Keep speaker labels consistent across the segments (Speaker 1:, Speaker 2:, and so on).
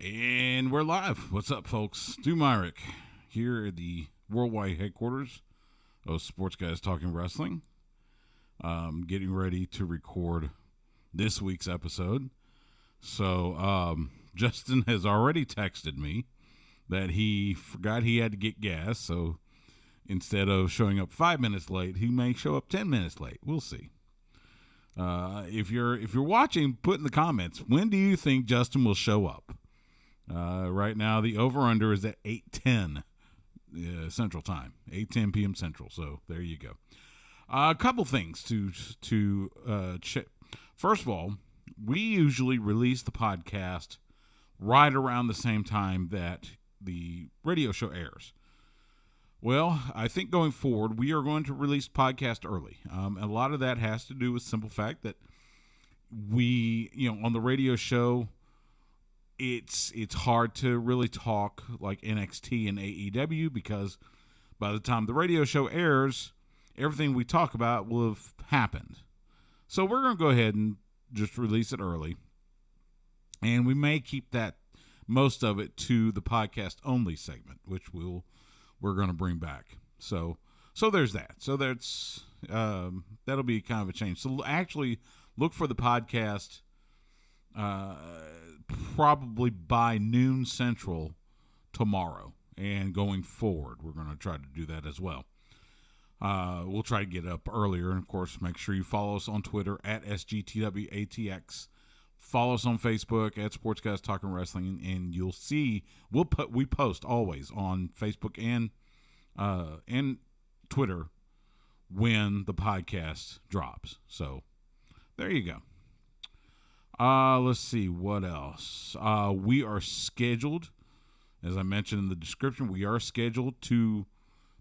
Speaker 1: And we're live. What's up, folks? Stu Myrick here at the worldwide headquarters of Sports Guys Talking Wrestling. Getting ready to record this week's episode. So, Justin has already texted me that he forgot he had to get gas. So, instead of showing up 5 minutes late, he may show up 10 minutes late. We'll see. If you're watching, put in the comments, when do you think Justin will show up? Right now, the over-under is at 8:10 Central Time, 8:10 p.m. Central. So there you go. A couple things to check. First of all, we usually release the podcast right around the same time that the radio show airs. Well, I think going forward, we are going to release podcast early. A lot of that has to do with the simple fact that we, on the radio show, it's hard to really talk like NXT and AEW because by the time the radio show airs, everything we talk about will have happened. So we're going to go ahead and just release it early. And we may keep that, most of it, to the podcast only segment, which we're going to bring back. So there's that. So that's that'll be kind of a change. So actually look for the podcast probably by noon Central tomorrow, and going forward, we're going to try to do that as well. We'll try to get up earlier, and of course, make sure you follow us on Twitter at SGTWATX. Follow us on Facebook at Sports Guys Talking Wrestling, and you'll see we post always on Facebook and Twitter when the podcast drops. So there you go. Let's see what else. We are scheduled, as I mentioned in the description, we are scheduled to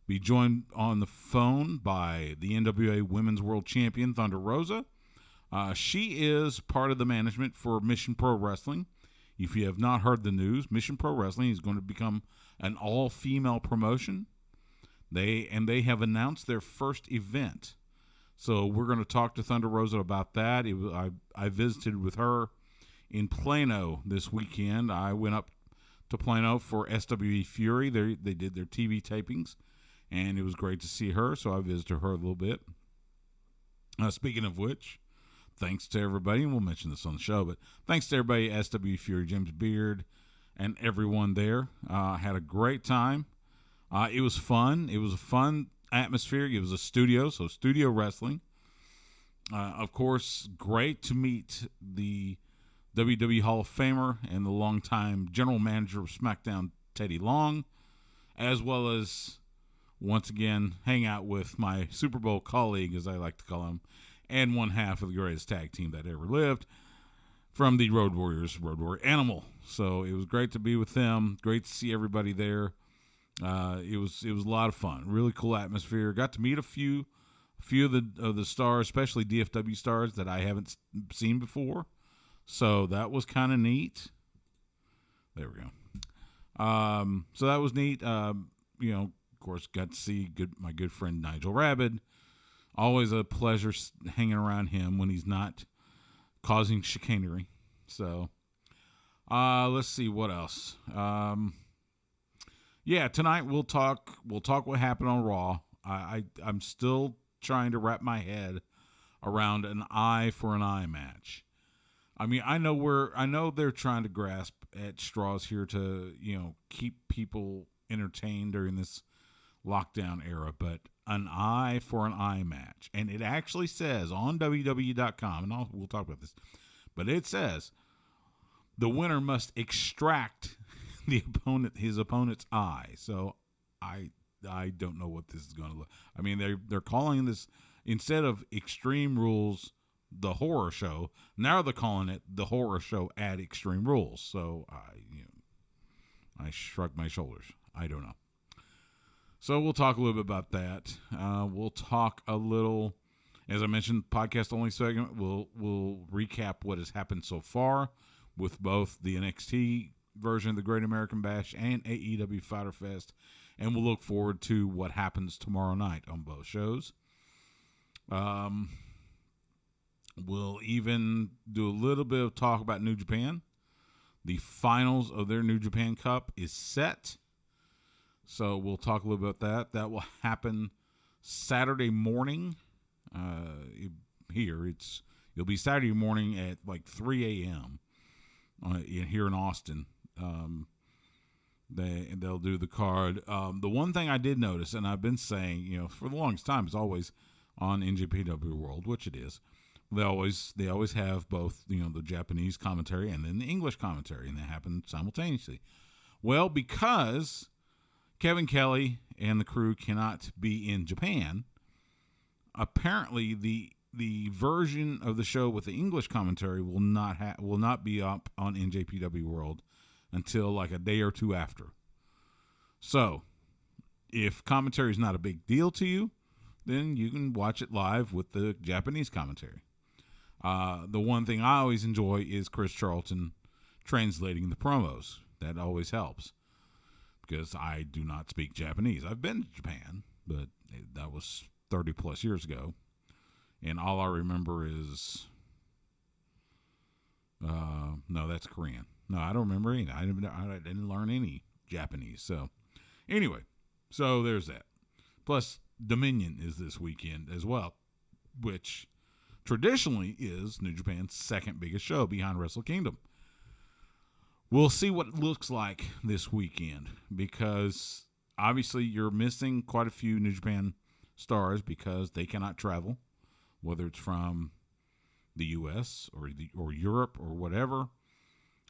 Speaker 1: be joined on the phone by the NWA Women's World Champion, Thunder Rosa. She is part of the management for Mission Pro Wrestling. If you have not heard the news, Mission Pro Wrestling is going to become an all-female promotion. They have announced their first event. So we're going to talk to Thunder Rosa about that. I visited with her in Plano this weekend. I went up to Plano for SWE Fury. They did their TV tapings, and it was great to see her. So I visited her a little bit. Speaking of which, thanks to everybody, and we'll mention this on the show, but thanks to everybody at SWE Fury, James Beard, and everyone there. Had a great time. It was fun. It was a fun atmosphere. It was a studio, so studio wrestling. Of course, great to meet the WWE Hall of Famer and the longtime general manager of SmackDown, Teddy Long, as well as, once again, hang out with my Super Bowl colleague, as I like to call him, and one half of the greatest tag team that ever lived, from the Road Warriors, Road Warrior Animal. So it was great to be with them. Great to see everybody there. It was a lot of fun. Really cool atmosphere. Got to meet a few of the stars, especially DFW stars that I haven't seen before. So that was kind of neat. There we go. So that was neat. Of course, got to see my good friend Nigel Rabid. Always a pleasure hanging around him when he's not causing chicanery. So let's see what else. Yeah, tonight we'll talk what happened on Raw. I'm still trying to wrap my head around an eye for an eye match. I mean, I know they're trying to grasp at straws here to, keep people entertained during this lockdown era, but an eye for an eye match. And it actually says on WWE.com, and we'll talk about this, but it says the winner must extract his opponent's eye. So I don't know what this is going to look. I mean, they're calling this, instead of Extreme Rules, the horror show. Now they're calling it the horror show at Extreme Rules. So I shrug my shoulders. I don't know. So we'll talk a little bit about that. We'll talk a little, as I mentioned, podcast only segment. We'll recap what has happened so far with both the NXT version of the Great American Bash and AEW Fyter Fest, and we'll look forward to what happens tomorrow night on both shows. We'll even do a little bit of talk about New Japan. The finals of their New Japan Cup is set. So we'll talk a little bit about that. That will happen Saturday morning. It'll be Saturday morning at like 3 a.m. Here in Austin. They'll do the card. The one thing I did notice, and I've been saying, for the longest time, it's always on NJPW World, which it is. They always have both, the Japanese commentary and then the English commentary, and they happen simultaneously. Well, because Kevin Kelly and the crew cannot be in Japan, apparently the version of the show with the English commentary will not be up on NJPW World until like a day or two after. So, if commentary is not a big deal to you, then you can watch it live with the Japanese commentary. The one thing I always enjoy is Chris Charlton translating the promos. That always helps because I do not speak Japanese. I've been to Japan, but that was 30 plus years ago. And all I remember is, no, that's Korean. No, I don't remember any. I didn't learn any Japanese. So, anyway, so there's that. Plus, Dominion is this weekend as well, which traditionally is New Japan's second biggest show behind Wrestle Kingdom. We'll see what it looks like this weekend because obviously you're missing quite a few New Japan stars because they cannot travel, whether it's from the U.S. or Europe or whatever.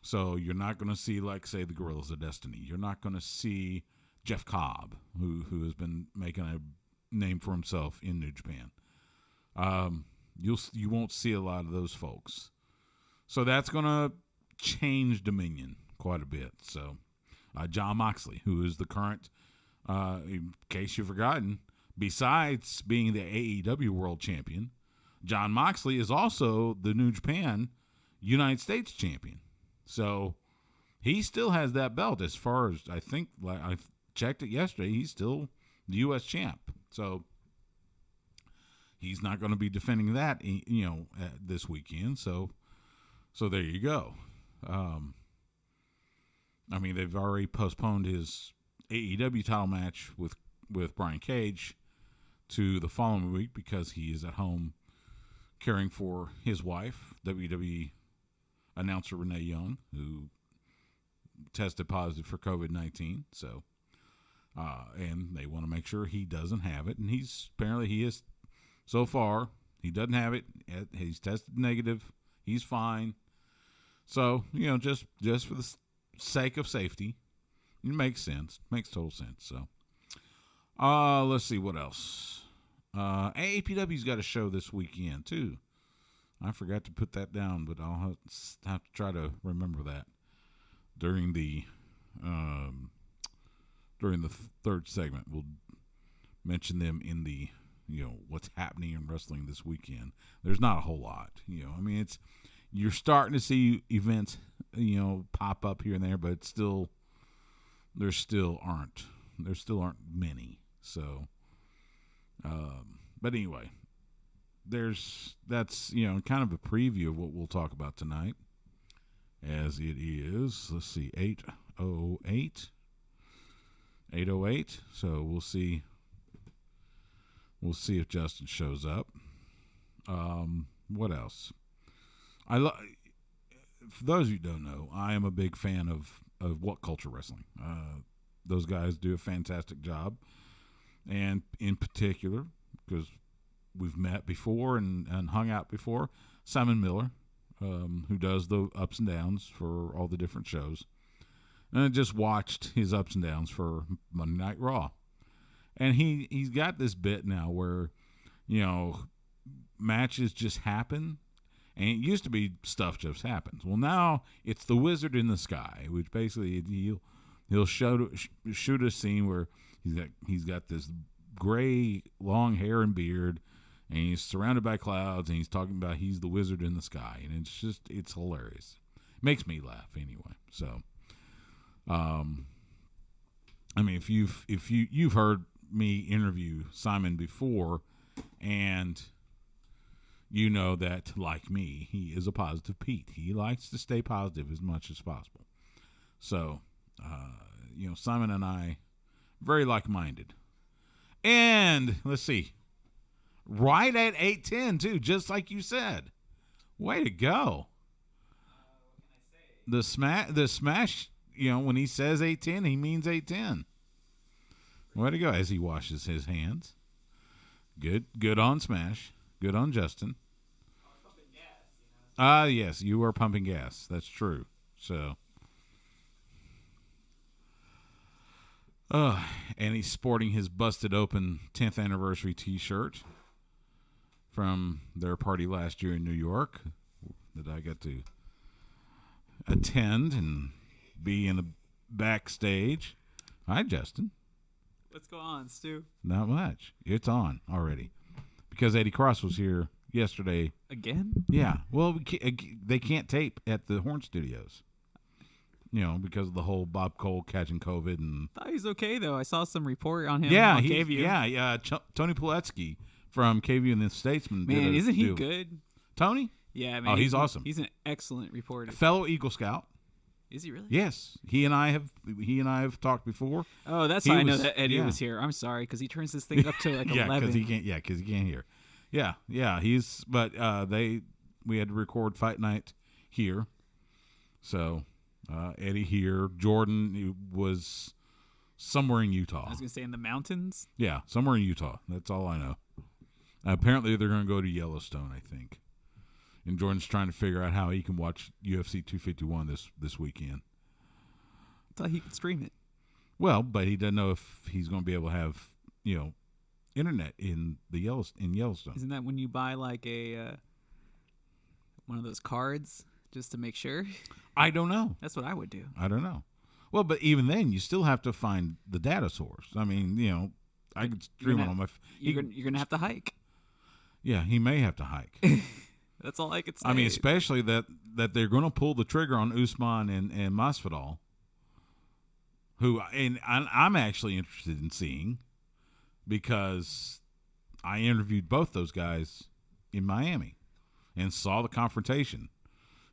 Speaker 1: So you're not going to see, like, say, the Guerrillas of Destiny. You're not going to see Jeff Cobb, who has been making a name for himself in New Japan. You won't see a lot of those folks. So that's going to change Dominion quite a bit. So Jon Moxley, who is the current, in case you've forgotten, besides being the AEW World Champion, Jon Moxley is also the New Japan United States Champion. So he still has that belt as far as I think. Like I checked it yesterday, he's still the U.S. champ. So he's not going to be defending that, this weekend. So there you go. They've already postponed his AEW title match with Brian Cage to the following week because he is at home caring for his wife, WWE announcer Renee Young, who tested positive for COVID-19. So, and they want to make sure he doesn't have it. And he is, so far, he doesn't have it. He's tested negative. He's fine. So, just for the sake of safety, it makes sense. Makes total sense. So, let's see what else. AAPW's got a show this weekend, too. I forgot to put that down, but I'll have to try to remember that during the third segment. We'll mention them in the what's happening in wrestling this weekend. There's not a whole lot, it's you're starting to see events pop up here and there, but there still aren't many. So, but anyway. That's kind of a preview of what we'll talk about tonight, as it is, let's see, 8:08. So we'll see if Justin shows up. What else? For those of you who don't know, I am a big fan of What Culture Wrestling. Those guys do a fantastic job, and in particular, because we've met before and hung out before, Simon Miller, who does the ups and downs for all the different shows. And I just watched his ups and downs for Monday Night Raw. And he's got this bit now where, matches just happen. And it used to be stuff just happens. Well, now it's the Wizard in the Sky, which basically he'll shoot a scene where he's got this gray long hair and beard, and he's surrounded by clouds, and he's talking about he's the wizard in the sky, and it's hilarious. It makes me laugh anyway. So, if you've heard me interview Simon before, and you know that, like me, he is a positive Pete. He likes to stay positive as much as possible. So, Simon and I, very like-minded. And let's see, right at 8:10 too, just like you said. Way to go! The smash. When he says 8:10, he means 8:10. Way to go! As he washes his hands. Good on Smash. Good on Justin. Yes, you are pumping gas. That's true. So, and he's sporting his busted open 10th anniversary T-shirt from their party last year in New York that I got to attend and be in the backstage. Hi, Justin.
Speaker 2: What's going on, Stu?
Speaker 1: Not much. It's on already because Eddie Cross was here yesterday.
Speaker 2: Again?
Speaker 1: Yeah. Well, they can't tape at the Horn Studios. Because of the whole Bob Cole catching COVID and.
Speaker 2: I thought he was okay though. I saw some report on him.
Speaker 1: Yeah,
Speaker 2: on KVU.
Speaker 1: Tony Pulatsky from KVU and the Statesman.
Speaker 2: Man, isn't he good?
Speaker 1: Tony?
Speaker 2: Yeah, man.
Speaker 1: Oh, he's awesome.
Speaker 2: He's an excellent reporter.
Speaker 1: Fellow Eagle Scout.
Speaker 2: Is he really?
Speaker 1: Yes, he and I have talked before.
Speaker 2: Oh, that's why I know that Eddie was here. I'm sorry because he turns this thing up to like 11.
Speaker 1: Because he can't hear. Yeah. We had to record Fight Night here, so Eddie here. Jordan was somewhere in Utah.
Speaker 2: I was gonna say in the mountains.
Speaker 1: Yeah, somewhere in Utah. That's all I know. Apparently, they're going to go to Yellowstone, I think. And Jordan's trying to figure out how he can watch UFC 251 this weekend.
Speaker 2: I thought he could stream it.
Speaker 1: Well, but he doesn't know if he's going to be able to have, internet in Yellowstone.
Speaker 2: Isn't that when you buy like a one of those cards just to make sure?
Speaker 1: I don't know.
Speaker 2: That's what I would do.
Speaker 1: I don't know. Well, but even then, you still have to find the data source. I mean, I could stream it on my.
Speaker 2: You're gonna have to hike.
Speaker 1: Yeah, he may have to hike.
Speaker 2: That's all I could say.
Speaker 1: I mean, especially that they're going to pull the trigger on Usman and Masvidal, who and I'm actually interested in seeing because I interviewed both those guys in Miami and saw the confrontation.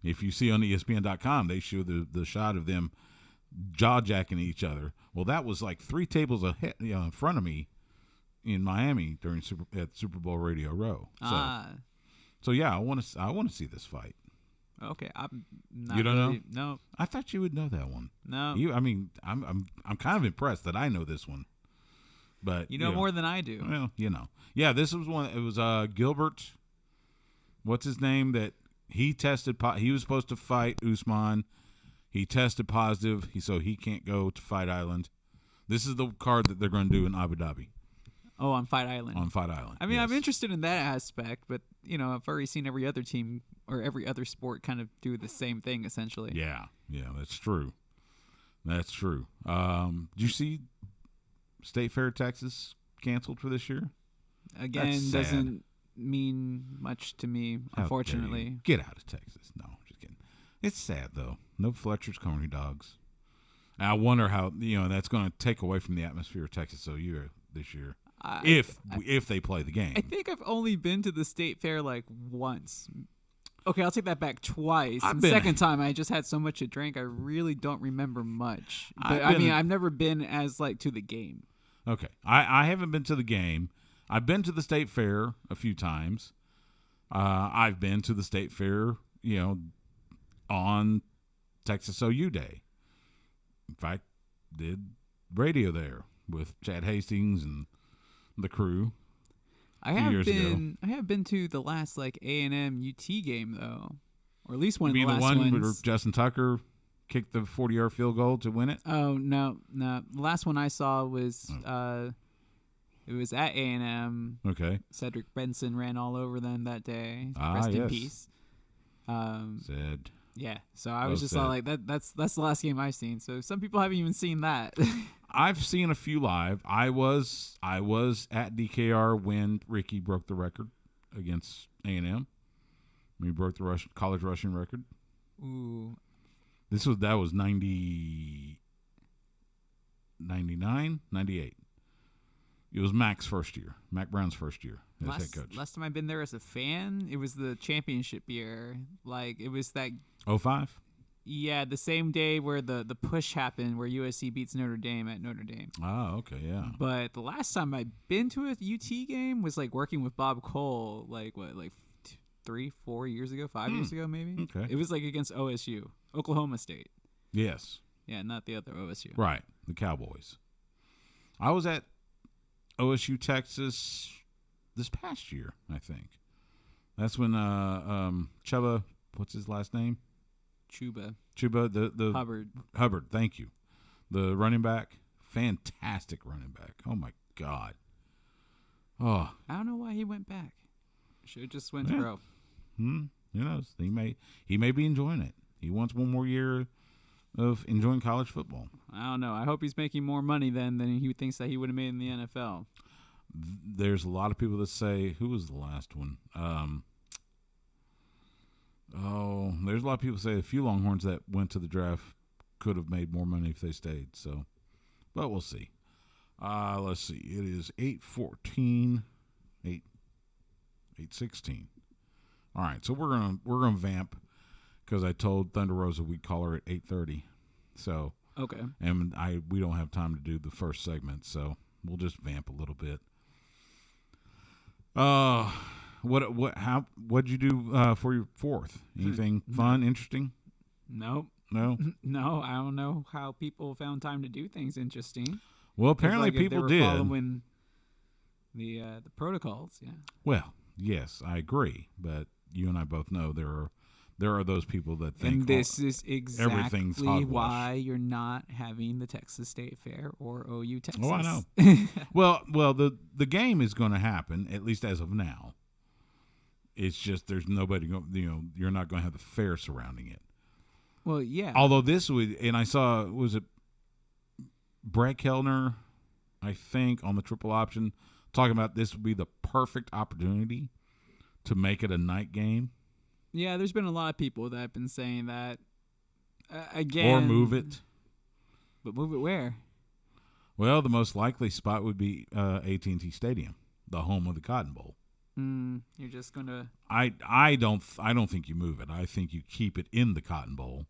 Speaker 1: If you see on ESPN.com, they show the shot of them jaw-jacking each other. Well, that was like 3 tables ahead, in front of me in Miami at Super Bowl Radio Row. So yeah, I want to see this fight.
Speaker 2: Okay, I'm not.
Speaker 1: You don't
Speaker 2: really,
Speaker 1: know?
Speaker 2: No,
Speaker 1: I thought you would know that one.
Speaker 2: No,
Speaker 1: I'm kind of impressed that I know this one. But
Speaker 2: you know more than I do.
Speaker 1: Well, yeah. This was one. It was Gilbert. What's his name? That he tested. He was supposed to fight Usman. He tested positive, so he can't go to Fight Island. This is the card that they're going to do in Abu Dhabi.
Speaker 2: Oh, on Fight Island.
Speaker 1: On Fight Island.
Speaker 2: I mean,
Speaker 1: yes.
Speaker 2: I'm interested in that aspect, but I've already seen every other team or every other sport kind of do the same thing essentially.
Speaker 1: Yeah, that's true. That's true. Did you see State Fair Texas canceled for this year?
Speaker 2: Again, doesn't mean much to me, unfortunately.
Speaker 1: Get out of Texas. No, just kidding. It's sad though. No Fletcher's Coney dogs. And I wonder how that's going to take away from the atmosphere of Texas OU this year. If they play the game.
Speaker 2: I think I've only been to the State Fair like once. Okay, I'll take that back twice. The second time I just had so much to drink, I really don't remember much. But I've never been as to the game.
Speaker 1: Okay. I haven't been to the game. I've been to the State Fair a few times. I've been to the State Fair, on Texas OU Day. In fact, did radio there with Chad Hastings and the crew.
Speaker 2: I have been to the last A&M UT game though, or at least one of the last ones. You mean the one where
Speaker 1: Justin Tucker kicked the 40-yard field goal to win it?
Speaker 2: Oh no! The last one I saw was it was at A&M.
Speaker 1: Okay.
Speaker 2: Cedric Benson ran all over them that day.
Speaker 1: Rest
Speaker 2: in peace.
Speaker 1: Said.
Speaker 2: Yeah, so I was just all like, that's the last game I've seen. So some people haven't even seen that.
Speaker 1: I've seen a few live. I was at DKR when Ricky broke the record against A&M. He broke the college rushing record.
Speaker 2: Ooh.
Speaker 1: That was 90, 99, 98. It was Mac Brown's first year as head coach.
Speaker 2: Last time I've been there as a fan, it was the championship year. It was that
Speaker 1: 05?
Speaker 2: Yeah, the same day where the push happened, where USC beats Notre Dame at Notre Dame.
Speaker 1: Oh, okay, yeah.
Speaker 2: But the last time I'd been to a UT game was like working with Bob Cole, like 3-4 years ago, 5 years ago maybe.
Speaker 1: Okay.
Speaker 2: It was like against OSU, Oklahoma State.
Speaker 1: Yes.
Speaker 2: Yeah, not the other OSU.
Speaker 1: Right, the Cowboys. I was at OSU Texas this past year, I think. That's when Chuba, what's his last name?
Speaker 2: Chuba,
Speaker 1: the Hubbard, thank you. The running back, fantastic running back. Oh my God. Oh,
Speaker 2: I don't know why he went back. Should have just went pro.
Speaker 1: Who knows? He may be enjoying it. He wants one more year of enjoying college football.
Speaker 2: I don't know. I hope he's making more money than he thinks that he would have made in the NFL.
Speaker 1: There's a lot of people that say, who was the last one? There's a lot of people say a few Longhorns that went to the draft could have made more money if they stayed. So, but we'll see. Let's see. It is 8:14, 8:16. All right, so we're gonna vamp because I told Thunder Rosa we'd call her at 8:30. So
Speaker 2: okay,
Speaker 1: and we don't have time to do the first segment, so we'll just vamp a little bit. What'd you do for your fourth? Anything fun, interesting?
Speaker 2: Nope.
Speaker 1: No?
Speaker 2: No, I don't know how people found time to do things interesting.
Speaker 1: Well, apparently people did.
Speaker 2: Following the protocols, yeah.
Speaker 1: Well, yes, I agree, but you and I both know there are those people that think
Speaker 2: and this is exactly
Speaker 1: everything's hogwash.
Speaker 2: why you're not having the Texas State Fair or OU Texas.
Speaker 1: Oh, I know. well, the game is going to happen, at least as of now. It's just there's nobody you're not going to have the fair surrounding it.
Speaker 2: Well, yeah.
Speaker 1: Although this would, and I saw, was it Brett Kellner, I think, on the triple option, talking about this would be the perfect opportunity to make it a night game.
Speaker 2: Yeah, there's been a lot of people that have been saying that. Again.
Speaker 1: Or move it.
Speaker 2: But move it where?
Speaker 1: Well, the most likely spot would be AT&T Stadium, the home of the Cotton Bowl.
Speaker 2: You're just gonna.
Speaker 1: I don't think you move it. I think you keep it in the Cotton Bowl.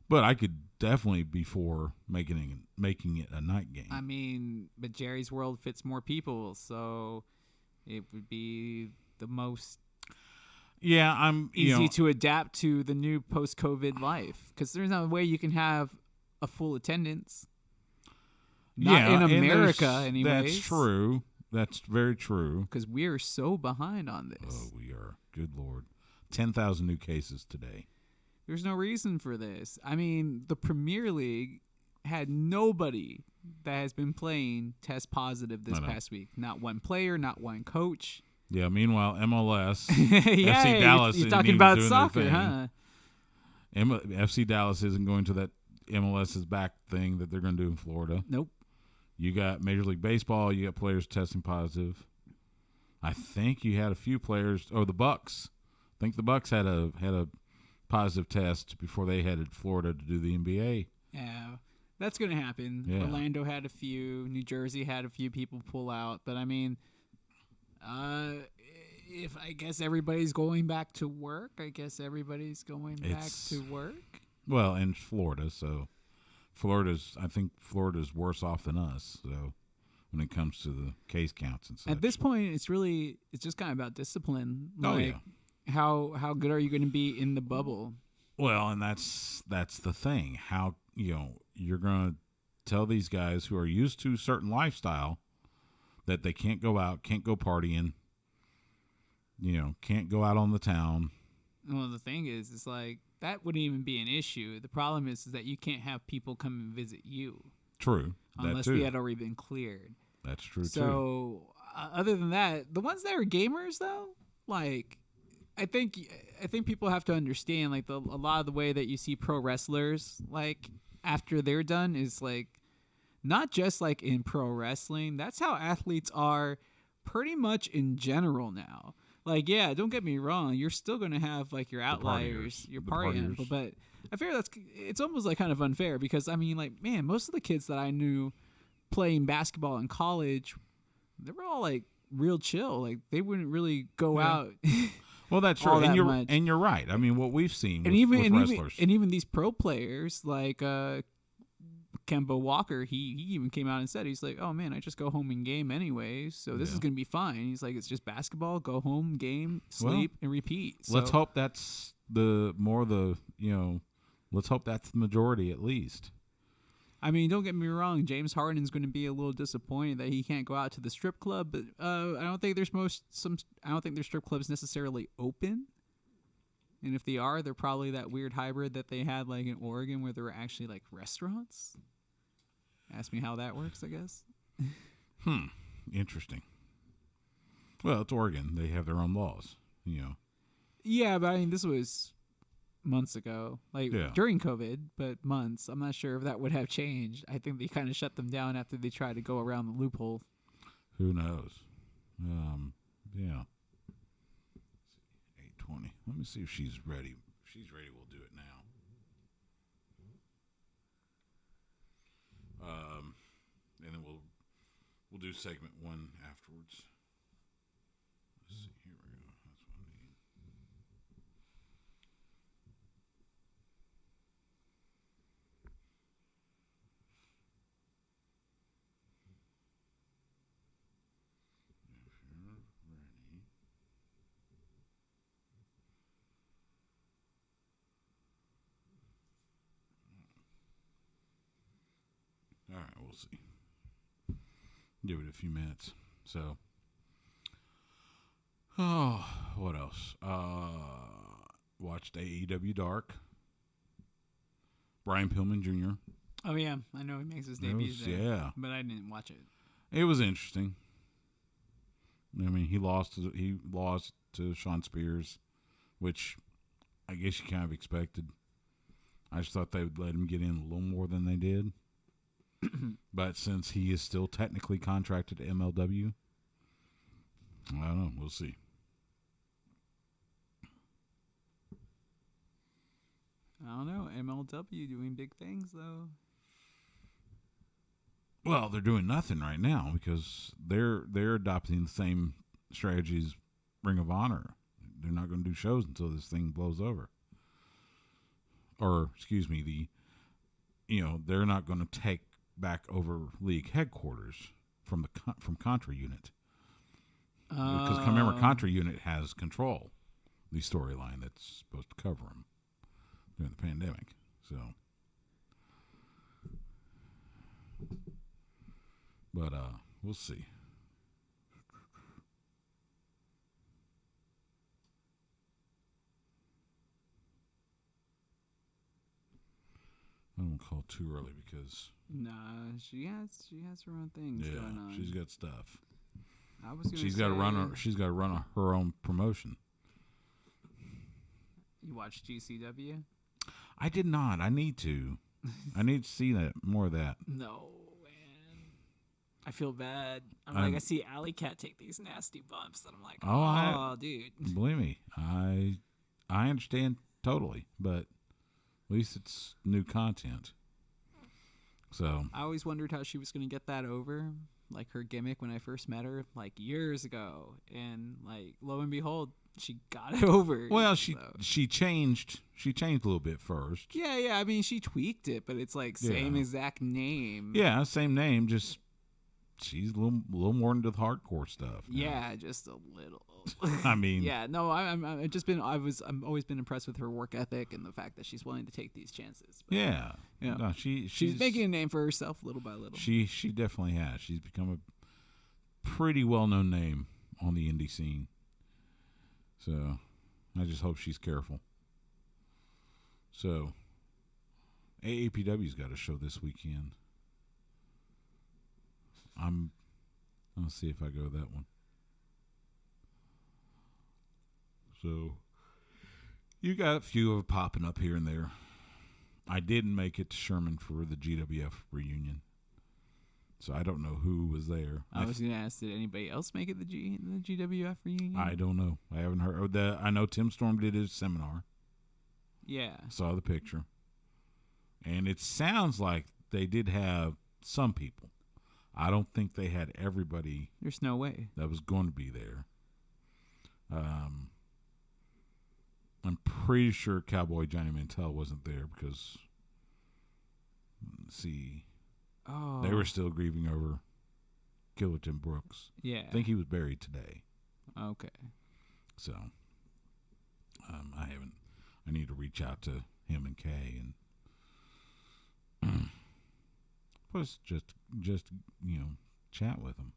Speaker 1: But I could definitely be for making it a night game.
Speaker 2: I mean, but Jerry's World fits more people, so it would be the most.
Speaker 1: Yeah, I'm
Speaker 2: easy to adapt to the new post-COVID life because there's no way you can have a full attendance. Not in America, anyways.
Speaker 1: That's true. That's very true.
Speaker 2: Because we're so behind on this.
Speaker 1: Oh, we are. Good Lord. 10,000 new cases today.
Speaker 2: There's no reason for this. I mean, the Premier League had nobody that has been playing test positive this past week. Not one player, not one coach.
Speaker 1: Yeah, meanwhile, MLS,
Speaker 2: yeah,
Speaker 1: FC Dallas
Speaker 2: you're talking about soccer, huh?
Speaker 1: FC Dallas isn't going to that MLS is back thing that they're going to do in Florida.
Speaker 2: Nope.
Speaker 1: You got Major League Baseball. You got players testing positive. I think you had a few players. Oh, the Bucks. I think the Bucks had a positive test before they headed to Florida to do the NBA.
Speaker 2: Yeah, that's going to happen. Yeah. Orlando had a few. New Jersey had a few people pull out. But, I mean, if I guess everybody's going back to work, I guess everybody's going back to work.
Speaker 1: Well, in Florida, so I think Florida's worse off than us. So when it comes to the case counts and such.
Speaker 2: At this point, it's just kind of about discipline.
Speaker 1: Oh, yeah.
Speaker 2: How good are you going to be in the bubble?
Speaker 1: Well, and that's the thing. How you're going to tell these guys who are used to a certain lifestyle that they can't go out, can't go partying, can't go out on the town.
Speaker 2: Well, the thing is, it's like that wouldn't even be an issue. The problem is that you can't have people come and visit you.
Speaker 1: True.
Speaker 2: Unless they had already been cleared.
Speaker 1: That's true, too.
Speaker 2: So, other than that, the ones that are gamers, though, like, I think people have to understand, like, a lot of the way that you see pro wrestlers, like, after they're done is, like, not just, like, in pro wrestling. That's how athletes are pretty much in general now. Like, yeah, don't get me wrong. You're still going to have, like, your outliers, your party animal. But I figure it's almost, like, kind of unfair because, I mean, like, man, most of the kids that I knew playing basketball in college, they were all, like, real chill. Like, they wouldn't really go out.
Speaker 1: Well, that's true, and you're right. I mean, what we've seen with wrestlers,
Speaker 2: and even these pro players like Kemba Walker, he even came out and said, he's like, oh man, I just go home and game anyway, so this is gonna be fine. He's like, it's just basketball, go home, game, sleep, and repeat. So,
Speaker 1: let's hope that's let's hope that's the majority at least.
Speaker 2: I mean, don't get me wrong, James Harden's going to be a little disappointed that he can't go out to the strip club, but I don't think there's strip clubs necessarily open. And if they are, they're probably that weird hybrid that they had like in Oregon where there were actually like restaurants. Ask me how that works, I guess.
Speaker 1: Interesting. Well, it's Oregon. They have their own laws,
Speaker 2: Yeah, but I mean, this was months ago, during COVID, but months. I'm not sure if that would have changed. I think they kind of shut them down after they tried to go around the loophole.
Speaker 1: Who knows? Yeah. 8:20. Let me see if she's ready. If she's ready, we'll do it now. And then we'll do segment 1 afterwards. Let's see. Here we go. That's what I need. If you're ready. All right, we'll see. Give it a few minutes. So, what else? Watched AEW Dark. Brian Pillman Jr.
Speaker 2: Oh yeah, I know he makes his debut there.
Speaker 1: Yeah,
Speaker 2: but I didn't watch it.
Speaker 1: It was interesting. I mean, he lost to Sean Spears, which I guess you kind of expected. I just thought they would let him get in a little more than they did. But since he is still technically contracted to MLW, I don't know. We'll see.
Speaker 2: I don't know. MLW doing big things, though.
Speaker 1: Well, they're doing nothing right now because they're adopting the same strategy as Ring of Honor. They're not going to do shows until this thing blows over. Or, excuse me, they're not going to take back over league headquarters from Contra Unit. Because remember, Contra Unit has control the storyline that's supposed to cover them during the pandemic. So, but we'll see. I don't call too early because
Speaker 2: she has her own things going on.
Speaker 1: She's got stuff.
Speaker 2: She's
Speaker 1: got to run her own promotion.
Speaker 2: You watch GCW?
Speaker 1: I did not. I need to. I need to see more of that.
Speaker 2: No, man. I feel bad. I see Alley Cat take these nasty bumps, and I'm like, dude.
Speaker 1: Believe me, I understand totally, but at least it's new content. So
Speaker 2: I always wondered how she was going to get that over, like her gimmick when I first met her, like years ago, and like lo and behold, she got it over.
Speaker 1: Well, she changed. She changed a little bit first.
Speaker 2: Yeah. I mean, she tweaked it, but it's like same exact name.
Speaker 1: Yeah, same name. Just she's a little more into the hardcore stuff now.
Speaker 2: Yeah, just a little.
Speaker 1: I mean,
Speaker 2: yeah, no, I'm always been impressed with her work ethic and the fact that she's willing to take these chances. But,
Speaker 1: yeah. No, she's
Speaker 2: making a name for herself little by little.
Speaker 1: She definitely has. She's become a pretty well-known name on the indie scene. So, I just hope she's careful. So, AAPW's got a show this weekend. I'll see if I go to that one. So, you got a few of it popping up here and there. I didn't make it to Sherman for the GWF reunion, so I don't know who was there.
Speaker 2: I was going to ask, did anybody else make it the GWF reunion?
Speaker 1: I don't know. I haven't heard. I know Tim Storm did his seminar.
Speaker 2: Yeah.
Speaker 1: Saw the picture. And it sounds like they did have some people. I don't think they had everybody.
Speaker 2: There's no way
Speaker 1: that was going to be there. I'm pretty sure Cowboy Johnny Mantell wasn't there because, let's see, they were still grieving over Gilberton Brooks.
Speaker 2: Yeah.
Speaker 1: I think he was buried today.
Speaker 2: Okay.
Speaker 1: So, I need to reach out to him and Kay and plus just chat with him.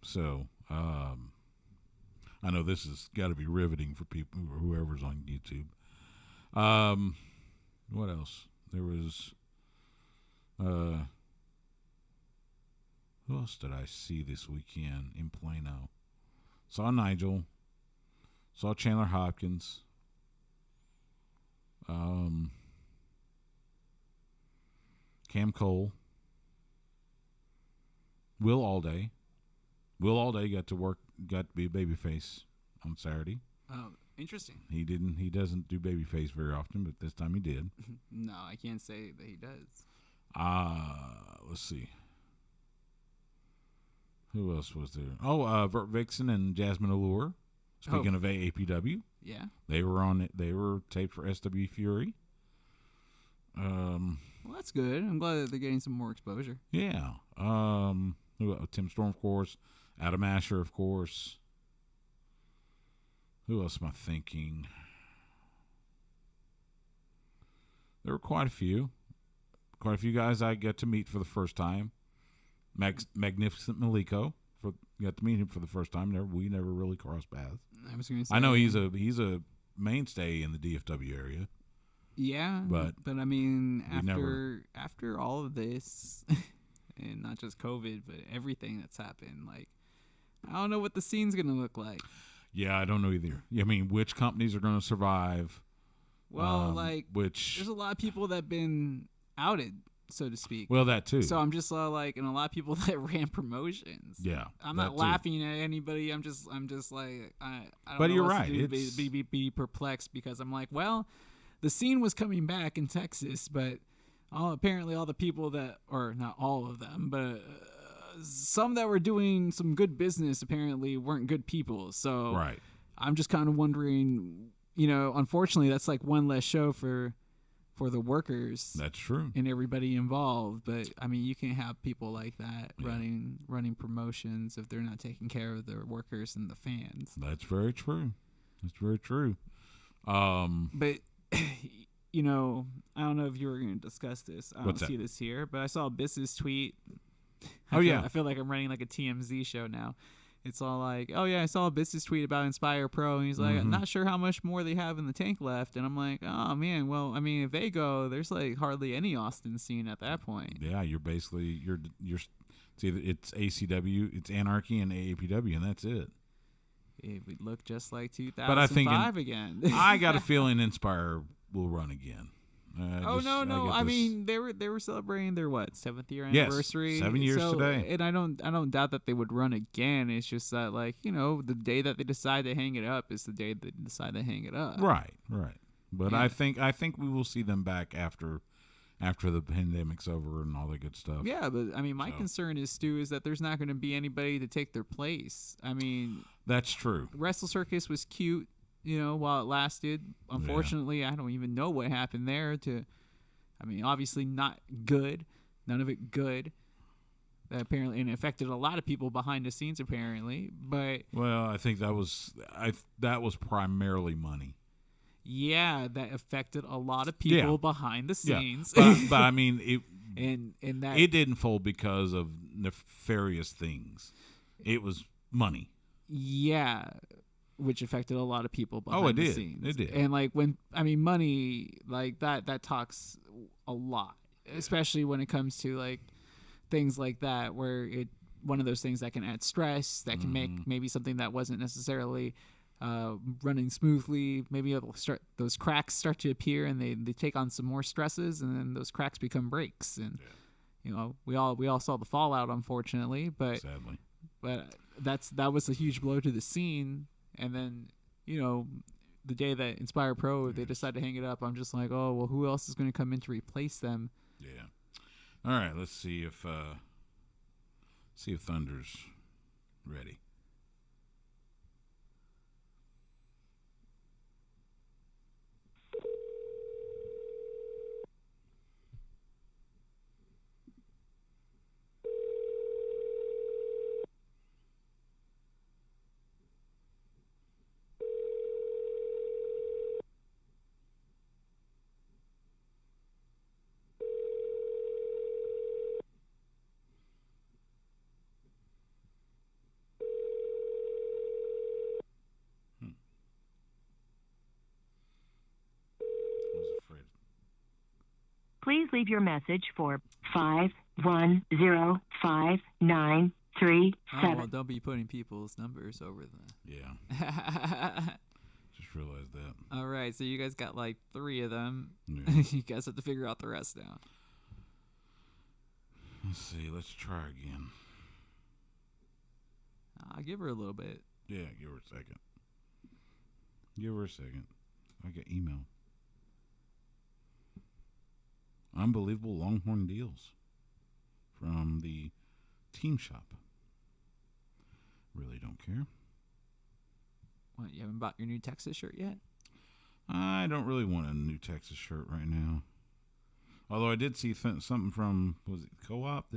Speaker 1: So, I know this has got to be riveting for people, whoever's on YouTube. What else? There was, who else did I see this weekend in Plano? Saw Nigel. Saw Chandler Hopkins. Cam Cole. Will Alday. Will Alday got to be a babyface on Saturday.
Speaker 2: Oh, interesting.
Speaker 1: He doesn't do babyface very often, but this time he did.
Speaker 2: No, I can't say that he does.
Speaker 1: Let's see. Who else was there? Oh, Vert Vixen and Jasmine Allure. Speaking of AAPW.
Speaker 2: Yeah.
Speaker 1: They were taped for SW Fury.
Speaker 2: Well, that's good. I'm glad that they're getting some more exposure.
Speaker 1: Yeah. Tim Storm, of course. Adam Asher, of course. Who else am I thinking? There were quite a few guys I got to meet for the first time. Magnificent Maliko, got to meet him for the first time. We never really crossed paths.
Speaker 2: I was going to say.
Speaker 1: I know he's a mainstay in the DFW area.
Speaker 2: Yeah,
Speaker 1: but
Speaker 2: I mean, after all of this, and not just COVID, but everything that's happened, like, I don't know what the scene's going to look like.
Speaker 1: Yeah, I don't know either. I mean, which companies are going to survive?
Speaker 2: Well, there's a lot of people that have been outed, so to speak.
Speaker 1: Well, that too.
Speaker 2: So I'm just like, and a lot of people that ran promotions.
Speaker 1: Yeah,
Speaker 2: I'm not laughing at anybody. I'm just like, I don't
Speaker 1: but
Speaker 2: know
Speaker 1: you're
Speaker 2: what
Speaker 1: right.
Speaker 2: to do, be perplexed because I'm like, well, the scene was coming back in Texas, but apparently all the people that, or not all of them, but some that were doing some good business apparently weren't good people. So
Speaker 1: right.
Speaker 2: I'm just kind of wondering, unfortunately, that's like one less show for the workers.
Speaker 1: That's true.
Speaker 2: And everybody involved. But I mean, you can't have people like that running promotions if they're not taking care of their workers and the fans.
Speaker 1: That's very true.
Speaker 2: But I don't know if you were going to discuss this. I don't see this here, but I saw a business tweet. I feel like I'm running like a TMZ show now. It's all like, oh yeah, I saw a business tweet about Inspire Pro, and he's like, I'm not sure how much more they have in the tank left, and I'm like, oh man, well, I mean, if they go, there's like hardly any Austin scene at that point.
Speaker 1: Yeah, you're basically it's ACW, it's Anarchy and AAPW, and that's it.
Speaker 2: It would look just like 2005
Speaker 1: but I think
Speaker 2: again.
Speaker 1: I got a feeling Inspire will run again.
Speaker 2: No! I mean, they were celebrating their 7th year anniversary.
Speaker 1: Yes, 7 years today.
Speaker 2: And I don't doubt that they would run again. It's just that, like, the day that they decide to hang it up is the day they decide to hang it up.
Speaker 1: Right. But yeah. I think we will see them back after the pandemic's over and all that good stuff.
Speaker 2: Yeah, but I mean, my concern is that there's not going to be anybody to take their place. I mean,
Speaker 1: that's true.
Speaker 2: Wrestle Circus was cute. While it lasted. Unfortunately, I don't even know what happened there. Obviously not good. None of it good. That apparently, and it affected a lot of people behind the scenes, apparently. But
Speaker 1: I think that was primarily money.
Speaker 2: Yeah, that affected a lot of people behind the scenes.
Speaker 1: Yeah. But I mean, it didn't fold because of nefarious things. It was money.
Speaker 2: Yeah. Which affected a lot of people behind the scenes.
Speaker 1: It did.
Speaker 2: And money like that talks a lot, especially when it comes to like things like that, where one of those things that can add stress, that can make maybe something that wasn't necessarily running smoothly. Maybe those cracks start to appear, and they take on some more stresses, and then those cracks become breaks. And we all saw the fallout, unfortunately, but
Speaker 1: sadly,
Speaker 2: that was a huge blow to the scene. And then, the day that Inspire Pro, they decide to hang it up, I'm just like, oh, well, who else is going to come in to replace them?
Speaker 1: Yeah. All right, let's see if Thunder's ready.
Speaker 3: Please leave your message for 5105937.
Speaker 2: Oh, well, don't be putting people's numbers over the...
Speaker 1: Yeah. Just realized that.
Speaker 2: All right, so you guys got like 3 of them.
Speaker 1: Yeah.
Speaker 2: You guys have to figure out the rest now.
Speaker 1: Let's see. Let's try again.
Speaker 2: I'll give her a little bit.
Speaker 1: Yeah, give her a second. I got email. Unbelievable Longhorn deals from the team shop. Really don't care.
Speaker 2: What, you haven't bought your new Texas shirt yet?
Speaker 1: I don't really want a new Texas shirt right now. Although I did see something from, was it Co-op?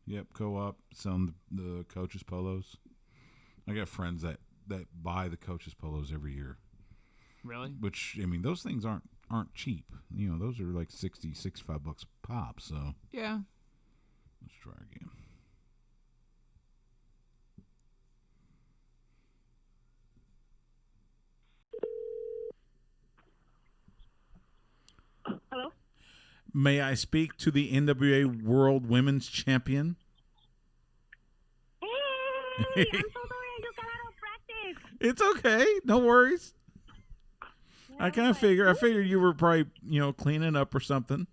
Speaker 1: Yep, Co-op selling the coaches' polos. I got friends that buy the coaches' polos every year.
Speaker 2: Really?
Speaker 1: Which, I mean, those things aren't cheap. You know, those are like $60, $65 a pop. So
Speaker 2: yeah.
Speaker 1: Let's try again.
Speaker 4: Hello?
Speaker 1: May I speak to the NWA World Women's Champion?
Speaker 4: Hey, I'm so sorry I just got out of practice.
Speaker 1: It's okay. No worries.
Speaker 4: Yeah,
Speaker 1: I figured you were probably, cleaning up or something.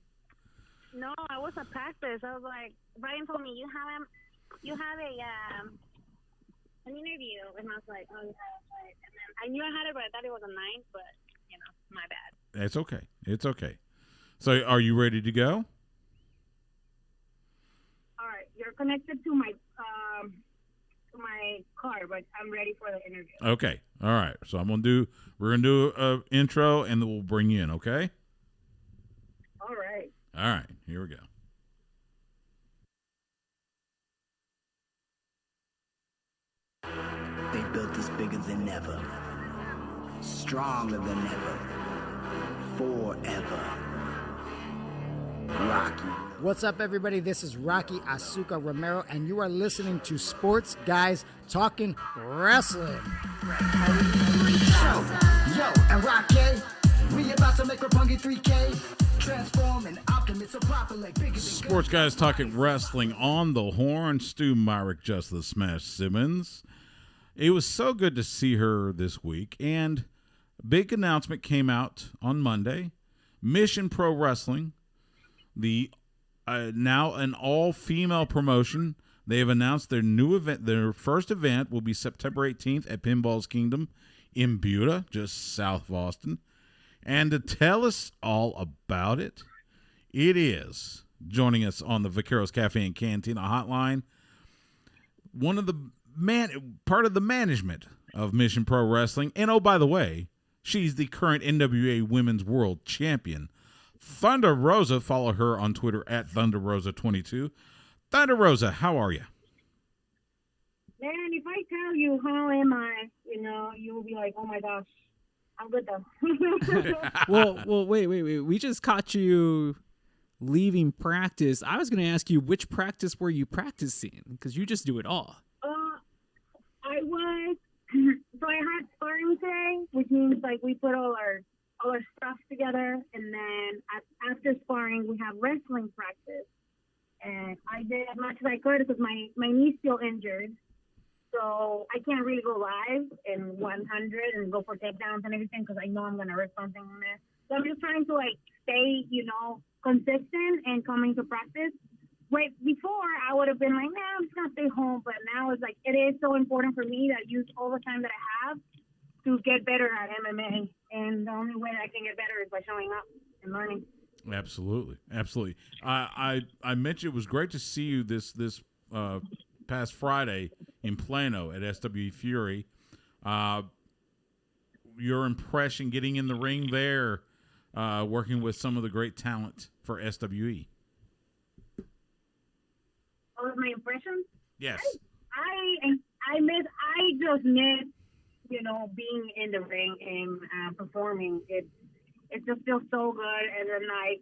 Speaker 4: No, I was at practice. I was like, Brian told me you have an interview, and I was like, oh yeah, that's right. And then I knew I had it, but I thought it was a 9, but my bad.
Speaker 1: It's okay. So, are you ready to go?
Speaker 4: All right, you're connected to my car, but I'm ready for the interview.
Speaker 1: Okay. All right. So we're gonna do an intro, and then we'll bring you in. Okay.
Speaker 4: All right.
Speaker 1: All right. Here we go.
Speaker 5: They built us bigger than ever, stronger than ever, forever. Rocky.
Speaker 6: What's up, everybody? This is Rocky Asuka Romero, and you are listening to Sports Guys Talking Wrestling.
Speaker 5: Yo, and Rocky, we about to make Roppongi 3K. Transform and Optimus so proper like bigger than
Speaker 1: Sports Guys Talking Wrestling on the horn. Stu Myrick, Just the Smash Simmons. It was so good to see her this week, and a big announcement came out on Monday. Mission Pro Wrestling, the now an all-female promotion. They have announced their new event. Their first event will be September 18th at Pinball's Kingdom in Buda, just south of Austin. And to tell us all about it, it is joining us on the Vaqueros Cafe and Cantina hotline, one of the part of the management of Mission Pro Wrestling. And oh, by the way, she's the current NWA Women's World Champion, Thunder Rosa. Follow her on Twitter at Thunder Rosa 22. Thunder Rosa, how are you?
Speaker 4: Man, if I tell you how am I, you will be like, oh my gosh, I'm good though.
Speaker 2: well, wait. We just caught you leaving practice. I was going to ask you, which practice were you practicing? Because you just do it all.
Speaker 4: So I had sparring today, which means like we put all our stuff together, and then after sparring we have wrestling practice. And I did as much as I could because my knee's still injured, so I can't really go live in 100 and go for takedowns and everything because I know I'm gonna rip something in there. So I'm just trying to like stay, consistent and coming to practice. Right before, I would have been like, I'm just going to stay home. But now it's like, it is so important for me to use all the time that I have to get better at MMA. And the only way that I can get better is by showing up and learning.
Speaker 1: Absolutely. I mentioned it was great to see you this past Friday in Plano at SWE Fury. Your impression getting in the ring there, working with some of the great talent for SWE.
Speaker 4: All of my impressions?
Speaker 1: Yes.
Speaker 4: I just miss, being in the ring and performing. It just feels so good. And then I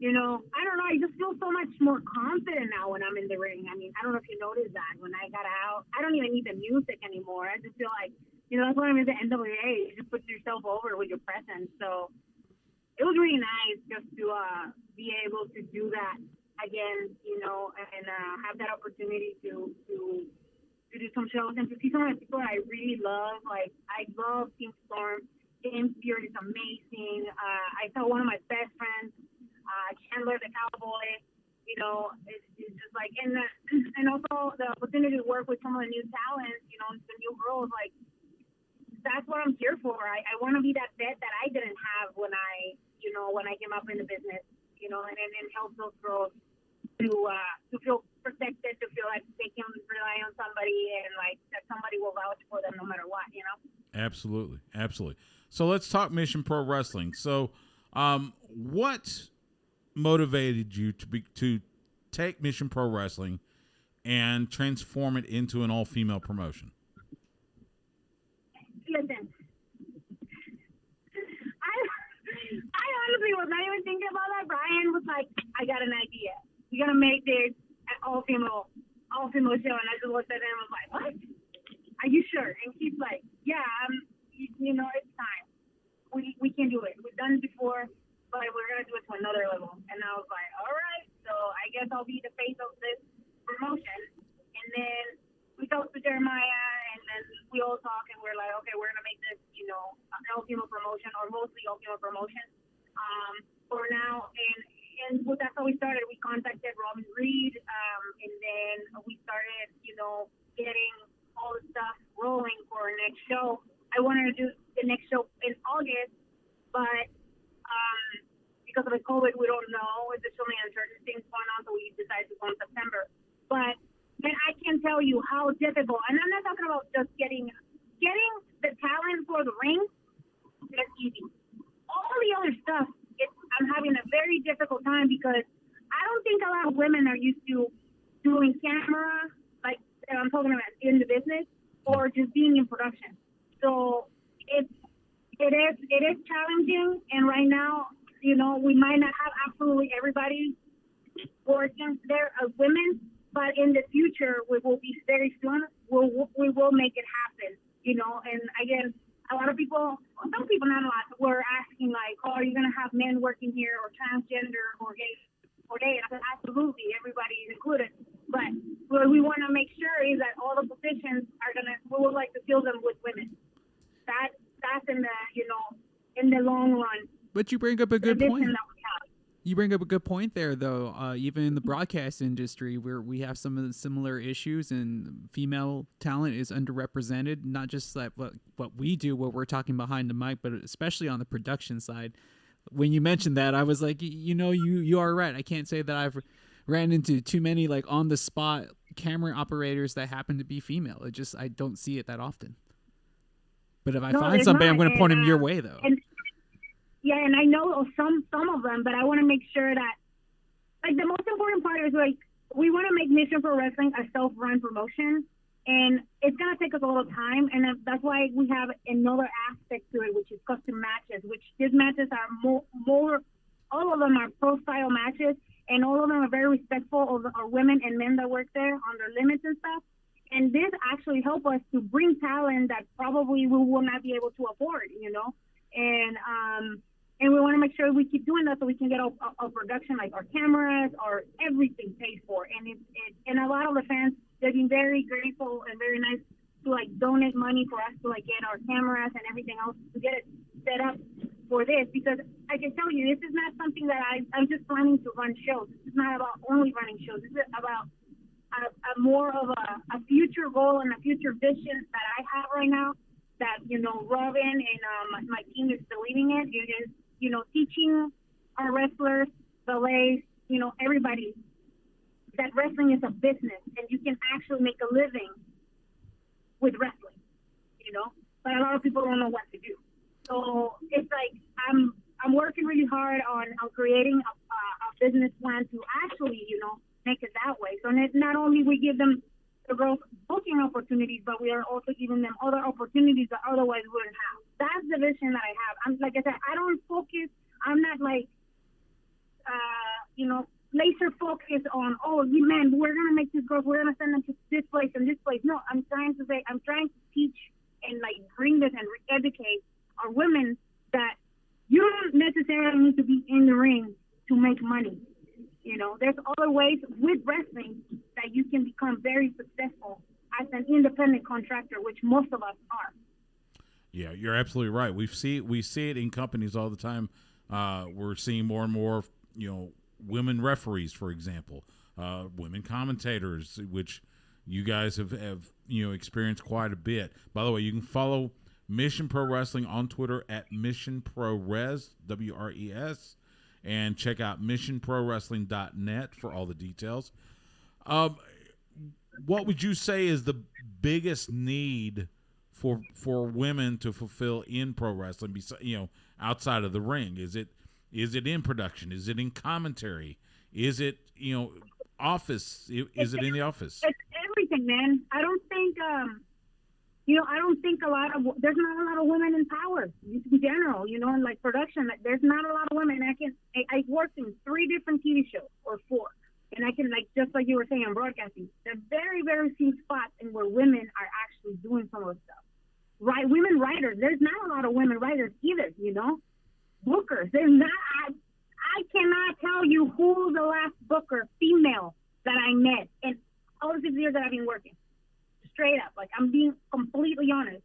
Speaker 4: don't know, I just feel so much more confident now when I'm in the ring. I mean, I don't know if you noticed that when I got out. I don't even need the music anymore. I just feel like, that's why I'm in the NWA. You just put yourself over with your presence. So it was really nice just to be able to do that again, you know, and have that opportunity to do some shows and to see some of the people I really love. Like, I love Team Storm. Team Spirit is amazing. I saw one of my best friends, Chandler the Cowboy. You know, it's just like, and also the opportunity to work with some of the new talents, you know, the new girls. Like, that's what I'm here for. I want to be that vet that I didn't have when I came up in the business, you know, and help those girls to feel protected, to feel like they can rely on somebody and like that somebody will vouch for them no matter what, you know?
Speaker 1: Absolutely. Absolutely. So let's talk Mission Pro Wrestling. So what motivated you to take Mission Pro Wrestling and transform it into an all-female promotion?
Speaker 4: Listen, I honestly was not even thinking about that. Brian was like, I got an idea. We're going to make this an all-female show. And I just looked at him and was like, what? Are you sure? And he's like, yeah, you know, it's time. We can do it. We've done it before, but we're going to do it to another level. And I was like, all right, so I guess I'll be the face of this promotion. And then we talked to Jeremiah, and then we all talk, and we're like, okay, we're going to make this, you know, an all-female promotion, or mostly all-female promotion for now. And that's how we started. We contacted Robin Reed, and then we started, you know, getting all the stuff rolling for our next show. I wanted to do the next show in August, but because of the COVID, we don't know. There's so many uncertain things going on, so we decided to go in September. But man, I can tell you how difficult, and I'm not talking about just getting the talent for the ring. That's easy. All the other stuff, I'm having a very difficult time because I don't think a lot of women are used to doing camera, like I'm talking about in the business, or just being in production. So it is challenging, and right now, you know, we might not have absolutely everybody working there as women, but in the future, we will be very soon. We will make it happen, you know. And again, a lot of people, some people, not a lot, were asking like, "Oh, are you gonna have men working here, or transgender, or gay, or gay?" And I said, absolutely, everybody is included. But what we want to make sure is that all the positions we would like to fill them with women. That's in the, you know, in the long run.
Speaker 2: But you bring up a good point.
Speaker 4: That we have.
Speaker 2: You bring up a good point there, though. Even in the broadcast industry, where we have some of the similar issues, and female talent is underrepresented, not just like what we do, what we're talking behind the mic, but especially on the production side. When you mentioned that, I was like, you know, you are right. I can't say that I've ran into too many like on the spot camera operators that happen to be female. I don't see it that often. But if I find somebody, I'm going to point them your way, though.
Speaker 4: Yeah, and I know some of them, but I want to make sure that, like, the most important part is, like, we want to make Mission Pro Wrestling a self-run promotion, and it's going to take us a little time, and that's why we have another aspect to it, which is custom matches, which these matches are more all of them are pro-style matches, and all of them are very respectful of our women and men that work there on their limits and stuff. And this actually helps us to bring talent that probably we will not be able to afford, you know. And we want to make sure we keep doing that so we can get our production, like our cameras, or everything paid for. And a lot of the fans, they've been very grateful and very nice to like donate money for us to like get our cameras and everything else to get it set up for this. Because I can tell you, this is not something that I'm just planning to run shows. This is not about only running shows. This is about a more of a future goal and a future vision that I have right now, that, you know, Robin and my team is believing it. It is, you know, teaching our wrestlers, ballets, you know, everybody, that wrestling is a business and you can actually make a living with wrestling, you know. But a lot of people don't know what to do. So it's like I'm working really hard on creating a business plan to actually, you know, make it that way. So not only we give them the girls booking opportunities, but we are also giving them other opportunities that otherwise wouldn't have. That's the vision that I have. I'm, like I said, I don't focus. I'm not like, you know, laser focused on, oh, man, we're gonna make these girls, we're gonna send them to this place and this place. No, I'm trying to teach and like bring this and educate our women that you don't necessarily need to be in the ring to make money. You know, there's other ways with wrestling that you can become very successful as an independent contractor, which most of us are.
Speaker 1: Yeah, you're absolutely right. We see it in companies all the time. We're seeing more and more, women referees, for example, women commentators, which you guys have experienced quite a bit. By the way, you can follow Mission Pro Wrestling on Twitter at Mission Pro Res, WRES, and check out missionprowrestling.net for all the details. What would you say is the biggest need for women to fulfill in pro wrestling, outside of the ring? Is it in production? Is it in commentary? Is it office? Is it in the office?
Speaker 4: It's everything, man. I don't think there's not a lot of women in power in general, in like production. There's not a lot of women. I worked in 3 different TV shows or 4. And I can, just like you were saying, broadcasting, there are very, very few spots in where women are actually doing some of the stuff. Right? Women writers, there's not a lot of women writers either, Bookers, there's not, I cannot tell you who the last booker female that I met in all the 6 years that I've been working. Straight up, I'm being completely honest.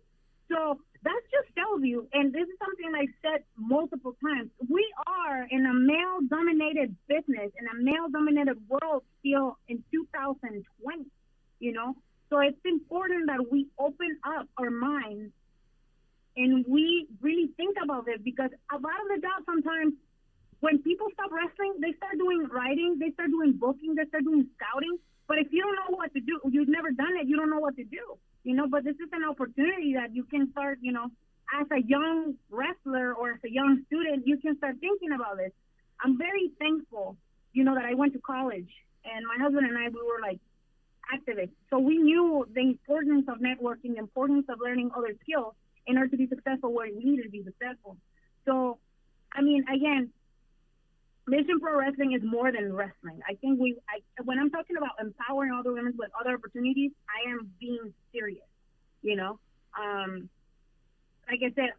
Speaker 4: So that just tells you, and this is something I've said multiple times, we are in a male-dominated business, in a male-dominated world still in 2020, So it's important that we open up our minds and we really think about this, because a lot of the jobs sometimes, when people stop wrestling, they start doing writing, they start doing booking, they start doing scouting. But if you don't know what to do, you've never done it, you don't know what to do. But this is an opportunity that you can start, as a young wrestler or as a young student, you can start thinking about this. I'm very thankful, that I went to college, and my husband and I, we were activists. So we knew the importance of networking, the importance of learning other skills in order to be successful where we needed to be successful. So, again, Mission Pro Wrestling is more than wrestling. I think when I'm talking about empowering other women with other opportunities, I am being serious, Like I said,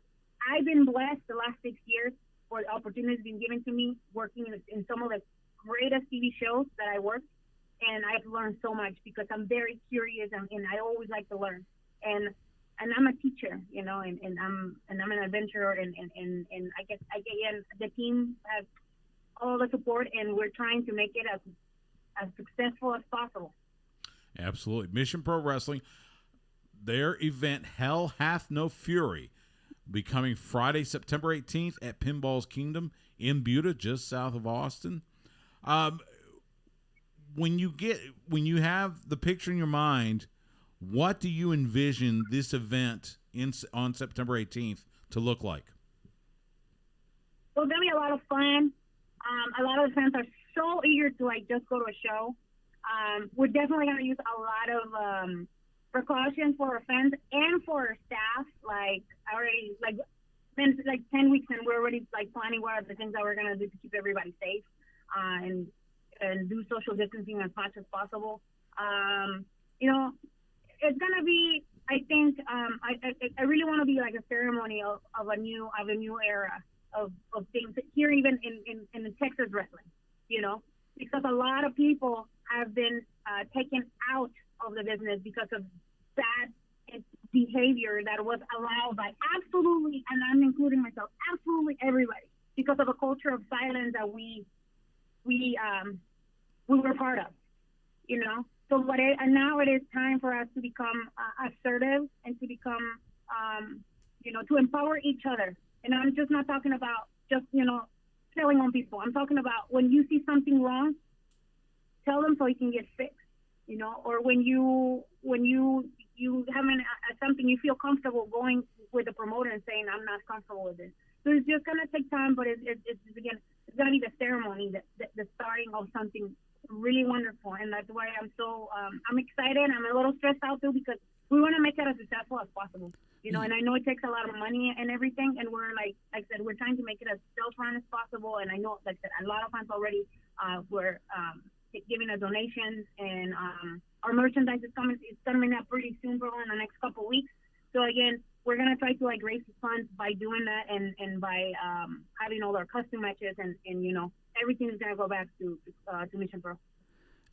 Speaker 4: I've been blessed the last 6 years for the opportunities being given to me working in some of the greatest TV shows that I worked, and I've learned so much because I'm very curious and I always like to learn. And I'm a teacher, and I'm an adventurer, and I guess the team has all the support, and we're trying to make it as successful as possible.
Speaker 1: Absolutely. Mission Pro Wrestling, their event Hell Hath No Fury, becoming Friday, September 18th at Pinball's Kingdom in Buda, just south of Austin. When you have the picture in your mind, what do you envision this event on September 18th to look like?
Speaker 4: Well, it's going to be a lot of fun. A lot of the fans are so eager to just go to a show. We're definitely going to use a lot of precautions for our fans and for our staff. Already, since 10 weeks, and we're already planning what are the things that we're going to do to keep everybody safe and do social distancing as much as possible. It's going to be, I think, I really want to be a ceremony of a new era of things here, even in the Texas wrestling, because a lot of people have been taken out of the business because of bad behavior that was allowed by absolutely, and I'm including myself, absolutely everybody, because of a culture of silence that we were part of, So now it is time for us to become assertive and to become, to empower each other. And I'm just not talking about telling on people. I'm talking about when you see something wrong, tell them so it can get fixed, or when you have something you feel comfortable going with the promoter and saying, I'm not comfortable with this. So it's just going to take time, but it's going to be the ceremony, the starting of something really wonderful. And that's why I'm so, I'm excited. I'm a little stressed out too, because we want to make it as successful as possible. And I know it takes a lot of money and everything, and we're like I said, we're trying to make it as self-run as possible. And I know, like I said, a lot of fans already were giving us donations, and our merchandise is coming up pretty soon, probably in the next couple of weeks. So again, we're gonna try to like raise funds by doing that, and by having all our custom matches, and everything is gonna go back to Mission Pro.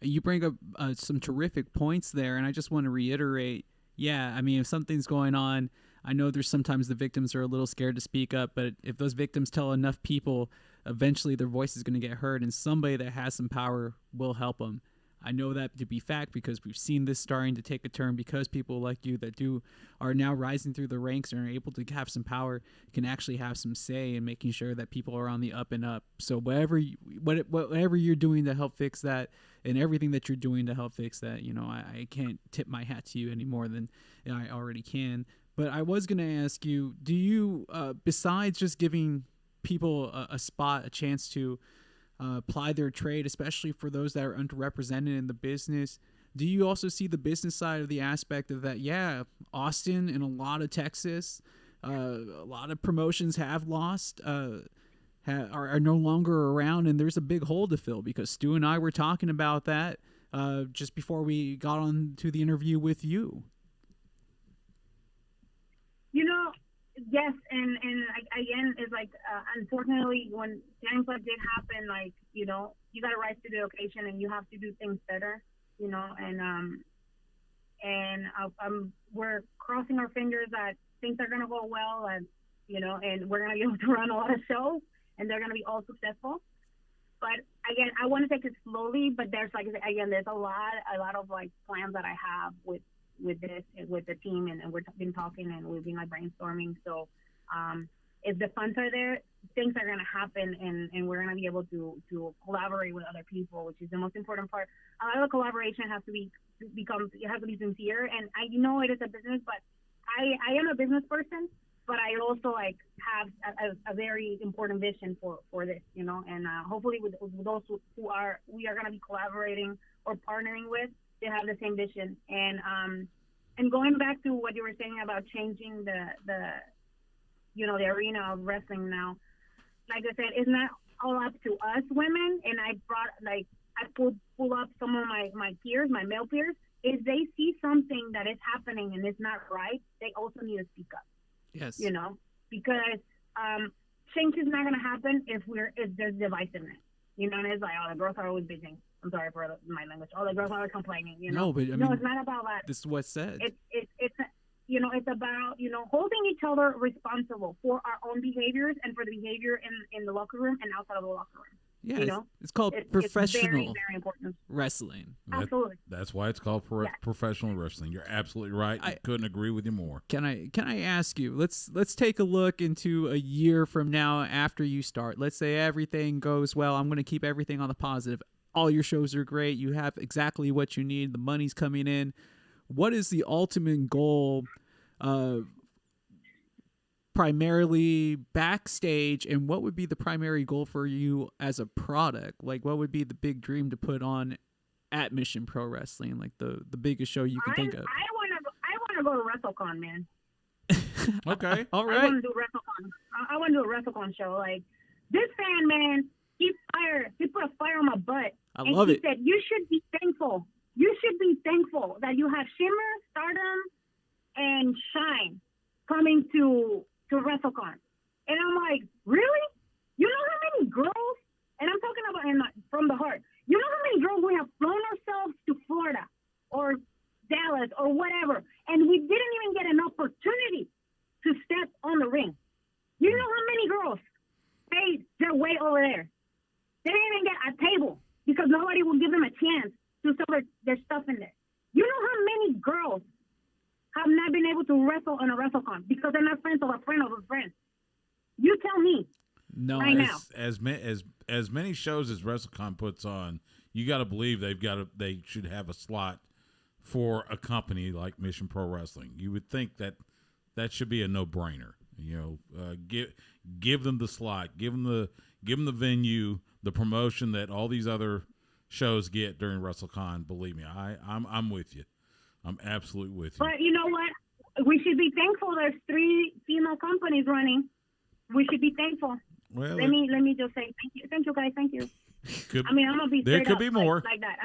Speaker 2: You bring up some terrific points there, and I just want to reiterate. Yeah, I mean, if something's going on, I know there's sometimes the victims are a little scared to speak up, but if those victims tell enough people, eventually their voice is going to get heard, and somebody that has some power will help them. I know that to be fact because we've seen this starting to take a turn because people like you that are now rising through the ranks and are able to have some power can actually have some say in making sure that people are on the up and up. So whatever you're doing to help fix that, and everything that you're doing to help fix that, I can't tip my hat to you any more than I already can. But I was going to ask you, do you, besides just giving people a spot, a chance to apply their trade, especially for those that are underrepresented in the business, do you also see the business side of the aspect of that? Yeah, Austin and a lot of Texas, a lot of promotions have lost, are no longer around, and there's a big hole to fill, because Stu and I were talking about that just before we got on to the interview with you.
Speaker 4: Yes, and again, it's like, unfortunately, when things like did happen, like, you got to rise to the occasion, and you have to do things better, and we're crossing our fingers that things are going to go well, and, and we're going to be able to run a lot of shows, and they're going to be all successful. But again, I want to take it slowly, but there's there's a lot of like plans that I have with this, with the team, and we've been talking, and we've been like brainstorming. So if the funds are there, things are going to happen, and we're going to be able to collaborate with other people, which is the most important part. A lot of the collaboration has to be sincere, and I know it is a business, but I am a business person, but I also like have a very important vision for this, and hopefully with those who we are going to be collaborating or partnering with, they have the same vision. And going back to what you were saying about changing the arena of wrestling now, like I said, it's not all up to us women. And I pull up some of my peers, my male peers. If they see something that is happening and it's not right, they also need to speak up.
Speaker 2: Yes.
Speaker 4: Because change is not going to happen if there's divisiveness. And it's like, the girls are always bitching. I'm sorry for my language. All the girls are complaining.
Speaker 2: No, but
Speaker 4: no, it's not about that.
Speaker 2: This is what's said.
Speaker 4: It's about holding each other responsible for our own behaviors and for the behavior in the locker room and outside of the locker room.
Speaker 2: Yeah, it's called professional
Speaker 4: very, very important.
Speaker 2: wrestling.
Speaker 4: Absolutely.
Speaker 1: That's why it's called professional wrestling. You're absolutely right. I couldn't agree with you more.
Speaker 2: Can I ask you? Let's take a look into a year from now after you start. Let's say everything goes well. I'm going to keep everything on the positive. All your shows are great. You have exactly what you need. The money's coming in. What is the ultimate goal? Primarily backstage, and what would be the primary goal for you as a product? Like, what would be the big dream to put on at Mission Pro Wrestling? Like the biggest show you can think of.
Speaker 4: I want to go to WrestleCon, man.
Speaker 1: Okay.
Speaker 2: All right.
Speaker 4: I want to do WrestleCon. I want to do a WrestleCon show. Like, this fan, man, he put a fire on my butt.
Speaker 2: I love it.
Speaker 4: He said, you should be thankful. You should be thankful that you have Shimmer, Stardom, and Shine coming to WrestleCon. And I'm like, really? You know how many girls, and I'm talking about from the heart, you know how many girls we have flown ourselves to Florida or Dallas or whatever, and we didn't even get an opportunity to step on the ring. You know how many girls paid their way over there? They didn't even get a table because nobody will give them a chance to sell their stuff in there. You know how many girls have not been able to wrestle on a WrestleCon because they're not friends of a friend of a friend? You tell me.
Speaker 2: No,
Speaker 4: right now.
Speaker 1: As many shows as WrestleCon puts on, you got to believe they should have a slot for a company like Mission Pro Wrestling. You would think that should be a no-brainer. Give them the slot, give them the venue, the promotion that all these other shows get during WrestleCon. Believe me, I'm with you. I'm absolutely with you.
Speaker 4: But you know what? We should be thankful there's 3 female companies running. We should be thankful.
Speaker 1: Well,
Speaker 4: let me just say thank you. Thank you, guys. Thank you. I'm going to be
Speaker 1: there could
Speaker 4: up
Speaker 1: be more
Speaker 4: like that.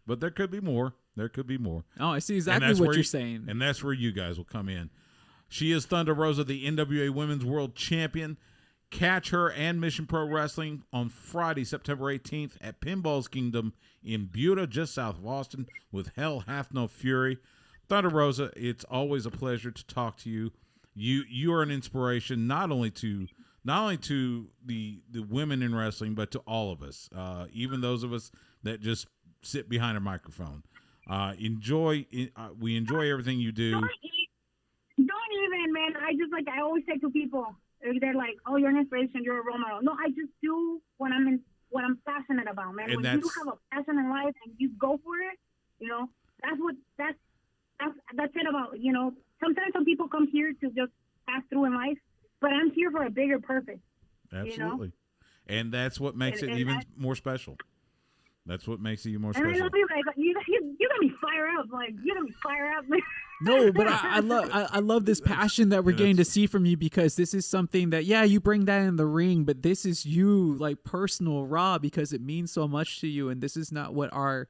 Speaker 1: But there could be more. There could be more.
Speaker 2: Oh, I see exactly what you're saying.
Speaker 1: And that's where you guys will come in. She is Thunder Rosa, the NWA Women's World Champion. Catch her and Mission Pro Wrestling on Friday, September 18th at Pinball's Kingdom in Buda, just south of Austin, with Hell Hath No Fury. Thunder Rosa, it's always a pleasure to talk to you. You are an inspiration not only to the women in wrestling, but to all of us, even those of us that just sit behind a microphone. We enjoy everything you do.
Speaker 4: Don't even, man. I always say to people, they're like, "Oh, you're an inspiration. You're a role model." No, I just do what I'm passionate about, man.
Speaker 1: And
Speaker 4: when you have a passion in life and you go for it, that's it about. Sometimes some people come here to just pass through in life, but I'm here for a bigger purpose.
Speaker 1: Absolutely, and that's what makes it even more special. That's what makes it even more
Speaker 4: and
Speaker 1: special.
Speaker 4: I love you guys. You got me fired up. Like, you got me fired up.
Speaker 2: No, but I love this passion that we're getting to see from you, because this is something that, you bring that in the ring, but this is you, like, personal, raw, because it means so much to you, and this is not what our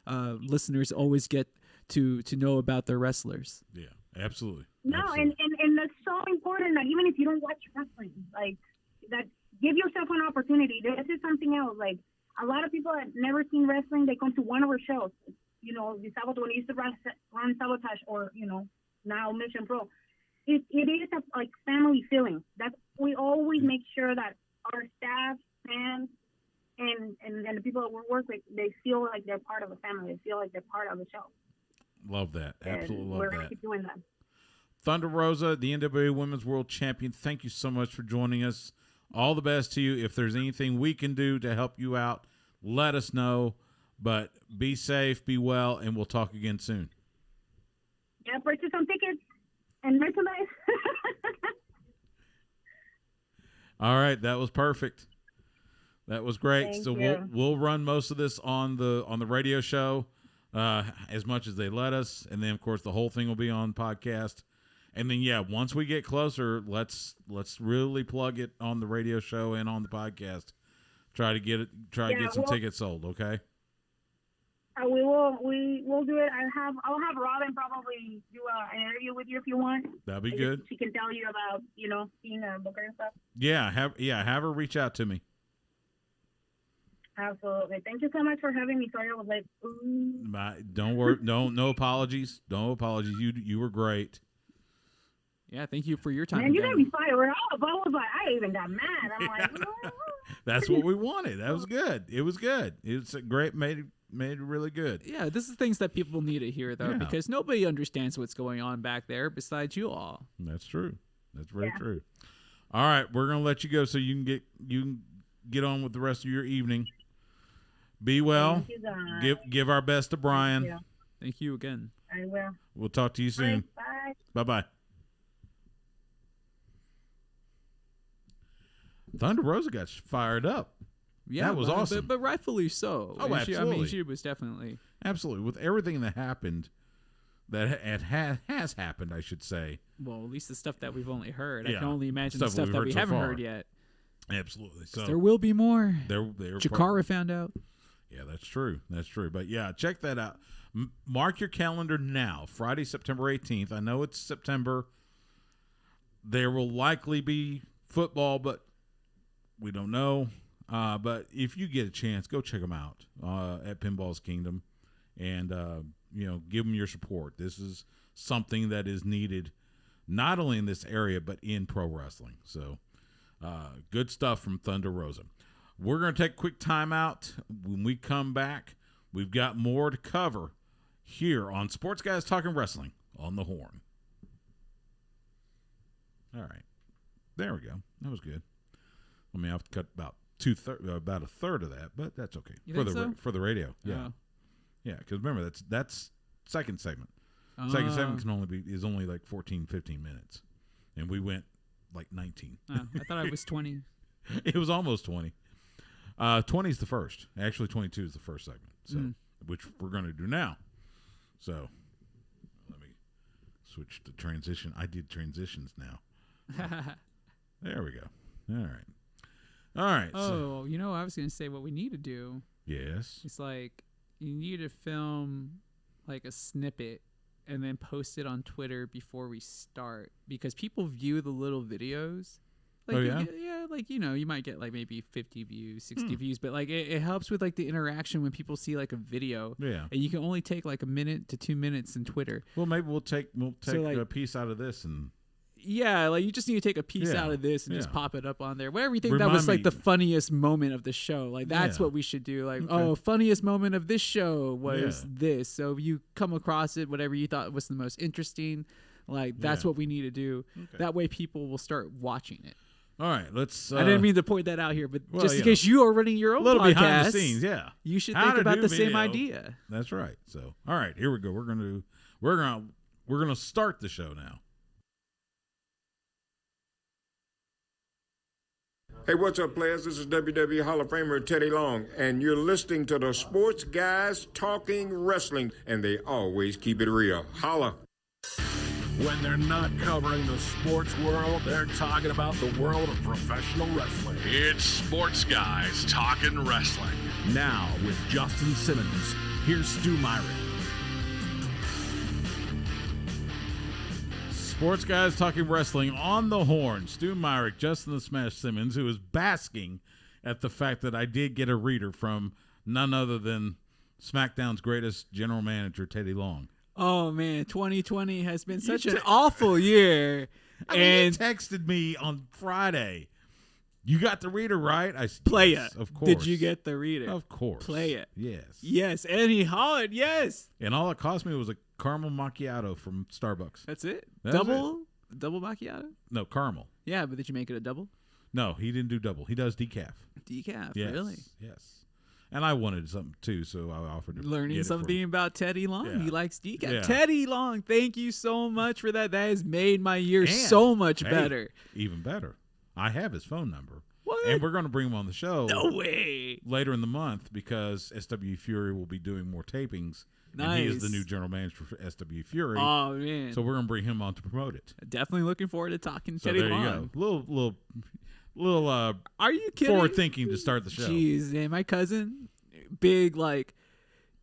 Speaker 2: listeners always get to know about their wrestlers.
Speaker 1: Yeah, absolutely.
Speaker 4: No,
Speaker 1: absolutely.
Speaker 4: And that's so important that even if you don't watch wrestling, like, that, give yourself an opportunity. This is something else. Like, a lot of people that never seen wrestling, they come to one of our shows. The Sabotage, when we used to run Sabotage, or, now Mission Pro. It is a like family feeling. We always make sure that our staff, fans, and the people that we work with, they feel like they're part of the family. They feel like they're part of the show.
Speaker 1: Love that. Absolutely love
Speaker 4: we're
Speaker 1: that.
Speaker 4: We're keep doing that.
Speaker 1: Thunder Rosa, the NWA Women's World Champion, thank you so much for joining us. All the best to you. If there's anything we can do to help you out, let us know. But be safe, be well, and we'll talk again soon.
Speaker 4: Yeah, purchase some tickets and merchandise.
Speaker 1: All right, that was perfect. That was great.
Speaker 4: Thank
Speaker 1: so
Speaker 4: you.
Speaker 1: we'll run most of this on the radio show, as much as they let us, and then of course the whole thing will be on podcast. And then once we get closer, let's really plug it on the radio show and on the podcast. Try to get some tickets sold. Okay.
Speaker 4: We will do it. I'll have Robin probably do an interview with you if you want.
Speaker 1: That'd be good.
Speaker 4: She can tell you about being a booker and stuff.
Speaker 1: Yeah, have her reach out to me.
Speaker 4: Absolutely. Thank you so much for having me. Sorry I was like,
Speaker 1: Don't worry. No apologies. No apologies. You were great.
Speaker 2: Yeah, thank you for your time.
Speaker 4: Man, you got me fired up. I was like, I even got mad. I'm like,
Speaker 1: That's what we wanted. That was good. It was good. It was great. Made it really good.
Speaker 2: Yeah, this is things that people need to hear, though, because nobody understands what's going on back there besides you all.
Speaker 1: That's true. That's very true. All right, we're gonna let you go so you can get on with the rest of your evening. Be well.
Speaker 4: Thank you,
Speaker 1: Give our best to Brian.
Speaker 2: Thank you again.
Speaker 4: I will.
Speaker 1: We'll talk to you soon.
Speaker 4: Bye.
Speaker 1: Bye. Thunder Rosa got fired up.
Speaker 2: Yeah,
Speaker 1: that was awesome.
Speaker 2: But rightfully so.
Speaker 1: Oh, absolutely.
Speaker 2: She was definitely.
Speaker 1: Absolutely. With everything that happened, has happened, I should say.
Speaker 2: Well, at least the stuff that we've only heard.
Speaker 1: Yeah.
Speaker 2: I can only imagine the stuff that we haven't heard yet.
Speaker 1: Absolutely. So
Speaker 2: there will be more.
Speaker 1: There
Speaker 2: Chikara found out.
Speaker 1: Yeah, that's true. That's true. But yeah, check that out. Mark your calendar now. Friday, September 18th. I know it's September. There will likely be football, but we don't know. But if you get a chance, go check them out at Pinball's Kingdom, and give them your support. This is something that is needed not only in this area but in pro wrestling. So good stuff from Thunder Rosa. We're going to take a quick time out. When we come back, we've got more to cover here on Sports Guys Talking Wrestling on the Horn. All right, there we go. That was good. I mean, I have to cut about a third of that, but that's okay for the radio. Yeah, because remember that's second segment. Second segment is only like 14, 15 minutes, and we went like 19.
Speaker 2: I thought I was 20.
Speaker 1: It was almost 20. 20 is the first. Actually, 22 is the first segment. So, which we're going to do now. So, let me switch to transition. I did transitions now. There we go. All right.
Speaker 2: Oh, I was going to say what we need to do.
Speaker 1: Yes.
Speaker 2: It's like you need to film like a snippet and then post it on Twitter before we start, because people view the little videos. Like,
Speaker 1: oh yeah,
Speaker 2: like, you know, you might get like maybe 50 views, 60 views, but like it helps with like the interaction when people see like a video.
Speaker 1: Yeah,
Speaker 2: and you can only take like 1 minute to 2 minutes in Twitter.
Speaker 1: Well, maybe we'll take
Speaker 2: So, like,
Speaker 1: a piece out of this and.
Speaker 2: Yeah, like you just need to take a piece
Speaker 1: Yeah,
Speaker 2: out of this and just
Speaker 1: yeah.
Speaker 2: pop it up on there. Whatever you think that
Speaker 1: Remind
Speaker 2: was like
Speaker 1: me-
Speaker 2: the funniest moment of the show. Like that's
Speaker 1: Yeah.
Speaker 2: what we should do. Like,
Speaker 1: Okay.
Speaker 2: oh, funniest moment of this show was
Speaker 1: Yeah.
Speaker 2: this. So if you come across it, whatever you thought was the most interesting, like that's
Speaker 1: Yeah.
Speaker 2: what we need to do.
Speaker 1: Okay.
Speaker 2: That way people will start watching it.
Speaker 1: All right, let's.
Speaker 2: I didn't mean to point that out here, but
Speaker 1: well,
Speaker 2: just in
Speaker 1: you
Speaker 2: case you are running your
Speaker 1: a
Speaker 2: own
Speaker 1: little
Speaker 2: podcast,
Speaker 1: behind the scenes, yeah.
Speaker 2: you should
Speaker 1: How
Speaker 2: think
Speaker 1: to
Speaker 2: about
Speaker 1: do
Speaker 2: the same
Speaker 1: video.
Speaker 2: idea.
Speaker 1: That's right. So, all right, here we go. We're gonna start the show now.
Speaker 7: Hey, what's up, players? This is WWE Hall of Famer Teddy Long, and you're listening to the Sports Guys Talking Wrestling, and they always keep it real. Holla.
Speaker 8: When they're not covering the sports world, they're talking about the world of professional wrestling.
Speaker 9: It's Sports Guys Talking Wrestling.
Speaker 8: Now, with Justin Simmons, here's Stu Myrick.
Speaker 1: Sports Guys Talking Wrestling on the horn. Stu Myrick, Justin the Smash Simmons, who is basking at the fact that I did get a reader from none other than SmackDown's greatest general manager, Teddy Long.
Speaker 2: Oh man, 2020 has been such an awful year.
Speaker 1: I mean, he texted me on Friday. You got the reader, right? I said,
Speaker 2: Play
Speaker 1: yes,
Speaker 2: it.
Speaker 1: Of course.
Speaker 2: Did you get the reader?
Speaker 1: Of course.
Speaker 2: Play it.
Speaker 1: Yes.
Speaker 2: Yes, and he hollered, yes.
Speaker 1: And all it cost me was a caramel macchiato from Starbucks.
Speaker 2: That's it.
Speaker 1: That's
Speaker 2: double macchiato?
Speaker 1: No, caramel.
Speaker 2: Yeah, but did you make it a double?
Speaker 1: No, he didn't do double. He does decaf.
Speaker 2: Decaf,
Speaker 1: Yes.
Speaker 2: really?
Speaker 1: Yes. And I wanted something too, so I offered to
Speaker 2: Learning
Speaker 1: get it for
Speaker 2: something
Speaker 1: him.
Speaker 2: about Teddy Long.
Speaker 1: Yeah.
Speaker 2: He likes decaf.
Speaker 1: Yeah.
Speaker 2: Teddy Long, thank you so much for that. That has made my year
Speaker 1: And,
Speaker 2: so much
Speaker 1: hey,
Speaker 2: better.
Speaker 1: Even better. I have his phone number.
Speaker 2: What?
Speaker 1: And we're going to bring him on the show
Speaker 2: No way.
Speaker 1: later in the month because SW Fury will be doing more tapings.
Speaker 2: Nice.
Speaker 1: And he is the new general manager for SW Fury.
Speaker 2: Oh, man.
Speaker 1: So we're going to bring him on to promote it.
Speaker 2: Definitely looking forward to talking to
Speaker 1: So
Speaker 2: Teddy
Speaker 1: there
Speaker 2: Long.
Speaker 1: you go. Little
Speaker 2: Are you kidding?
Speaker 1: forward thinking to start the show.
Speaker 2: Jeez, man, my cousin, big, like,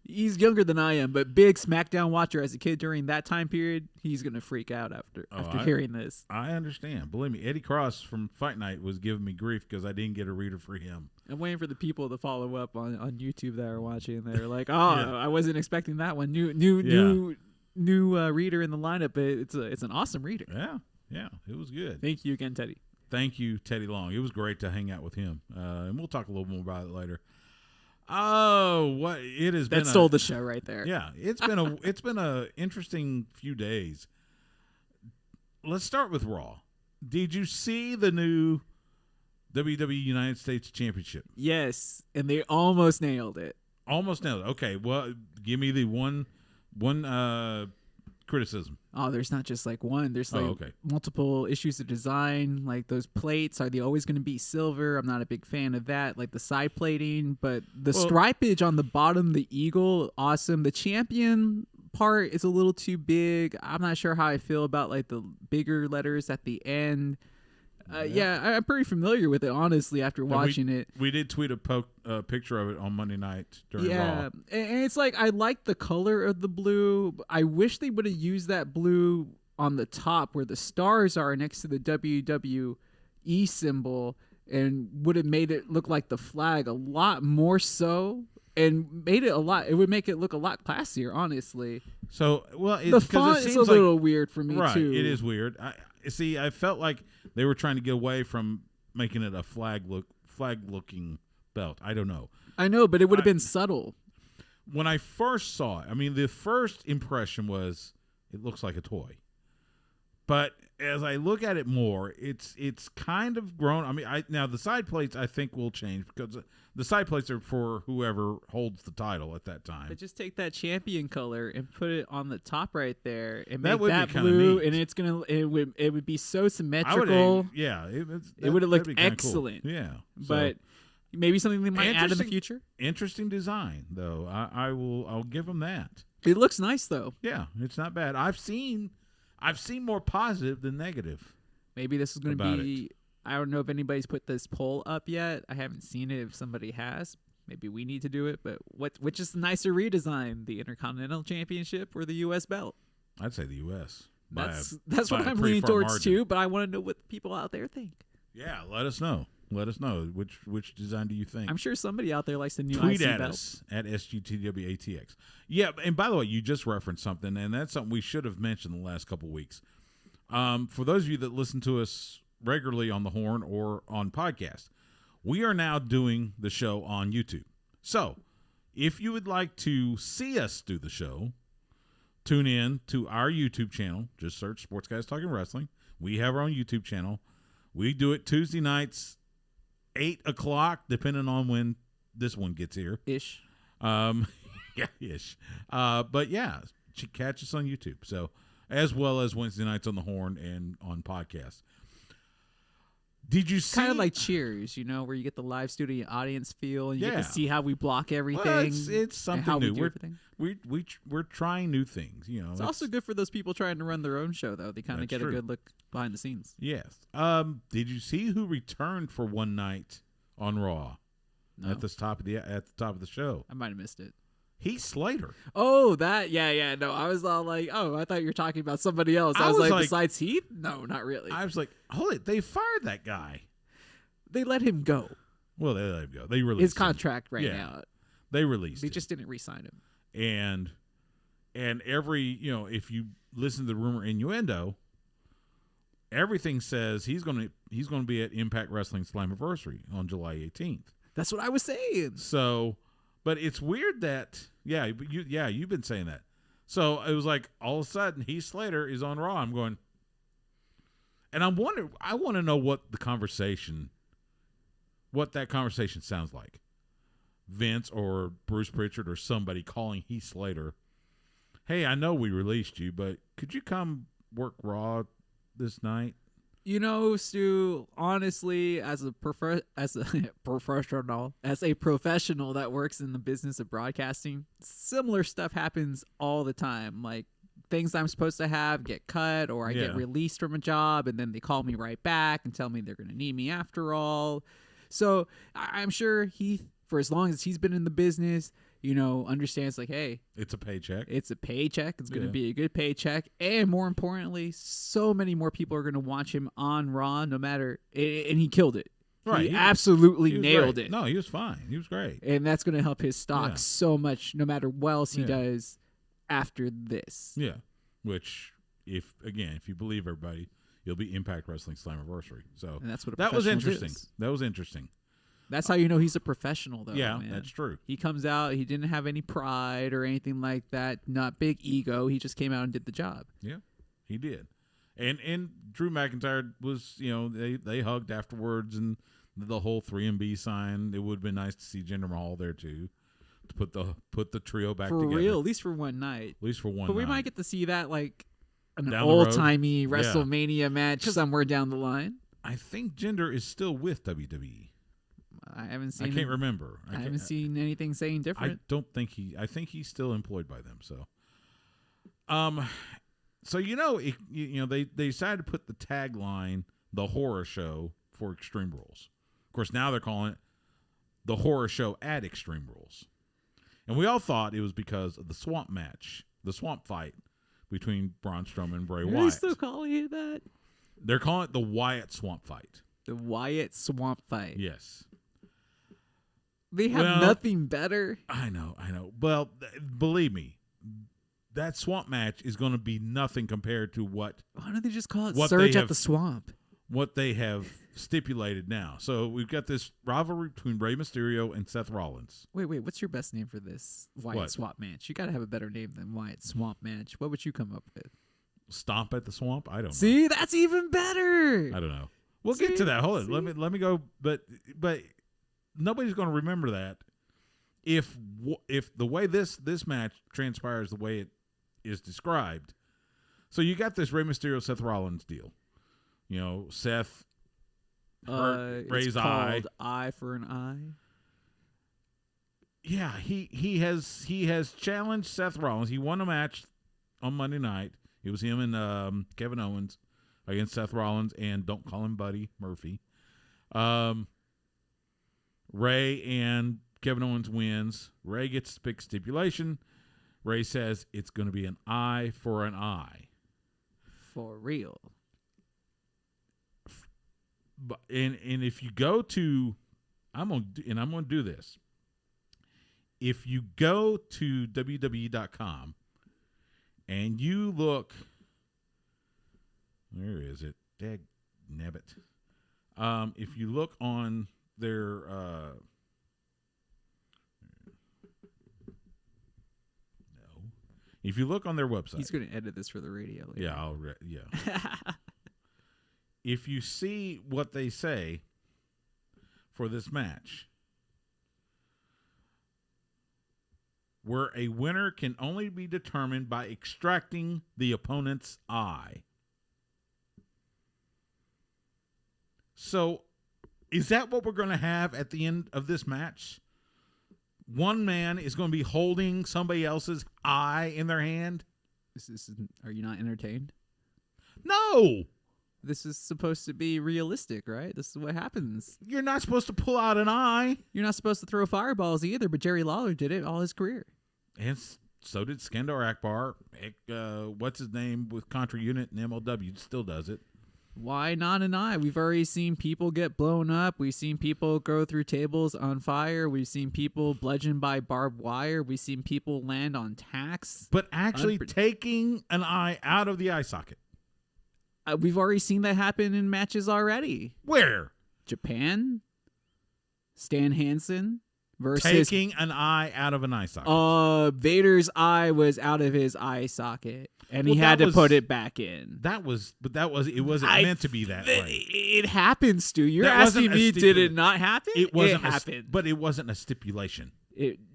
Speaker 2: he's younger than I am, but big SmackDown watcher as a kid during that time period. He's gonna freak out after hearing this.
Speaker 1: I understand. Believe me, Eddie Cross from Fight Night was giving me grief because I didn't get a reader for him.
Speaker 2: I'm waiting for the people to follow up on YouTube that are watching. They're like, "Oh, I wasn't expecting that one. New reader in the lineup. It's an awesome reader."
Speaker 1: Yeah, it was good.
Speaker 2: Thank you again, Teddy.
Speaker 1: Thank you, Teddy Long. It was great to hang out with him, and we'll talk a little more about it later. Oh, what it has been!
Speaker 2: That stole the show right there.
Speaker 1: Yeah, it's been a interesting few days. Let's start with Raw. Did you see the new WWE United States Championship?
Speaker 2: Yes, and they almost nailed it.
Speaker 1: Almost nailed it. Okay, well, give me the one criticism.
Speaker 2: Oh, there's not just like one. There's like
Speaker 1: okay.
Speaker 2: multiple issues of design. Like those plates, are they always going to be silver? I'm not a big fan of that. Like the side plating, but the stripage on the bottom, the eagle, awesome. The champion part is a little too big. I'm not sure how I feel about like the bigger letters at the end. I'm pretty familiar with it, honestly, after watching it.
Speaker 1: We did tweet a picture of it on Monday night during Raw.
Speaker 2: And it's like I like the color of the blue. I wish they would have used that blue on the top where the stars are next to the WWE symbol and would have made it look like the flag a lot more so. And it would make it look a lot classier, honestly.
Speaker 1: So,
Speaker 2: the font is a little weird for me,
Speaker 1: right,
Speaker 2: too.
Speaker 1: It is weird. I felt like they were trying to get away from making it a flag-looking belt. I don't know.
Speaker 2: I know, but it would have been subtle.
Speaker 1: When I first saw it, I mean, the first impression was it looks like a toy. But as I look at it more, it's kind of grown. I mean, now the side plates I think will change because the side plates are for whoever holds the title at that time.
Speaker 2: But just take that champion color and put it on the top right there and
Speaker 1: that
Speaker 2: make that blue, and it would be so symmetrical.
Speaker 1: It
Speaker 2: would have looked
Speaker 1: kinda
Speaker 2: excellent.
Speaker 1: Cool. Yeah,
Speaker 2: but maybe something they might add in the future.
Speaker 1: Interesting design, though. I'll give them that.
Speaker 2: It looks nice, though.
Speaker 1: Yeah, it's not bad. I've seen more positive than negative.
Speaker 2: Maybe this is going to be. I don't know if anybody's put this poll up yet. I haven't seen it. If somebody has, maybe we need to do it. But which is the nicer redesign, the Intercontinental Championship or the U.S. belt?
Speaker 1: I'd say the U.S.
Speaker 2: That's what I'm leaning towards too. But I want to know what people out there think.
Speaker 1: Yeah, let us know. Let us know which design do you think.
Speaker 2: I'm sure somebody out there likes the new
Speaker 1: Tweet
Speaker 2: IC
Speaker 1: at
Speaker 2: belt.
Speaker 1: us at SGTWATX. Yeah, and by the way, you just referenced something, and that's something we should have mentioned the last couple of weeks. For those of you that listen to us regularly on the Horn or on podcast, we are now doing the show on YouTube. So if you would like to see us do the show, tune in to our YouTube channel. Just search Sports Guys Talking Wrestling. We have our own YouTube channel. We do it Tuesday nights, 8 o'clock, depending on when this one gets here.
Speaker 2: Ish.
Speaker 1: Yeah, ish. But yeah, catch us on YouTube. So, as well as Wednesday nights on the Horn and on podcast. Did you see?
Speaker 2: Kind of like Cheers, where you get the live studio audience feel, and you get to see how we block everything.
Speaker 1: Well, it's something
Speaker 2: how
Speaker 1: new.
Speaker 2: We're
Speaker 1: trying new things.
Speaker 2: It's also good for those people trying to run their own show, though. They kind of get a good look behind the scenes.
Speaker 1: Yes. Did you see who returned for one night on Raw?
Speaker 2: No.
Speaker 1: At the top of the show.
Speaker 2: I might have missed it.
Speaker 1: Heath Slater.
Speaker 2: Oh, that, yeah. No, I was all like, I thought you were talking about somebody else. I was like, besides Heath? No, not really.
Speaker 1: I was like, hold it, they fired that guy.
Speaker 2: They let him go.
Speaker 1: Well, they let him go. They released
Speaker 2: his contract right now.
Speaker 1: They released.
Speaker 2: They just didn't re-sign him.
Speaker 1: And every, if you listen to the rumor innuendo, everything says he's going to be at Impact Wrestling Slammiversary on July 18th.
Speaker 2: That's what I was saying.
Speaker 1: So, but it's weird that you've been saying that. So it was like all of a sudden Heath Slater is on Raw. I'm going, and I want to know what that conversation sounds like. Vince or Bruce Pritchard or somebody calling Heath Slater, hey, I know we released you, but could you come work Raw this night?
Speaker 2: Stu, honestly, as a professional that works in the business of broadcasting, similar stuff happens all the time. Like things I'm supposed to have get cut, or I get released from a job, and then they call me right back and tell me they're going to need me after all. So I'm sure Heath, for as long as he's been in the business, understands like, hey,
Speaker 1: it's a paycheck.
Speaker 2: It's a paycheck. It's going to be a good paycheck. And more importantly, so many more people are going to watch him on Raw no matter. And he killed it.
Speaker 1: Right.
Speaker 2: He absolutely nailed it.
Speaker 1: No, he was fine. He was great.
Speaker 2: And that's going to help his stock so much no matter what else he does after this.
Speaker 1: Yeah. Which, if you believe everybody, it'll be Impact Wrestling Slammiversary. So
Speaker 2: and that's what
Speaker 1: that was interesting.
Speaker 2: Is.
Speaker 1: That was interesting.
Speaker 2: That's how you know he's a professional, though.
Speaker 1: Yeah,
Speaker 2: man.
Speaker 1: That's true.
Speaker 2: He comes out. He didn't have any pride or anything like that. Not big ego. He just came out and did the job.
Speaker 1: Yeah, he did. And Drew McIntyre was, they hugged afterwards, and the whole 3MB sign. It would have been nice to see Jinder Mahal there too, to put the trio back together.
Speaker 2: For real, at least for one night. But we might get to see that like an old-timey WrestleMania match somewhere down the line.
Speaker 1: I think Jinder is still with WWE.
Speaker 2: I haven't seen.
Speaker 1: I can't remember.
Speaker 2: I haven't seen anything saying different.
Speaker 1: I don't think I think he's still employed by them. So, they decided to put the tagline "The Horror Show" for Extreme Rules. Of course, now they're calling it "The Horror Show at Extreme Rules," and we all thought it was because of the swamp match, the swamp fight between Braun Strowman and Bray Wyatt.
Speaker 2: Are they still calling it that?
Speaker 1: They're calling it the Wyatt Swamp Fight.
Speaker 2: The Wyatt Swamp Fight.
Speaker 1: Yes.
Speaker 2: They have nothing better.
Speaker 1: I know. Well, believe me, that swamp match is going to be nothing compared to what.
Speaker 2: Why don't they just call it Surge at the Swamp?
Speaker 1: What they have stipulated now. So we've got this rivalry between Rey Mysterio and Seth Rollins.
Speaker 2: Wait. What's your best name for this Wyatt Swamp match? You got to have a better name than Wyatt Swamp match. What would you come up with?
Speaker 1: Stomp at the Swamp? I don't know.
Speaker 2: See, that's even better.
Speaker 1: I don't know. We'll get to that. Hold on. Let me go. But nobody's going to remember that if the way this match transpires the way it is described. So you got this Rey Mysterio Seth Rollins deal. Seth hurt Rey's eye.
Speaker 2: Called eye for an eye.
Speaker 1: Yeah, he has challenged Seth Rollins. He won a match on Monday night. It was him and Kevin Owens against Seth Rollins and don't call him Buddy Murphy. Ray and Kevin Owens wins. Ray gets a big stipulation. Ray says it's going to be an eye for an eye.
Speaker 2: For real.
Speaker 1: But and if you go to, I'm gonna do this. If you go to WWE.com and you look, where is it? Dag nabbit. If you look on their if you look on their website,
Speaker 2: he's going to edit this for the radio later.
Speaker 1: Yeah, yeah. If you see what they say for this match, where a winner can only be determined by extracting the opponent's eye. So, is that what we're going to have at the end of this match? One man is going to be holding somebody else's eye in their hand?
Speaker 2: Are you not entertained?
Speaker 1: No!
Speaker 2: This is supposed to be realistic, right? This is what happens.
Speaker 1: You're not supposed to pull out an eye.
Speaker 2: You're not supposed to throw fireballs either, but Jerry Lawler did it all his career.
Speaker 1: And so did Skandar Akbar. What's his name with Contra Unit and MLW still does it.
Speaker 2: Why not an eye? We've already seen people get blown up. We've seen people go through tables on fire. We've seen people bludgeoned by barbed wire. We've seen people land on tacks.
Speaker 1: But actually taking an eye out of the eye socket.
Speaker 2: We've already seen that happen in matches already.
Speaker 1: Where?
Speaker 2: Japan. Stan Hansen versus
Speaker 1: taking an eye out of an eye socket.
Speaker 2: Vader's eye was out of his eye socket, and he had to put it back in.
Speaker 1: It wasn't meant to be that way.
Speaker 2: It happens, Stu. You're asking me, did it not happen?
Speaker 1: It
Speaker 2: happened,
Speaker 1: but it wasn't a stipulation.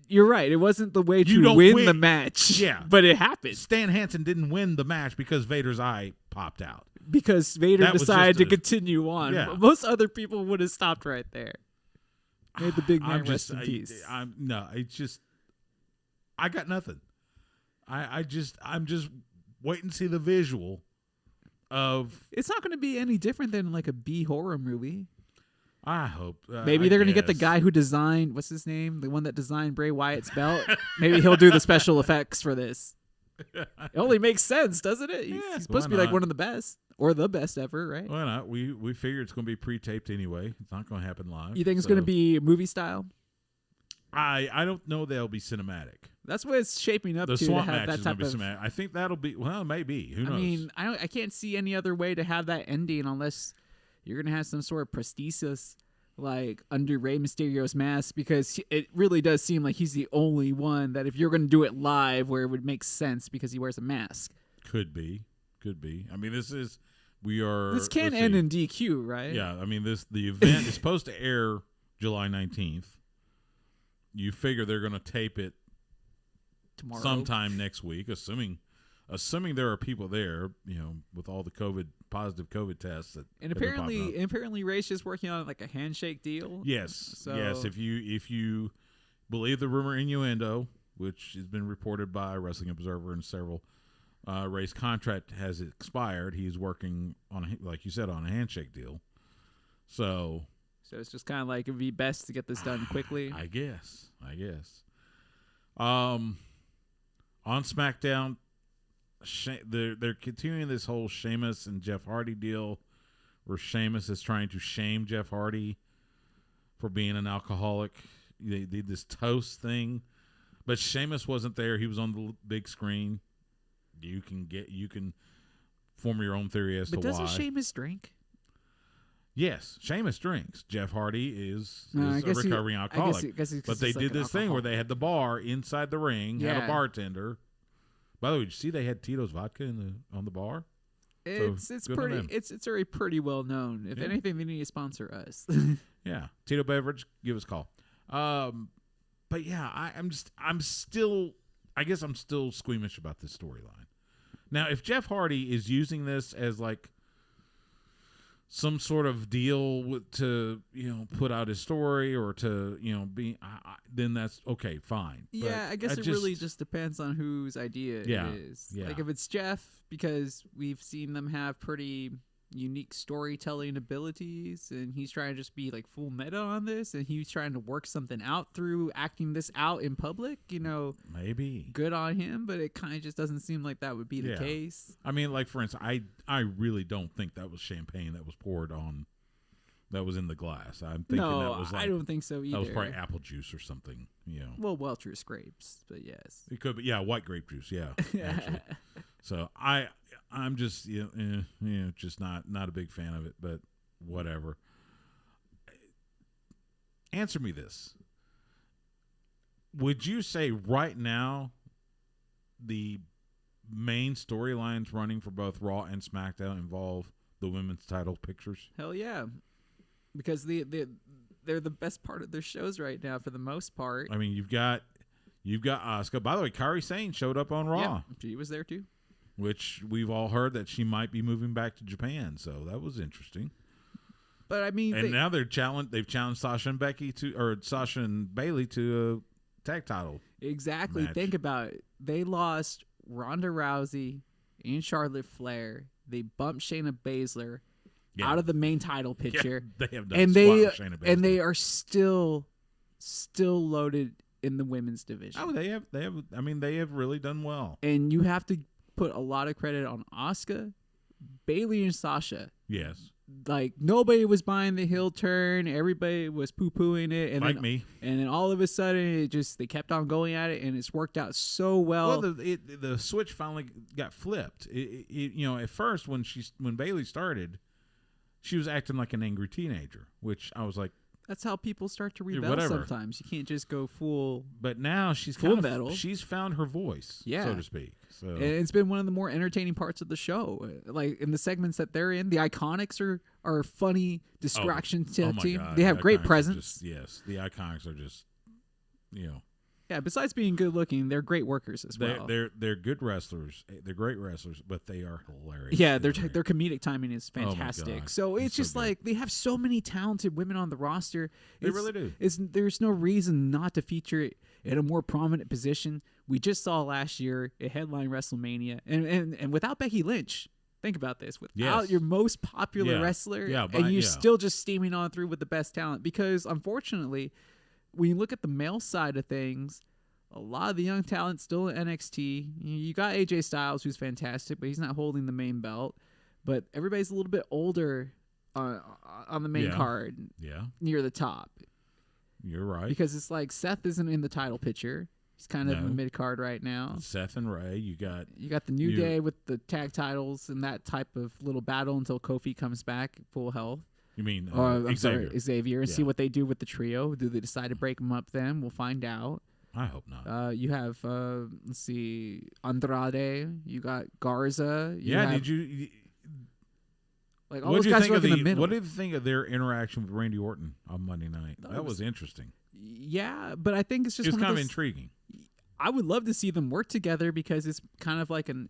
Speaker 2: You're right. It wasn't the way to win the match.
Speaker 1: Yeah,
Speaker 2: but it happened.
Speaker 1: Stan Hansen didn't win the match because Vader's eye popped out.
Speaker 2: Because Vader decided to continue on.
Speaker 1: Yeah.
Speaker 2: Most other people would have stopped right there. Made the big man rest in peace.
Speaker 1: I got nothing. I'm just waiting to see the visual of.
Speaker 2: It's not going to be any different than like a B horror movie.
Speaker 1: I hope.
Speaker 2: Maybe they're going to get the guy who designed, what's his name? The one that designed Bray Wyatt's belt. Maybe he'll do the special effects for this. It only makes sense, doesn't it? He's supposed to be like one of the best. Or the best ever, right?
Speaker 1: Why not? We figure it's going to be pre-taped anyway. It's not going to happen live.
Speaker 2: You think it's going to be movie style?
Speaker 1: I don't know they'll be cinematic.
Speaker 2: That's what it's shaping up
Speaker 1: to.
Speaker 2: The swamp match is
Speaker 1: going to be cinematic. I think that'll be, maybe. Who knows?
Speaker 2: I mean, I can't see any other way to have that ending unless you're going to have some sort of prosthesis like under Rey Mysterio's mask, because it really does seem like he's the only one that if you're going to do it live where it would make sense because he wears a mask.
Speaker 1: Could be. I mean, this can
Speaker 2: end in DQ, right?
Speaker 1: Yeah, I mean, the event is supposed to air July 19th. You figure they're going to tape it tomorrow, sometime next week, assuming there are people there, with all the positive COVID tests.
Speaker 2: And apparently Ray's just working on like a handshake deal.
Speaker 1: Yes, yes. If you believe the rumor innuendo, which has been reported by Wrestling Observer and several. Ray's contract has expired. He's working on, like you said, on a handshake deal. So
Speaker 2: it's just kind of like it'd be best to get this done quickly.
Speaker 1: I guess. On SmackDown, they're continuing this whole Sheamus and Jeff Hardy deal, where Sheamus is trying to shame Jeff Hardy for being an alcoholic. They did this toast thing, but Sheamus wasn't there. He was on the big screen. You can form your own theory as to why.
Speaker 2: But doesn't Sheamus drink?
Speaker 1: Yes, Sheamus drinks. Jeff Hardy is a recovering alcoholic. But they did this thing where they had the bar inside the ring, had a bartender. By the way, did you see they had Tito's vodka on the bar?
Speaker 2: It's already pretty well known. If anything, they need to sponsor us.
Speaker 1: Yeah, Tito Beverage, give us a call. But yeah, I'm still squeamish about this storyline. Now, if Jeff Hardy is using this as like some sort of deal to put out his story or to be, then that's okay, fine.
Speaker 2: Yeah,
Speaker 1: but
Speaker 2: I guess it really just depends on whose idea it is.
Speaker 1: Yeah.
Speaker 2: Like if it's Jeff, because we've seen them have pretty unique storytelling abilities, and he's trying to just be like full meta on this, and he's trying to work something out through acting this out in public,
Speaker 1: maybe
Speaker 2: good on him, but it kind of just doesn't seem like that would be the case.
Speaker 1: I mean, like, for instance, I really don't think that was champagne that was poured on, that was in the glass. I'm thinking that was like,
Speaker 2: I don't think so either.
Speaker 1: That was probably apple juice or something,
Speaker 2: Well, Welch's grapes, but yes.
Speaker 1: It could be, white grape juice, actually. So I'm just just not a big fan of it, but whatever. Answer me this. Would you say right now the main storylines running for both Raw and SmackDown involve the women's title pictures?
Speaker 2: Hell yeah. Because they're the best part of their shows right now for the most part.
Speaker 1: I mean, you've got Asuka. By the way, Kairi Sane showed up on Raw.
Speaker 2: Yeah, she was there too.
Speaker 1: Which we've all heard that she might be moving back to Japan, so that was interesting.
Speaker 2: But I mean,
Speaker 1: and now they've challenged Sasha and Bayley to a tag title.
Speaker 2: Exactly.
Speaker 1: Match.
Speaker 2: Think about it. They lost Ronda Rousey and Charlotte Flair. They bumped Shayna Baszler out of the main title picture.
Speaker 1: Yeah, they have done Shayna Baszler.
Speaker 2: And they are still loaded in the women's division.
Speaker 1: Oh, they have. I mean, they have really done well.
Speaker 2: And you have to put a lot of credit on Asuka, Bayley, and Sasha.
Speaker 1: Yes.
Speaker 2: Like, nobody was buying the heel turn. Everybody was poo-pooing it. And
Speaker 1: me.
Speaker 2: And then all of a sudden, they kept on going at it, and it's worked out so well.
Speaker 1: Well, the switch finally got flipped. At first, when Bayley started, she was acting like an angry teenager, which I was like,
Speaker 2: that's how people start to rebel sometimes. You can't just go full.
Speaker 1: But now she's she's found her voice, so to speak. So
Speaker 2: and it's been one of the more entertaining parts of the show. Like in the segments that they're in, the Iconics are a funny distraction to the team.
Speaker 1: God,
Speaker 2: they have great presence.
Speaker 1: Yes, the Iconics are just,
Speaker 2: Yeah, besides being good looking, they're great workers as well.
Speaker 1: They're good wrestlers. They're great wrestlers, but they are hilarious.
Speaker 2: Yeah, their comedic timing is fantastic.
Speaker 1: God.
Speaker 2: So it's just like they have so many talented women on the roster.
Speaker 1: They really do.
Speaker 2: There's no reason not to feature it in a more prominent position. We just saw last year a headline WrestleMania, and without Becky Lynch. Think about this. Without your most popular wrestler, and you're still just steaming on through with the best talent. Because unfortunately, when you look at the male side of things, a lot of the young talent still in NXT. You got AJ Styles, who's fantastic, but he's not holding the main belt. But everybody's a little bit older on the main card, near the top.
Speaker 1: You're right.
Speaker 2: Because it's like Seth isn't in the title picture. He's kind of in the mid card right now.
Speaker 1: Seth and Ray, you got
Speaker 2: the New Day with the tag titles and that type of little battle until Kofi comes back full health.
Speaker 1: You mean
Speaker 2: Xavier, and see what they do with the trio. Do they decide to break them up then? We'll find out.
Speaker 1: I hope not.
Speaker 2: You have, let's see, Andrade. You got Garza.
Speaker 1: Did you...
Speaker 2: Like, all those guys are in the middle.
Speaker 1: What did you think of their interaction with Randy Orton on Monday night? That was interesting.
Speaker 2: Yeah, but I think it's just
Speaker 1: kind of intriguing.
Speaker 2: I would love to see them work together because it's kind of like an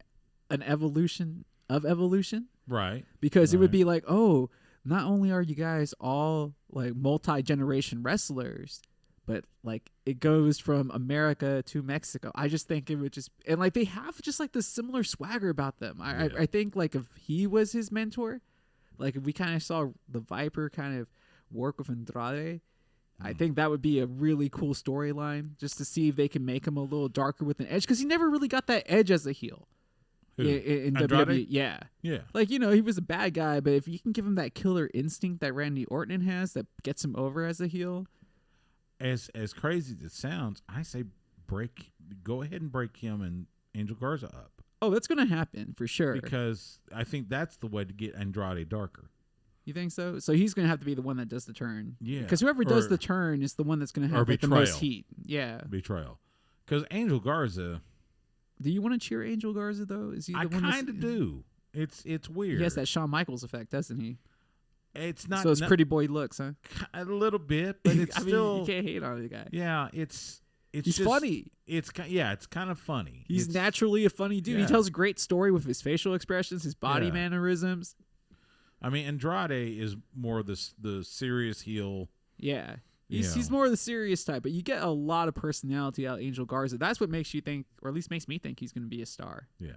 Speaker 2: evolution of evolution.
Speaker 1: Right.
Speaker 2: Because it would be like, oh, not only are you guys all like multi-generation wrestlers, but like it goes from America to Mexico. I just think it would just, and like they have just like this similar swagger about them. I think like if he was his mentor, like if we kind of saw the Viper kind of work with Andrade, I think that would be a really cool storyline just to see if they can make him a little darker with an edge, because he never really got that edge as a heel. In WWE, yeah. Like, he was a bad guy, but if you can give him that killer instinct that Randy Orton has that gets him over as a heel.
Speaker 1: As crazy as it sounds, I say go ahead and break him and Angel Garza up.
Speaker 2: Oh, that's going to happen for sure.
Speaker 1: Because I think that's the way to get Andrade darker.
Speaker 2: You think so? So he's going to have to be the one that does the turn.
Speaker 1: Yeah.
Speaker 2: Because whoever does the turn is the one that's going to have like, the most heat. Yeah.
Speaker 1: Betrayal. Because Angel Garza...
Speaker 2: Do you want to cheer Angel Garza, though? Is he the
Speaker 1: I
Speaker 2: one
Speaker 1: kind of do. It's weird.
Speaker 2: He has that Shawn Michaels effect, doesn't he?
Speaker 1: It's not...
Speaker 2: So it's pretty boy looks, huh?
Speaker 1: A little bit, but it's still...
Speaker 2: you can't hate on the guy.
Speaker 1: Yeah, it's
Speaker 2: he's
Speaker 1: just
Speaker 2: funny.
Speaker 1: It's kind of funny.
Speaker 2: He's naturally a funny dude. Yeah. He tells a great story with his facial expressions, his body mannerisms.
Speaker 1: I mean, Andrade is more the serious heel.
Speaker 2: Yeah. He's more of the serious type, but you get a lot of personality out of Angel Garza. That's what makes you think, or at least makes me think he's going to be a star.
Speaker 1: Yeah.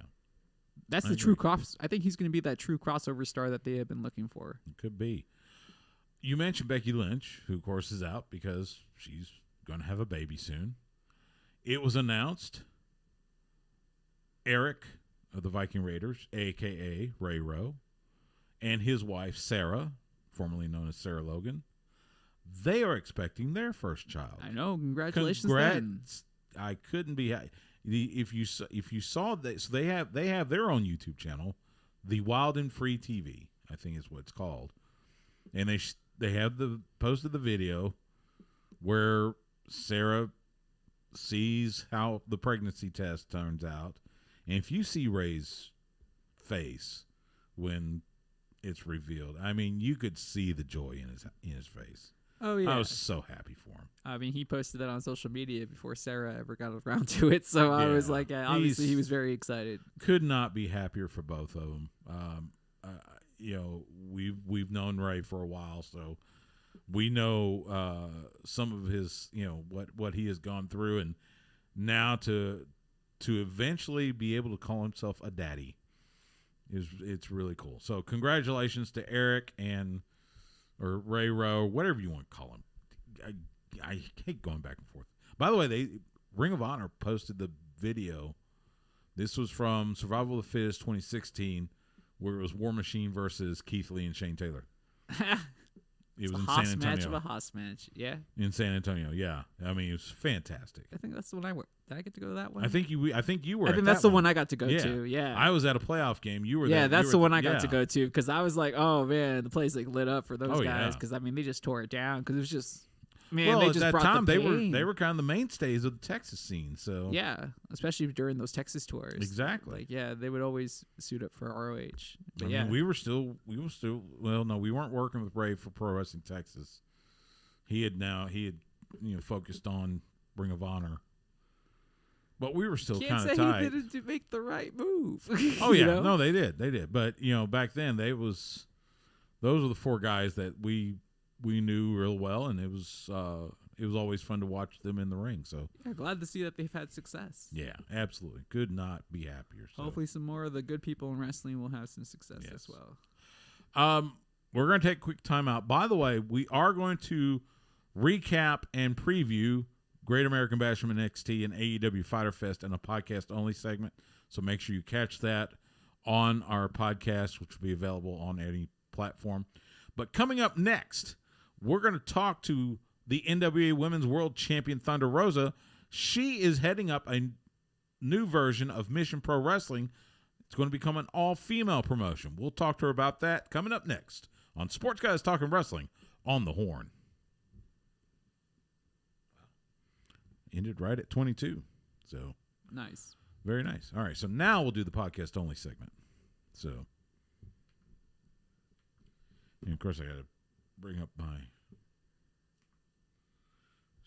Speaker 2: That's the true cross. I think he's going to be that true crossover star that they have been looking for.
Speaker 1: It could be. You mentioned Becky Lynch, who, of course, is out because she's going to have a baby soon. It was announced Eric of the Viking Raiders, a.k.a. Ray Rowe, and his wife, Sarah, formerly known as Sarah Logan, they are expecting their first child.
Speaker 2: I know. Congratulations. Then.
Speaker 1: I couldn't be if you saw that. So they have their own YouTube channel, the Wild and Free TV, I think is what it's called, and they have posted the video where Sarah sees how the pregnancy test turns out, and if you see Ray's face when it's revealed, I mean, you could see the joy in his face.
Speaker 2: Oh, yeah.
Speaker 1: I was so happy for him.
Speaker 2: I mean, he posted that on social media before Sarah ever got around to it, so I was like, obviously he was very excited. Could
Speaker 1: not be happier for both of them. We've known Ray for a while, so we know some of his, what he has gone through, and now to eventually be able to call himself a daddy it's really cool. So congratulations to Eric or Ray Rowe, whatever you want to call him. I hate going back and forth. By the way, Ring of Honor posted the video. This was from Survival of the Fittest 2016, where it was War Machine versus Keith Lee and Shane Taylor. It was in San Antonio.
Speaker 2: Match of a Haas match, yeah.
Speaker 1: In San Antonio, yeah. I mean, it was fantastic.
Speaker 2: I think that's the one I went. Did I get to go to that one?
Speaker 1: I think you were.
Speaker 2: I think that's the one I got to go to. Yeah.
Speaker 1: I was at a playoff game. You were.
Speaker 2: Yeah, that's the one I got to go to because I was like, oh man, the place like lit up for those guys because I mean they just tore it down because it was just. Man,
Speaker 1: well,
Speaker 2: they
Speaker 1: at
Speaker 2: just
Speaker 1: that
Speaker 2: brought
Speaker 1: time
Speaker 2: the
Speaker 1: they were kind of the mainstays of the Texas scene. So
Speaker 2: yeah, especially during those Texas tours.
Speaker 1: Exactly.
Speaker 2: Like yeah, they would always suit up for ROH. But
Speaker 1: I mean, we were still. Well, no, we weren't working with Ray for Pro Wrestling Texas. He had focused on Ring of Honor, but we were still kind of tight.
Speaker 2: He didn't make the right move.
Speaker 1: Oh yeah, no, they did. But back then those were the four guys that we knew real well, and it was always fun to watch them in the ring. So
Speaker 2: yeah, glad to see that they've had success.
Speaker 1: Yeah, absolutely. Could not be happier. So.
Speaker 2: Hopefully, some more of the good people in wrestling will have some success as well.
Speaker 1: We're going to take a quick time out. By the way, we are going to recap and preview Great American Bash from NXT and AEW Fyter Fest in a podcast-only segment. So make sure you catch that on our podcast, which will be available on any platform. But coming up next, we're going to talk to the NWA Women's World Champion Thunder Rosa. She is heading up a new version of Mission Pro Wrestling. It's going to become an all-female promotion. We'll talk to her about that coming up next on Sports Guys Talking Wrestling on the Horn. Ended right at 22. So
Speaker 2: nice.
Speaker 1: Very nice. All right, so now we'll do the podcast-only segment. So, and of course, I got to bring up my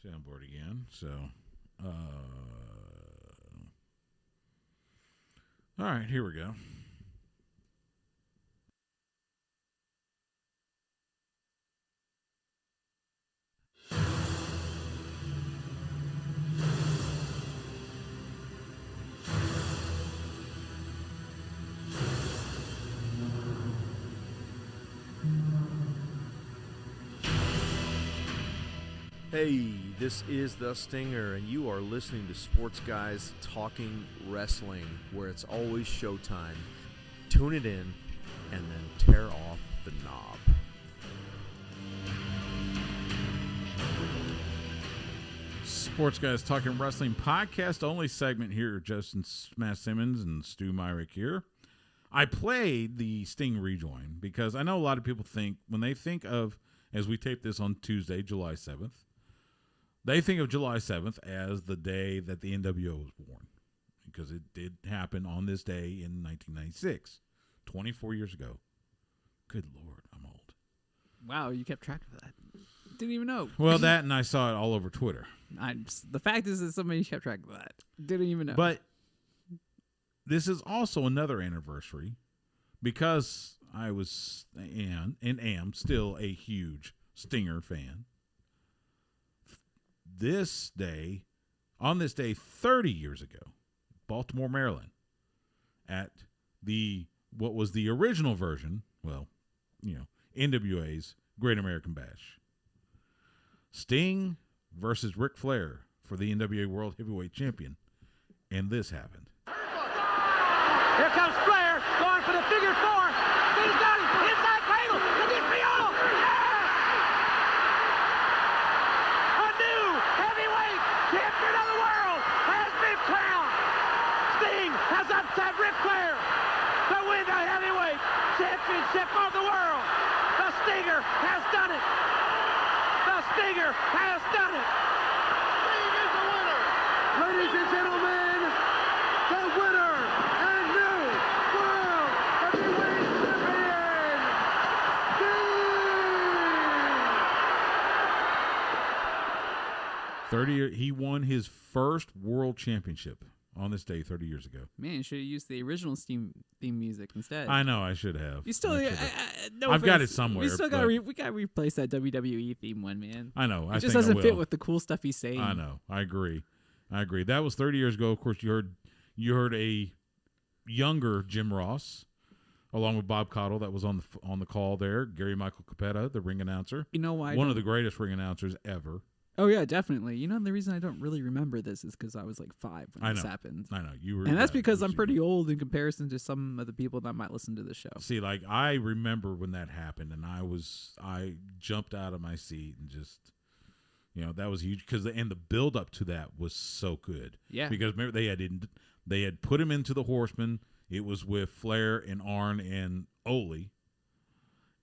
Speaker 1: soundboard again. So, all right, here we go.
Speaker 10: Hey, this is The Stinger, and you are listening to Sports Guys Talking Wrestling, where it's always showtime. Tune it in, and then tear off the knob.
Speaker 1: Sports Guys Talking Wrestling podcast-only segment here. Justin Smash Simmons and Stu Myrick here. I played the Sting rejoin because I know a lot of people think, when they think of, as we tape this on Tuesday, July 7th, they think of July 7th as the day that the NWO was born, because it did happen on this day in 1996, 24 years ago. Good Lord, I'm old.
Speaker 2: Wow, you kept track of that. Didn't even know.
Speaker 1: Well, that and I saw it all over Twitter.
Speaker 2: The fact is that somebody kept track of that. Didn't even know.
Speaker 1: But this is also another anniversary, because I was and am still a huge Stinger fan. On this day 30 years ago, Baltimore, Maryland, at what was the original version, NWA's Great American Bash. Sting versus Ric Flair for the NWA World Heavyweight Champion. And this happened.
Speaker 11: Here comes Flair, going for the figure 4. He's got it, inside cradle, the DPO. A new heavyweight champion of the world has been crowned. Sting has upset Ric Flair to win the heavyweight championship of the world. The Stinger has done it. The Stinger has done it. Sting is the winner. Ladies and gentlemen, the winner and new world heavyweight champion,
Speaker 1: Sting! He won his first world championship on this day 30 years ago.
Speaker 2: Man, you should have used the original Steam theme music instead.
Speaker 1: I know, I should have.
Speaker 2: You still, no
Speaker 1: I've got
Speaker 2: offense,
Speaker 1: it somewhere.
Speaker 2: We still got to replace that WWE theme one, man.
Speaker 1: I know.
Speaker 2: It just doesn't fit with the cool stuff he's saying.
Speaker 1: I know. I agree. That was 30 years ago. Of course, you heard a younger Jim Ross, along with Bob Caudle, that was on the call there. Gary Michael Capetta, the ring announcer.
Speaker 2: You know why?
Speaker 1: One of the greatest ring announcers ever.
Speaker 2: Oh yeah, definitely. You know, the reason I don't really remember this is because I was like 5 when this happened.
Speaker 1: I know you were,
Speaker 2: and that's because I'm pretty old in comparison to some of the people that might listen to the show.
Speaker 1: See, like I remember when that happened, and I jumped out of my seat and just, that was huge because the build up to that was so good.
Speaker 2: Yeah,
Speaker 1: because remember they had put him into the Horsemen. It was with Flair and Arn and Ole,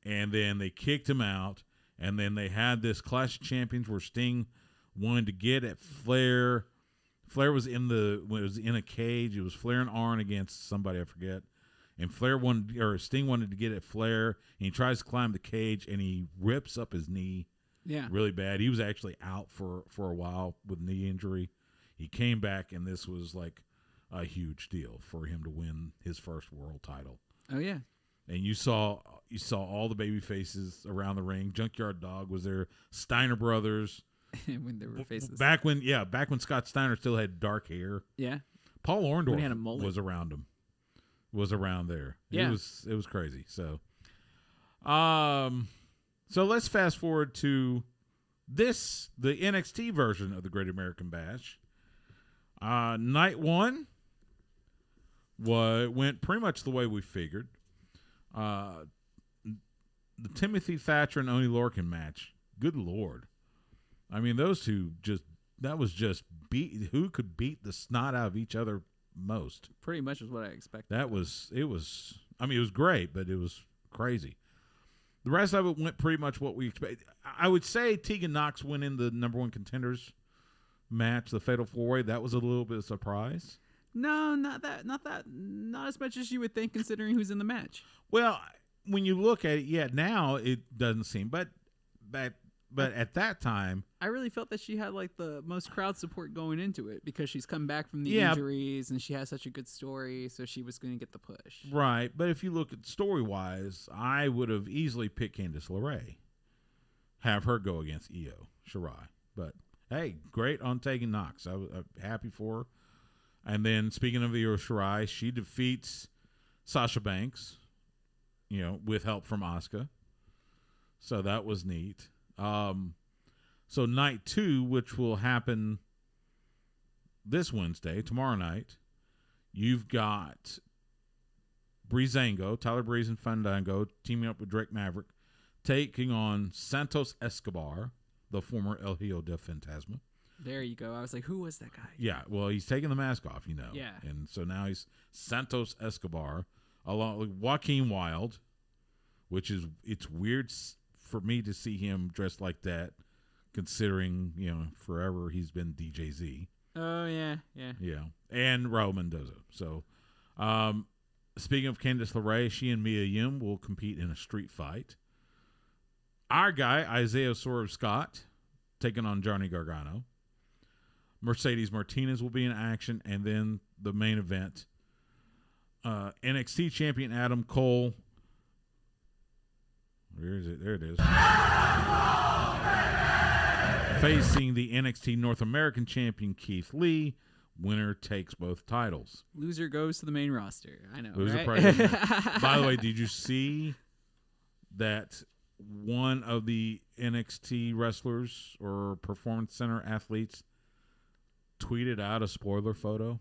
Speaker 1: and then they kicked him out. And then they had this Clash of Champions where Sting wanted to get at Flair. Flair was in a cage. It was Flair and Arn against somebody, I forget. And Sting wanted to get at Flair, and he tries to climb the cage, and he rips up his knee.
Speaker 2: Yeah,
Speaker 1: really bad. He was actually out for a while with knee injury. He came back, and this was like a huge deal for him to win his first world title.
Speaker 2: Oh yeah.
Speaker 1: And you saw all the baby faces around the ring. Junkyard Dog was there. Steiner Brothers.
Speaker 2: When there were faces.
Speaker 1: Back when Scott Steiner still had dark hair.
Speaker 2: Yeah.
Speaker 1: Paul Orndorff was around him. Was around there.
Speaker 2: Yeah.
Speaker 1: It was crazy. So so let's fast forward to the NXT version of the Great American Bash. Night 1 went pretty much the way we figured. The Timothy Thatcher and Oney Lorcan match, good Lord. I mean, those two that was just who could beat the snot out of each other most.
Speaker 2: Pretty much is what I expected.
Speaker 1: It was great, but it was crazy. The rest of it went pretty much what we expected. I would say Tegan Knox went in the number 1 contenders match, the Fatal 4-Way. That was a little bit of a surprise.
Speaker 2: No, not as much as you would think, considering who's in the match.
Speaker 1: Well, when you look at it, now it doesn't seem, but at that time,
Speaker 2: I really felt that she had like the most crowd support going into it because she's come back from the injuries and she has such a good story, so she was going to get the push.
Speaker 1: Right, but if you look at story-wise, I would have easily picked Candice LeRae, have her go against Io Shirai. But hey, great on Tegan Knox. I was happy for her. And then, speaking of Io Shirai, she defeats Sasha Banks, with help from Asuka. So that was neat. So night 2, which will happen this Wednesday, tomorrow night, you've got Tyler Breeze and Fandango, teaming up with Drake Maverick, taking on Santos Escobar, the former El Hijo del Fantasma.
Speaker 2: There you go. I was like, who was that guy?
Speaker 1: Yeah, well, he's taking the mask off,
Speaker 2: Yeah.
Speaker 1: And so now he's Santos Escobar, along with Joaquin Wilde, it's weird for me to see him dressed like that, considering, forever he's been DJZ.
Speaker 2: Oh, yeah.
Speaker 1: Yeah, and Raul Mendoza. So, speaking of Candice LeRae, she and Mia Yim will compete in a street fight. Our guy, Isaiah Swerve Scott, taking on Johnny Gargano. Mercedes Martinez will be in action, and then the main event, NXT champion Adam Cole. Where is it? There it is. Facing the NXT North American champion Keith Lee winner takes both titles.
Speaker 2: Loser goes to the main roster. I know,
Speaker 1: Loser
Speaker 2: right?
Speaker 1: By the way, did you see that one of the NXT wrestlers or Performance Center athletes tweeted out a spoiler photo?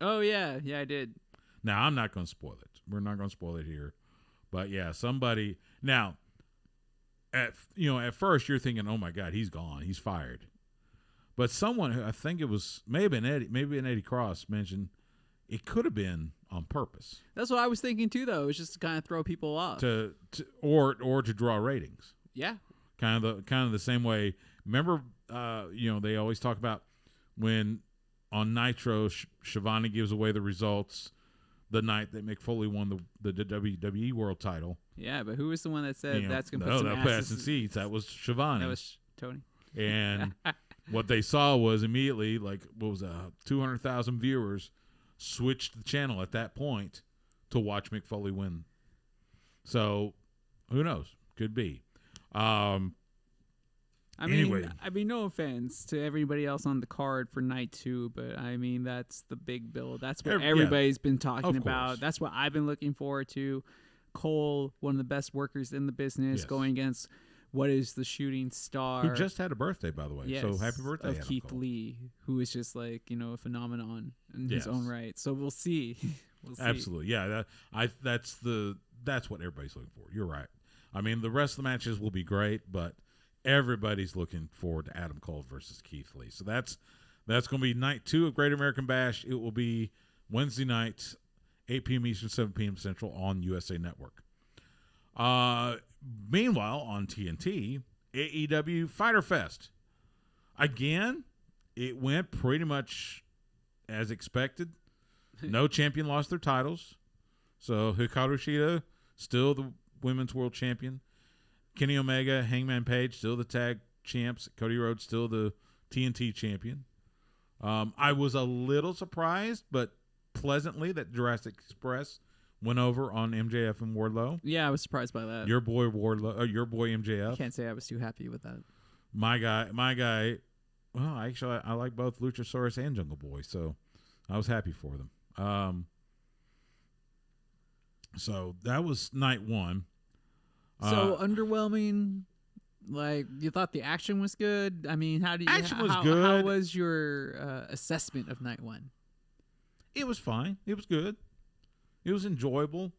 Speaker 2: Oh, yeah. Yeah, I did.
Speaker 1: Now, I'm not going to spoil it. We're not going to spoil it here. But, yeah, somebody – now, at first you're thinking, oh, my God, he's gone. He's fired. But someone, I think it was maybe an Eddie Cross mentioned it could have been on purpose.
Speaker 2: That's what I was thinking too, though. It's just to kind of throw people off,
Speaker 1: or to draw ratings.
Speaker 2: Yeah,
Speaker 1: kind of the same way. Remember, they always talk about when on Nitro, Shivani gives away the results the night that Mick Foley won the WWE World Title.
Speaker 2: Yeah, but who was the one that said that's going to put some
Speaker 1: ass in seats? That was Shivani.
Speaker 2: That was Tony.
Speaker 1: And what they saw was immediately, 200,000 viewers switched the channel at that point to watch Mick Foley win. So, who knows? Could be. Anyway.
Speaker 2: I mean, no offense to everybody else on the card for night 2, but I mean, that's the big bill. That's what everybody's been talking about. That's what I've been looking forward to. Cole, one of the best workers in the business, going against what is the shooting star.
Speaker 1: Who just had a birthday, by the way.
Speaker 2: Yes,
Speaker 1: so happy birthday,
Speaker 2: of
Speaker 1: Adam
Speaker 2: Keith
Speaker 1: Cole.
Speaker 2: Lee, who is just a phenomenon in his own right. So we'll see.
Speaker 1: Absolutely. Yeah, that's what everybody's looking for. You're right. I mean, the rest of the matches will be great, but everybody's looking forward to Adam Cole versus Keith Lee. So that's going to be night 2 of Great American Bash. It will be Wednesday night, 8 p.m. Eastern, 7 p.m. Central on USA Network. Meanwhile, on TNT, AEW Fyter Fest. Again, it went pretty much as expected. No champion lost their titles. So Hikaru Shida, still the women's world champion. Kenny Omega, Hangman Page, still the tag champs. Cody Rhodes, still the TNT champion. I was a little surprised, but pleasantly, that Jurassic Express went over on MJF and Wardlow.
Speaker 2: Yeah, I was surprised by that.
Speaker 1: Your boy Wardlow, your boy MJF.
Speaker 2: I can't say I was too happy with that.
Speaker 1: My guy. Well, actually, I like both Luchasaurus and Jungle Boy, so I was happy for them. So that was night 1.
Speaker 2: So underwhelming. You thought the action was good. I mean,
Speaker 1: good.
Speaker 2: How was your assessment of night 1?
Speaker 1: It was fine. It was good. It was enjoyable.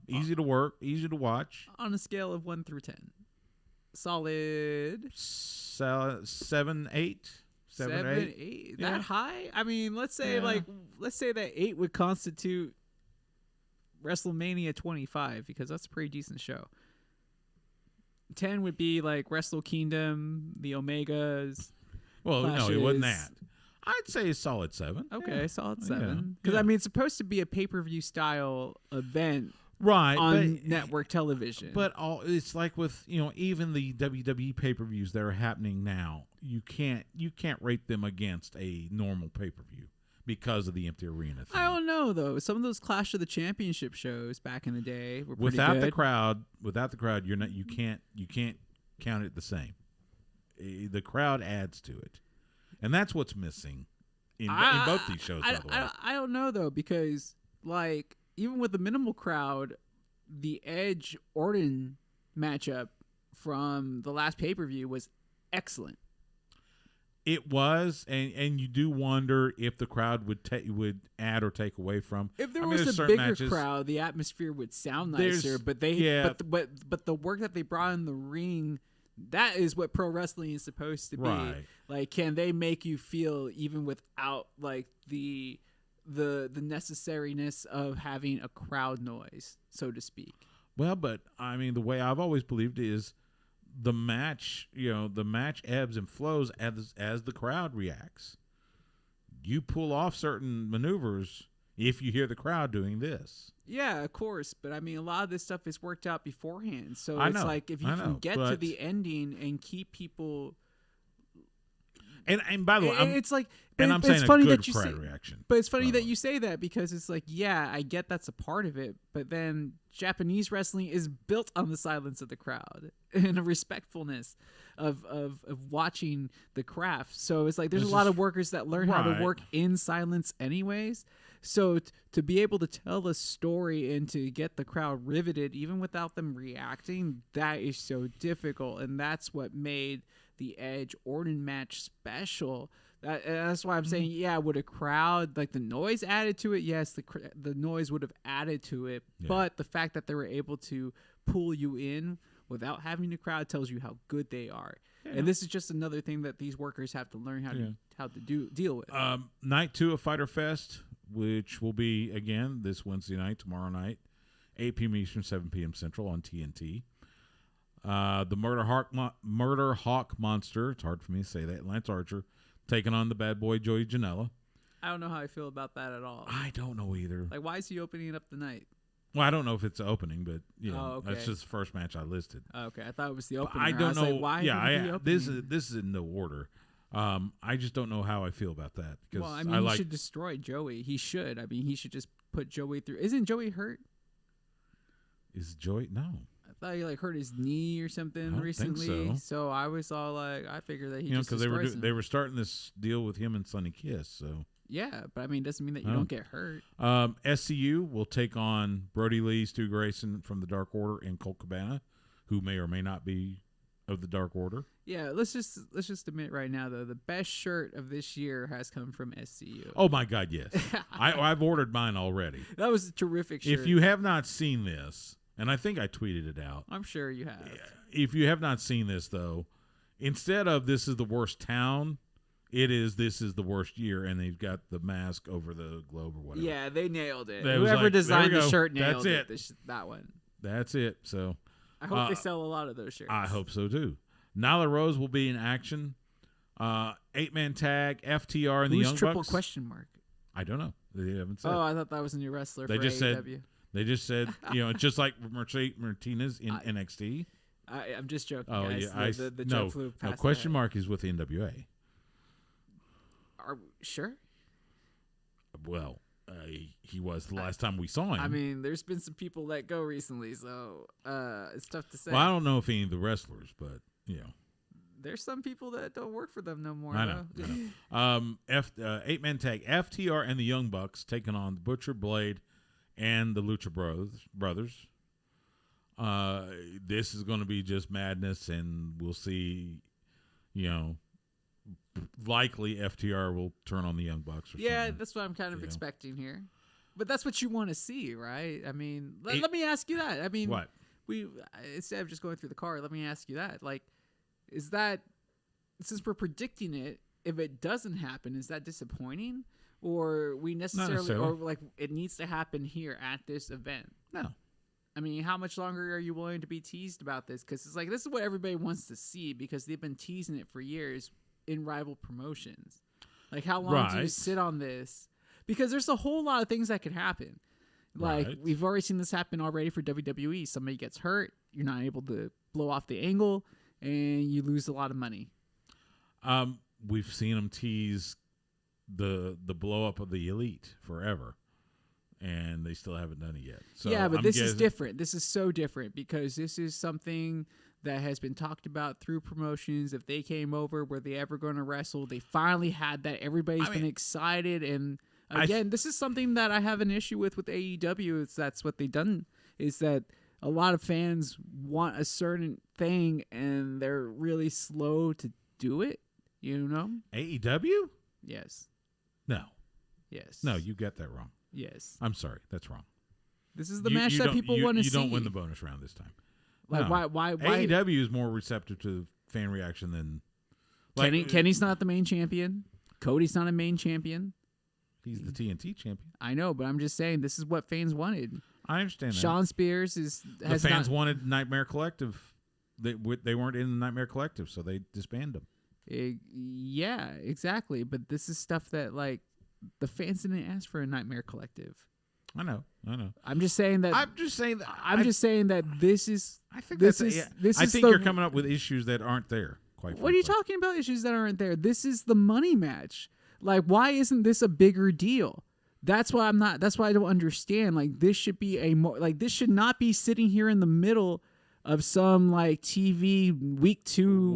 Speaker 1: Easy to work, easy to watch.
Speaker 2: On a scale of 1 through 10, solid
Speaker 1: 7, 8. 7, 8.
Speaker 2: That high? I mean, let's say that 8 would constitute WrestleMania 25 because that's a pretty decent show. 10 would be like Wrestle Kingdom, the Omegas.
Speaker 1: Well,
Speaker 2: Clashes.
Speaker 1: no, it wasn't that. I'd say a solid 7.
Speaker 2: Okay, solid 7. Because I mean, it's supposed to be a pay-per-view style event,
Speaker 1: right,
Speaker 2: on network television.
Speaker 1: But it's like with even the WWE pay-per-views that are happening now, you can't rate them against a normal pay-per-view because of the empty arena thing.
Speaker 2: I don't know though. Some of those Clash of the Championship shows back in the day were pretty
Speaker 1: without
Speaker 2: good.
Speaker 1: the crowd, you can't count it the same. The crowd adds to it, and that's what's missing in both these shows.
Speaker 2: I don't know though, because even with the minimal crowd, the Edge Orton matchup from the last pay-per-view was excellent.
Speaker 1: It was, and you do wonder if the crowd would add or take away from.
Speaker 2: If there was a bigger crowd, the atmosphere would sound nicer. But but the work that they brought in the ring, that is what pro wrestling is supposed to be.
Speaker 1: Right.
Speaker 2: Can they make you feel even without the necessariness of having a crowd noise, so to speak?
Speaker 1: Well, but I mean, the way I've always believed is the match ebbs and flows as the crowd reacts. You pull off certain maneuvers if you hear the crowd doing this.
Speaker 2: Yeah, of course, but I mean, a lot of this stuff is worked out beforehand. So
Speaker 1: I
Speaker 2: it's
Speaker 1: know,
Speaker 2: if you can get to the ending and keep people
Speaker 1: And by the way,
Speaker 2: it's like,
Speaker 1: and I'm saying
Speaker 2: it's funny
Speaker 1: a good
Speaker 2: that you
Speaker 1: crowd
Speaker 2: say,
Speaker 1: reaction.
Speaker 2: But it's funny that you say that, because it's like, yeah, I get that's a part of it, but then Japanese wrestling is built on the silence of the crowd and a respectfulness of watching the craft. So it's like there's a lot of workers that learn how to work in silence anyways. So to be able to tell a story and to get the crowd riveted even without them reacting, that is so difficult, and that's what made the Edge Orton match special. That's why I'm saying, yeah, would a crowd, like the noise added to it? Yes, the noise would have added to it, but the fact that they were able to pull you in without having the crowd tells you how good they are. Yeah. And this is just another thing that these workers have to learn how to deal with.
Speaker 1: Night 2 of Fyter Fest, which will be again this Wednesday night, tomorrow night, 8 p.m. Eastern, 7 p.m. Central on TNT. The Murder Hawk Monster, it's hard for me to say that, Lance Archer, taking on the bad boy Joey Janela.
Speaker 2: I don't know how I feel about that at all.
Speaker 1: I don't know either.
Speaker 2: Like, why is he opening up the night?
Speaker 1: Well, I don't know if it's the opening, but
Speaker 2: okay.
Speaker 1: That's just the first match I listed.
Speaker 2: Okay, I thought it was the opening.
Speaker 1: I don't know.
Speaker 2: Like, why?
Speaker 1: Yeah, this is in no order. I just don't know how I feel about that.
Speaker 2: Well, I mean, he should destroy Joey. He should. I mean, he should just put Joey through. Isn't Joey hurt?
Speaker 1: Is Joey? No.
Speaker 2: I thought he hurt his knee or something recently.
Speaker 1: Think so.
Speaker 2: I was all like, I figured that he just
Speaker 1: because they were starting this deal with him and Sonny Kiss. So
Speaker 2: yeah, but I mean, it doesn't mean that you don't get hurt.
Speaker 1: SCU will take on Brody Lee, Stu Grayson from the Dark Order, and Colt Cabana, who may or may not be of the Dark Order.
Speaker 2: Yeah, let's just admit right now though, the best shirt of this year has come from SCU.
Speaker 1: Oh my God, yes! I've ordered mine already.
Speaker 2: That was a terrific shirt.
Speaker 1: If you have not seen this, and I think I tweeted it out,
Speaker 2: I'm sure you have.
Speaker 1: If you have not seen this though, instead of "This is the worst town," it is "This is the worst year," and they've got the mask over the globe or whatever.
Speaker 2: Yeah, they nailed it. Whoever designed the shirt nailed
Speaker 1: That's
Speaker 2: it. That one.
Speaker 1: That's it. So
Speaker 2: I hope they sell a lot of those shirts.
Speaker 1: I hope so too. Nyla Rose will be in action. 8-man tag, FTR and the Young
Speaker 2: triple
Speaker 1: Bucks.
Speaker 2: Question mark?
Speaker 1: I don't know. They haven't said.
Speaker 2: Oh, I thought that was a new wrestler.
Speaker 1: They
Speaker 2: for
Speaker 1: just
Speaker 2: AEW.
Speaker 1: They just said, just like Martinez in NXT.
Speaker 2: I'm just joking.
Speaker 1: Oh
Speaker 2: guys.
Speaker 1: yeah,
Speaker 2: the joke flew past.
Speaker 1: No, question mark is with the NWA.
Speaker 2: Are we sure?
Speaker 1: Well, he was the last time we saw him.
Speaker 2: I mean, there's been some people let go recently, so it's tough to say.
Speaker 1: Well, I don't know if any of the wrestlers, but
Speaker 2: there's some people that don't work for them no more.
Speaker 1: I know. 8-man tag, FTR and the Young Bucks taking on the Butcher, Blade, and the Lucha Brothers. This is going to be just madness, and we'll see. Likely FTR will turn on the Young Bucks.
Speaker 2: Something. That's what I'm kind of expecting here. But that's what you want to see, right? I mean, let me ask you that. I mean,
Speaker 1: what?
Speaker 2: Instead of just going through the card, let me ask you that. Like, is that, since we're predicting it, if it doesn't happen, is that disappointing? Or we necessarily, or like it needs to happen here at this event?
Speaker 1: No.
Speaker 2: I mean, how much longer are you willing to be teased about this? Because it's like, this is what everybody wants to see, because they've been teasing it for years in rival promotions. Like, how long do you sit on this? Because there's a whole lot of things that could happen. Like, we've already seen this happen already for WWE. Somebody gets hurt, you're not able to blow off the angle, and you lose a lot of money.
Speaker 1: We've seen them tease the blow up of the Elite forever, and they still haven't done it yet. So
Speaker 2: yeah, but this is different. This is so different, because this is something that has been talked about through promotions. If they came over, were they ever going to wrestle? They finally had that. Everybody's been excited, and again, this is something that I have an issue with AEW. That's what they've done, is that a lot of fans want a certain thing, and they're really slow to do it.
Speaker 1: AEW?
Speaker 2: Yes.
Speaker 1: No.
Speaker 2: Yes.
Speaker 1: No, you got that wrong.
Speaker 2: Yes.
Speaker 1: I'm sorry. That's wrong.
Speaker 2: This is the match that people want to see.
Speaker 1: You don't win the bonus round this time.
Speaker 2: Like,
Speaker 1: no.
Speaker 2: why?
Speaker 1: AEW is more receptive to fan reaction than...
Speaker 2: Kenny's not the main champion. Cody's not a main champion.
Speaker 1: He's the TNT champion.
Speaker 2: I know, but I'm just saying this is what fans wanted.
Speaker 1: I understand that.
Speaker 2: Shawn Spears
Speaker 1: the fans wanted Nightmare Collective. They weren't in the Nightmare Collective, so they disbanded them.
Speaker 2: Yeah, exactly. But this is stuff that, like, the fans didn't ask for a Nightmare Collective.
Speaker 1: I know.
Speaker 2: I'm just saying that.
Speaker 1: I'm
Speaker 2: just saying that this is.
Speaker 1: I think you're coming up with issues that aren't there. quite
Speaker 2: What are you talking about? Issues that aren't there. This is the money match. Like, why isn't this a bigger deal? That's why I don't understand. Like, this should be this should not be sitting here in the middle of some like TV week 2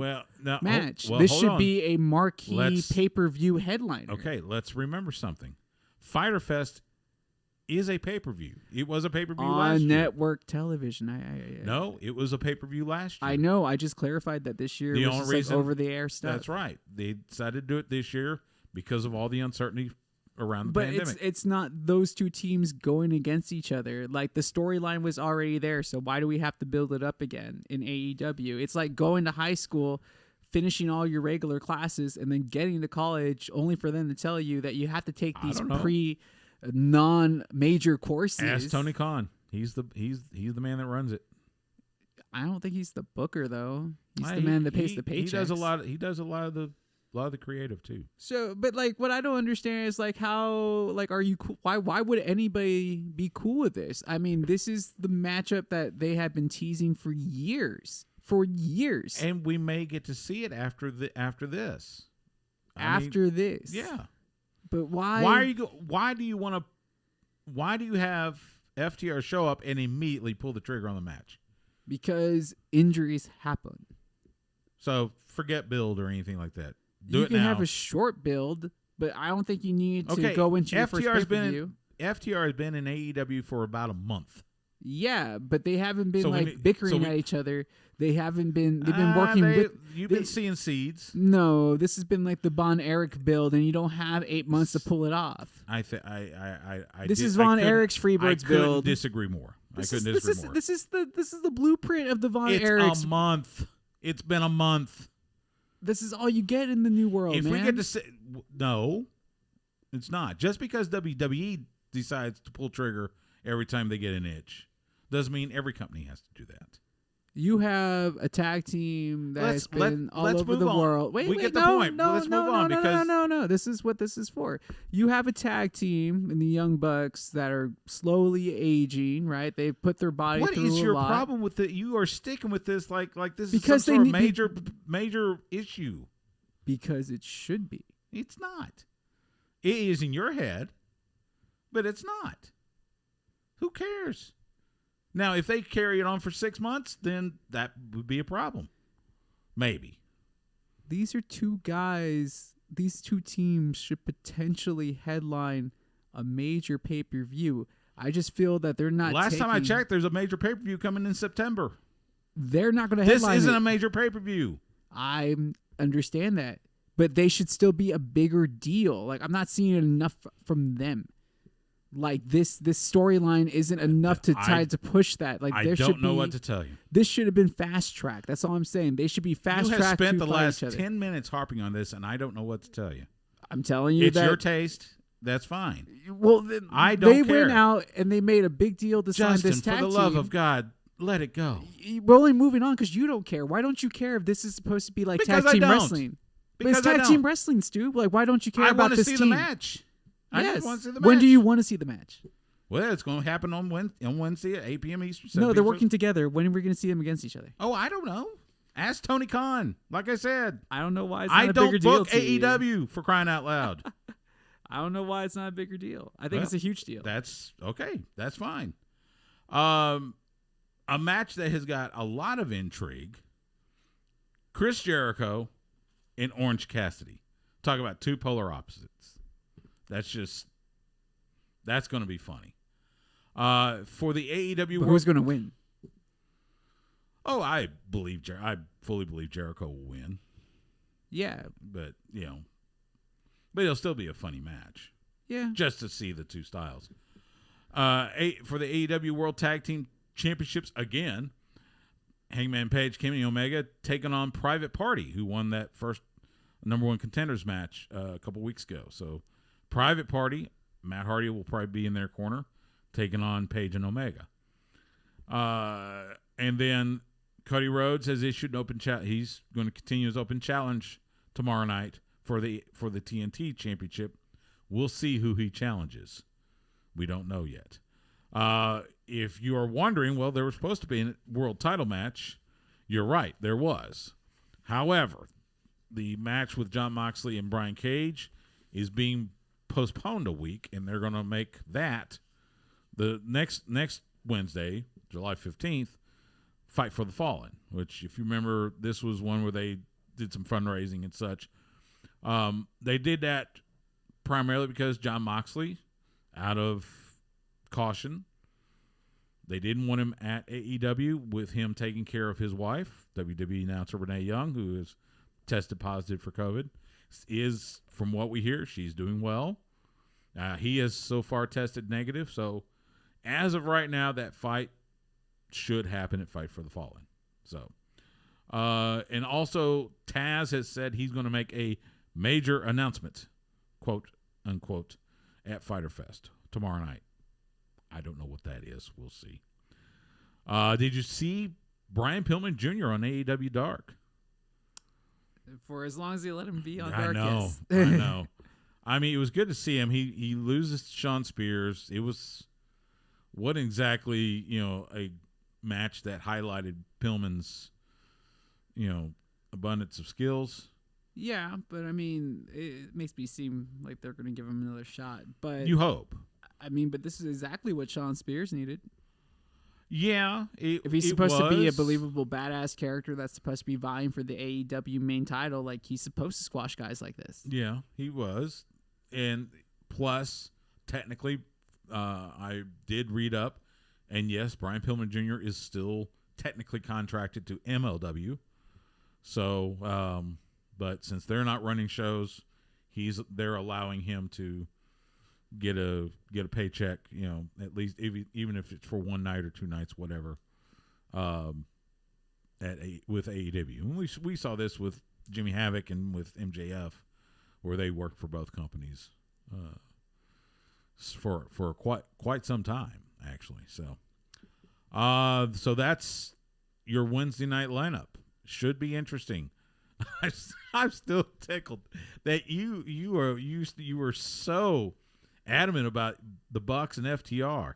Speaker 2: match. This should be a marquee pay-per-view headliner.
Speaker 1: Okay, let's remember something. Fyter Fest is a pay-per-view. It was a pay-per-view last year.
Speaker 2: On network television.
Speaker 1: No, it was a pay-per-view last year.
Speaker 2: I know. I just clarified that this year was just like over-the-air stuff.
Speaker 1: That's right. They decided to do it this year because of all the uncertainty around the pandemic.
Speaker 2: But it's not those two teams going against each other. Like, the storyline was already there, so why do we have to build it up again in AEW? It's like going to high school, finishing all your regular classes, and then getting to college only for them to tell you that you have to take these non-major courses.
Speaker 1: Ask Tony Khan. He's the man that runs it.
Speaker 2: I don't think he's the booker, though. He's the man that pays the paychecks.
Speaker 1: He does a lot of the creative too.
Speaker 2: So, but like, what I don't understand is like, how, like, are you cool? Why would anybody be cool with this? I mean, this is the matchup that they have been teasing for years. And we may get to see it after this. After this.
Speaker 1: Yeah.
Speaker 2: But why?
Speaker 1: Why do you have FTR show up and immediately pull the trigger on the match?
Speaker 2: Because injuries happen.
Speaker 1: So forget build or anything like that.
Speaker 2: You can have a short build, but I don't think you need to go into your first pay-per-view.
Speaker 1: FTR has been in AEW for about a month.
Speaker 2: Yeah, but they haven't been bickering at each other. They haven't been. They've been working.
Speaker 1: You've been seeing seeds.
Speaker 2: No, this has been like the Von Erich build, and you don't have 8 months to pull it off.
Speaker 1: This
Speaker 2: is Von Erich's Freebirds build.
Speaker 1: I couldn't disagree more. This is
Speaker 2: the blueprint of the Von Erichs.
Speaker 1: It's a month. It's been a month.
Speaker 2: This is all you get in the new world,
Speaker 1: if we get to say no, it's not. Just because WWE decides to pull trigger every time they get an itch doesn't mean every company has to do that.
Speaker 2: You have a tag team that has been all over the world. Wait,
Speaker 1: get the point. Let's move on.
Speaker 2: No. This is what this is for. You have a tag team in the Young Bucks that are slowly aging, right? They've put their body through a lot. What is your
Speaker 1: problem with it? You are sticking with this like this is some sort of major issue.
Speaker 2: Because it should be.
Speaker 1: It's not. It is in your head, but it's not. Who cares? Now, if they carry it on for 6 months, then that would be a problem. Maybe.
Speaker 2: These are two guys. These two teams should potentially headline a major pay-per-view. I just feel that they're not.
Speaker 1: Last time I checked, there's a major pay-per-view coming in September.
Speaker 2: They're not going to headline.
Speaker 1: This isn't a major pay-per-view.
Speaker 2: I understand that, but they should still be a bigger deal. Like, I'm not seeing enough from them. Like, this storyline isn't enough to try to push that. Like,
Speaker 1: I don't know what to tell you.
Speaker 2: This should have been fast track. That's all I'm saying. They should be fast track.
Speaker 1: You have spent the last 10 minutes harping on this, and I don't know what to tell you.
Speaker 2: I'm telling you
Speaker 1: it's your taste. That's fine.
Speaker 2: Well, then
Speaker 1: I don't care.
Speaker 2: They went out and they made a big deal to sign this tag team.
Speaker 1: For the love of God, let it go.
Speaker 2: We're only moving on because you don't care. Why don't you care if this is supposed to be like tag team wrestling? But it's tag team wrestling, Stu. Like, why don't you care about this team?
Speaker 1: I want to see the match.
Speaker 2: Yes.
Speaker 1: I just want to see the match.
Speaker 2: When do you want to see the match?
Speaker 1: Well, it's going to happen on Wednesday at 8 p.m. Eastern.
Speaker 2: No, they're working together. When are we going to see them against each other?
Speaker 1: Oh, I don't know. Ask Tony Khan. Like I said,
Speaker 2: I don't know why it's not a bigger deal.
Speaker 1: I don't book AEW for crying out loud.
Speaker 2: I don't know why it's not a bigger deal. I think it's a huge deal.
Speaker 1: That's okay. That's fine. A match that has got a lot of intrigue. Chris Jericho and Orange Cassidy. Talk about two polar opposites. That's going to be funny. For the AEW,
Speaker 2: who's going to win?
Speaker 1: Oh, I fully believe Jericho will win.
Speaker 2: Yeah,
Speaker 1: but it'll still be a funny match.
Speaker 2: Yeah,
Speaker 1: just to see the two styles. For the AEW World Tag Team Championships again, Hangman Page, Kenny Omega taking on Private Party, who won that first number one contenders match a couple weeks ago. So, Private Party. Matt Hardy will probably be in their corner, taking on Page and Omega. And then Cody Rhodes has issued an open chat. He's going to continue his open challenge tomorrow night for the TNT Championship. We'll see who he challenges. We don't know yet. If you are wondering, well, there was supposed to be a world title match. You're right, there was. However, the match with Jon Moxley and Brian Cage is being postponed a week, and they're going to make that the next Wednesday, July 15th, Fight for the Fallen, which, if you remember, this was one where they did some fundraising and such. They did that primarily because Jon Moxley, out of caution, they didn't want him at AEW with him taking care of his wife, WWE announcer Renee Young, who has tested positive for COVID. Is, from what we hear, she's doing well. He has so far tested negative. So, as of right now, that fight should happen at Fight for the Fallen. So, and also, Taz has said he's going to make a major announcement, quote unquote, at Fyter Fest tomorrow night. I don't know what that is. We'll see. Did you see Brian Pillman Jr. on AEW Dark?
Speaker 2: For as long as they let him be on Dark, yes.
Speaker 1: I know. I mean, it was good to see him. He loses to Sean Spears. It was what exactly, a match that highlighted Pillman's, abundance of skills.
Speaker 2: Yeah, but I mean, it makes me seem like they're going to give him another shot. But
Speaker 1: you hope.
Speaker 2: I mean, but this is exactly what Sean Spears needed.
Speaker 1: Yeah.
Speaker 2: If he's supposed to be a believable badass character that's supposed to be vying for the AEW main title, like, he's supposed to squash guys like this.
Speaker 1: Yeah, he was. And plus, technically, I did read up, and yes, Brian Pillman Jr. is still technically contracted to MLW. So, but since they're not running shows, they're allowing him to get a paycheck, at least even if it's for one night or two nights, whatever. With AEW, and we saw this with Jimmy Havoc and with MJF, where they worked for both companies for quite some time, actually. So, so that's your Wednesday night lineup. Should be interesting. I'm still tickled that you were so adamant about the Bucks and FTR.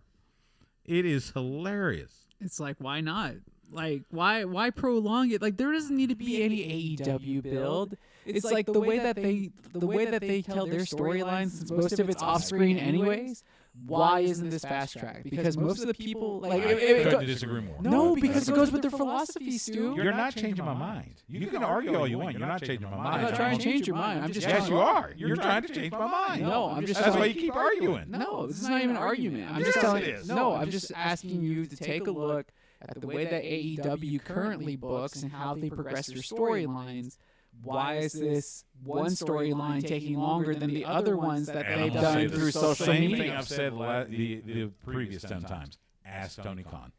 Speaker 1: It is hilarious.
Speaker 2: It's like, why not? Like, why prolong it? Like, there doesn't need to be any AEW build. It's like the way that they tell their storylines, since most of it's off screen anyways. Why isn't this fast track? Because most of the people
Speaker 1: I couldn't disagree more.
Speaker 2: No, because it goes with their philosophy, Stu.
Speaker 1: You're not changing my mind. You can argue all you want. You're not changing my mind.
Speaker 2: I'm not trying to change your mind. I'm just
Speaker 1: yes, you are. You're trying to change my mind.
Speaker 2: No, I'm just.
Speaker 1: That's why you keep arguing.
Speaker 2: No, this is not even an argument. I'm just telling you. No, I'm just asking you to take a look at the way that AEW currently books and how they progress their storylines. Why is this one storyline taking longer than the other ones that they've done through social media?
Speaker 1: Same thing I've said the previous 10 times. Ask Tony Khan.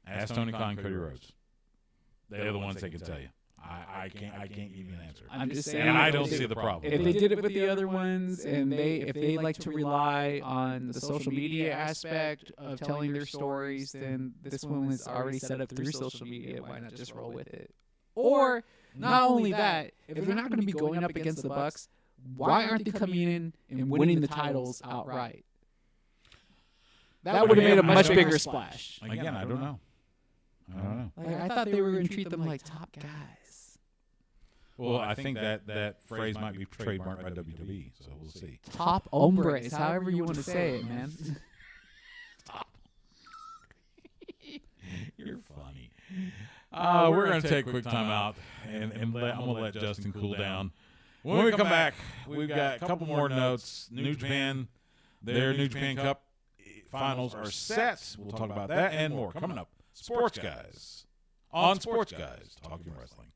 Speaker 1: Ask Tony Khan, Cody Rhodes. They're the ones that can tell you. I can't give you an answer.
Speaker 2: I'm just saying,
Speaker 1: and I don't see the problem.
Speaker 2: If they did it with the other ones, and if they like to rely on the social media aspect of telling their stories, then this one was already set up through social media. Why not just roll with it? Or not only that, if they're not going to be going up against the Bucks, why aren't they coming in and winning the titles outright? That would have made a much bigger splash.
Speaker 1: Again, I don't know.
Speaker 2: Like, I thought they were going to treat them like top guys.
Speaker 1: Well, I think that phrase might be trademarked by WWE, so we'll see.
Speaker 2: Top hombres, however you want to say it, man.
Speaker 1: Stop. You're funny. We're going to take a quick time out, and I'm going to let Justin cool down. When we come back, we've got a couple more notes. New Japan, their New Japan Cup finals are set. We'll talk about that and more coming up. Sports Guys on Sports Guys Talking Wrestling.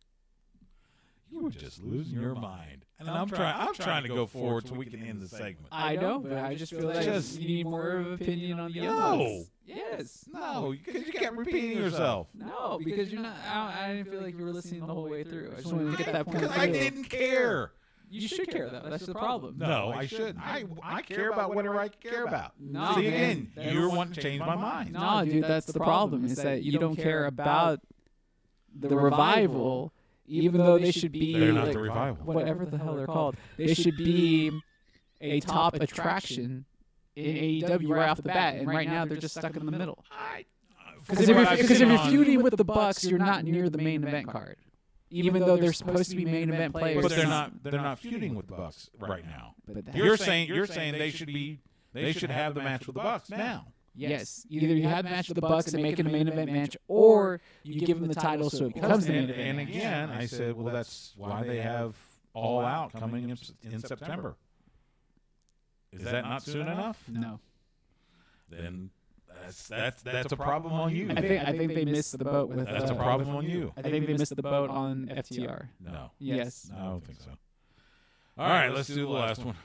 Speaker 1: You were just losing your mind, and I'm trying to go forward so we can end the segment.
Speaker 2: I know, but I just feel like you need more of an opinion on the other ones. Yes.
Speaker 1: No, because you kept repeating yourself.
Speaker 2: No, because you're not. I didn't feel like you were listening the whole way through. I just wanted to get that point.
Speaker 1: Because I didn't care.
Speaker 2: You should care, though. That's the problem.
Speaker 1: No, I shouldn't. I care about whatever I care about.
Speaker 2: No,
Speaker 1: see, again, you're wanting to change my mind.
Speaker 2: No, dude, that's the problem. Is that you don't care about the revival, even though they should be.
Speaker 1: They're not the revival.
Speaker 2: Whatever the hell they're called. They should be a top attraction in AEW right off the bat, and right now they're just stuck in the middle. Because if you're feuding with the Bucks, you're not near the main event card. even though they're supposed to be main event players.
Speaker 1: But they're not feuding with the Bucks right now. But you're saying they should have the match with the Bucks now.
Speaker 2: Yes, either you have the match with the Bucks and make it a main event match, or you give them the title so it becomes the main event.
Speaker 1: And again, I said, well, that's why they have All Out coming in September. Is that not soon enough?
Speaker 2: No.
Speaker 1: Then that's a problem on you.
Speaker 2: I think they missed the boat with.
Speaker 1: That's a problem on you.
Speaker 2: I think they missed the boat on FTR.
Speaker 1: No.
Speaker 2: Yes.
Speaker 1: I don't think so. All right, let's do the last one.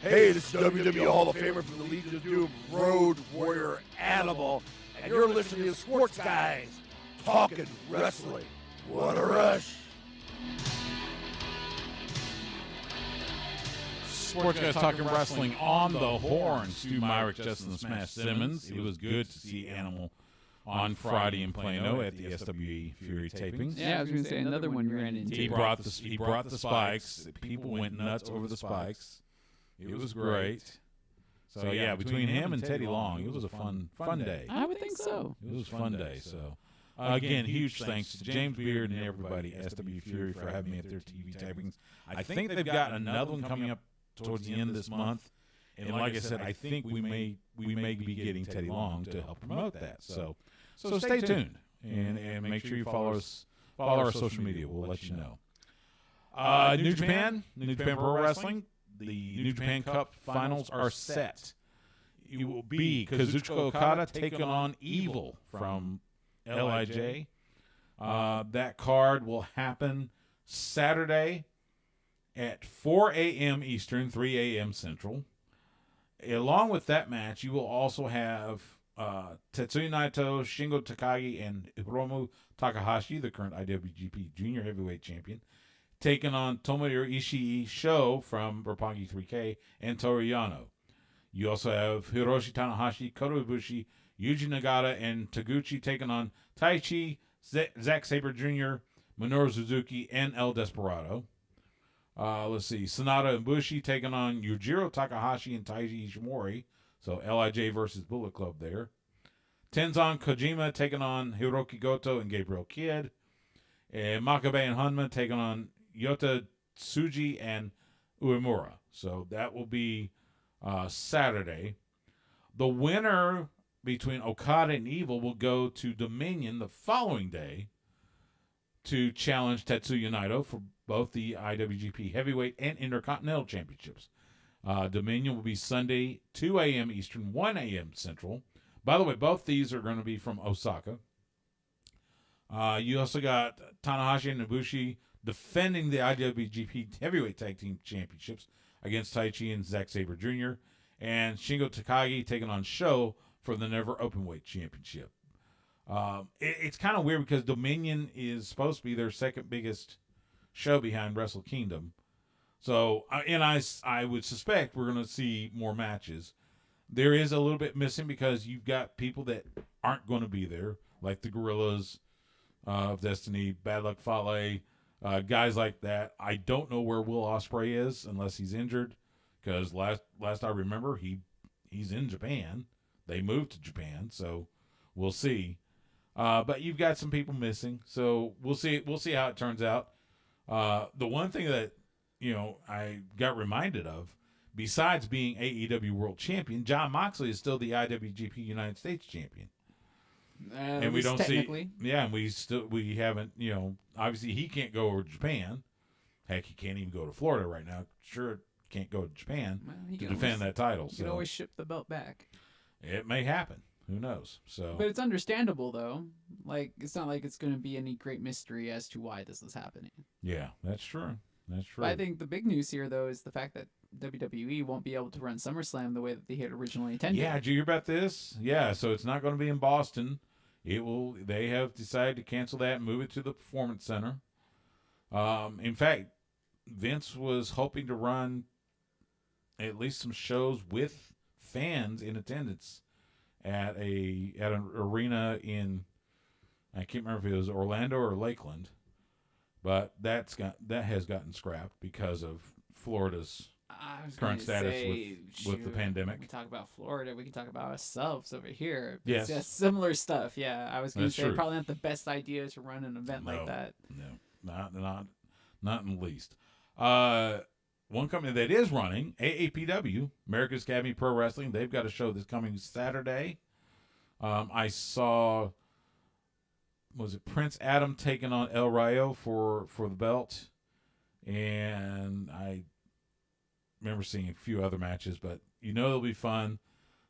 Speaker 12: Hey, this is WWE Hall of Famer from the Legion of Doom, Road Warrior Animal, and you're listening to Sports Guys Talking Wrestling. What a rush!
Speaker 1: Sports Guys Talking Wrestling on the horn. Stu Myrick, Justin Smash Simmons. It was good to see Animal on Friday in Plano at the SWE Fury tapings.
Speaker 2: Yeah, I was going to say another one you ran into.
Speaker 1: He brought the spikes. People went nuts over the spikes. It was great. So yeah, between him and Teddy Long, it was a fun day.
Speaker 2: I would think so.
Speaker 1: It was a fun day. So again, huge thanks to James Beard and everybody at SW Fury for having me at their TV tapings. I think they've got another one coming up towards the end of this month. And like I said, I think we may be getting Teddy Long to help promote that. So stay tuned and make sure you follow our social media. We'll let you know. New Japan Pro Wrestling. The New Japan Cup finals are set. It will be Kazuchika Okada taking on Evil from LIJ. That card will happen Saturday at 4 a.m. Eastern, 3 a.m. Central. Along with that match, you will also have Tetsuya Naito, Shingo Takagi, and Hiromu Takahashi, the current IWGP Junior Heavyweight Champion, taking on Tomohiro Ishii, Sho from Roppongi 3K, and Toru Yano. You also have Hiroshi Tanahashi, Kota Ibushi, Yuji Nagata, and Taguchi taking on Taichi, Zack Sabre Jr., Minoru Suzuki, and El Desperado. Let's see, Sanada and Bushi taking on Yujiro Takahashi and Taiji Ishimori. So LIJ versus Bullet Club there. Tenzan Kojima taking on Hiroki Goto and Gabriel Kidd. And Makabe and Hunman taking on Yota Tsuji and Uemura. So that will be Saturday. The winner between Okada and Evil will go to Dominion the following day to challenge Tetsuya Naito for both the IWGP Heavyweight and Intercontinental Championships. Dominion will be Sunday, 2 a.m. Eastern, 1 a.m. Central. By the way, both these are going to be from Osaka. You also got Tanahashi and Ibushi defending the IWGP Heavyweight Tag Team Championships against Taichi and Zack Sabre Jr. And Shingo Takagi taking on Sho for the Never Openweight Championship. It's kind of weird because Dominion is supposed to be their second biggest show behind Wrestle Kingdom. So, and I would suspect we're going to see more matches. There is a little bit missing because you've got people that aren't going to be there, like the Gorillas of Destiny, Bad Luck Fale, guys like that. I don't know where Will Ospreay is unless he's injured, because last I remember he's in Japan. They moved to Japan, so we'll see. But you've got some people missing, so we'll see how it turns out. The one thing that I got reminded of, besides being AEW World Champion, Jon Moxley is still the IWGP United States Champion. And we don't see, and we haven't, obviously he can't go over to Japan. Heck, he can't even go to Florida right now. Sure, can't go to Japan to defend that title.
Speaker 2: You can always ship the belt back.
Speaker 1: It may happen. Who knows?
Speaker 2: But it's understandable, though. Like, it's not like it's going to be any great mystery as to why this is happening.
Speaker 1: Yeah, that's true. That's true.
Speaker 2: But I think the big news here, though, is the fact that WWE won't be able to run SummerSlam the way that they had originally intended.
Speaker 1: Yeah, did you hear about this? Yeah, so it's not going to be in Boston. They have decided to cancel that and move it to the Performance Center. In fact, Vince was hoping to run at least some shows with fans in attendance at an arena in, I can't remember if it was Orlando or Lakeland, but that has gotten scrapped because of Florida's current status with the pandemic.
Speaker 2: We talk about Florida, we can talk about ourselves over here.
Speaker 1: Yes.
Speaker 2: It's similar stuff. Yeah, I was going to say
Speaker 1: true.
Speaker 2: Probably not the best idea to run an event like that.
Speaker 1: No, not in the least. One company that is running, AAPW, America's Academy Pro Wrestling, they've got a show this coming Saturday. I saw, was it Prince Adam taking on El Rayo for the belt? And I remember seeing a few other matches, but it'll be fun.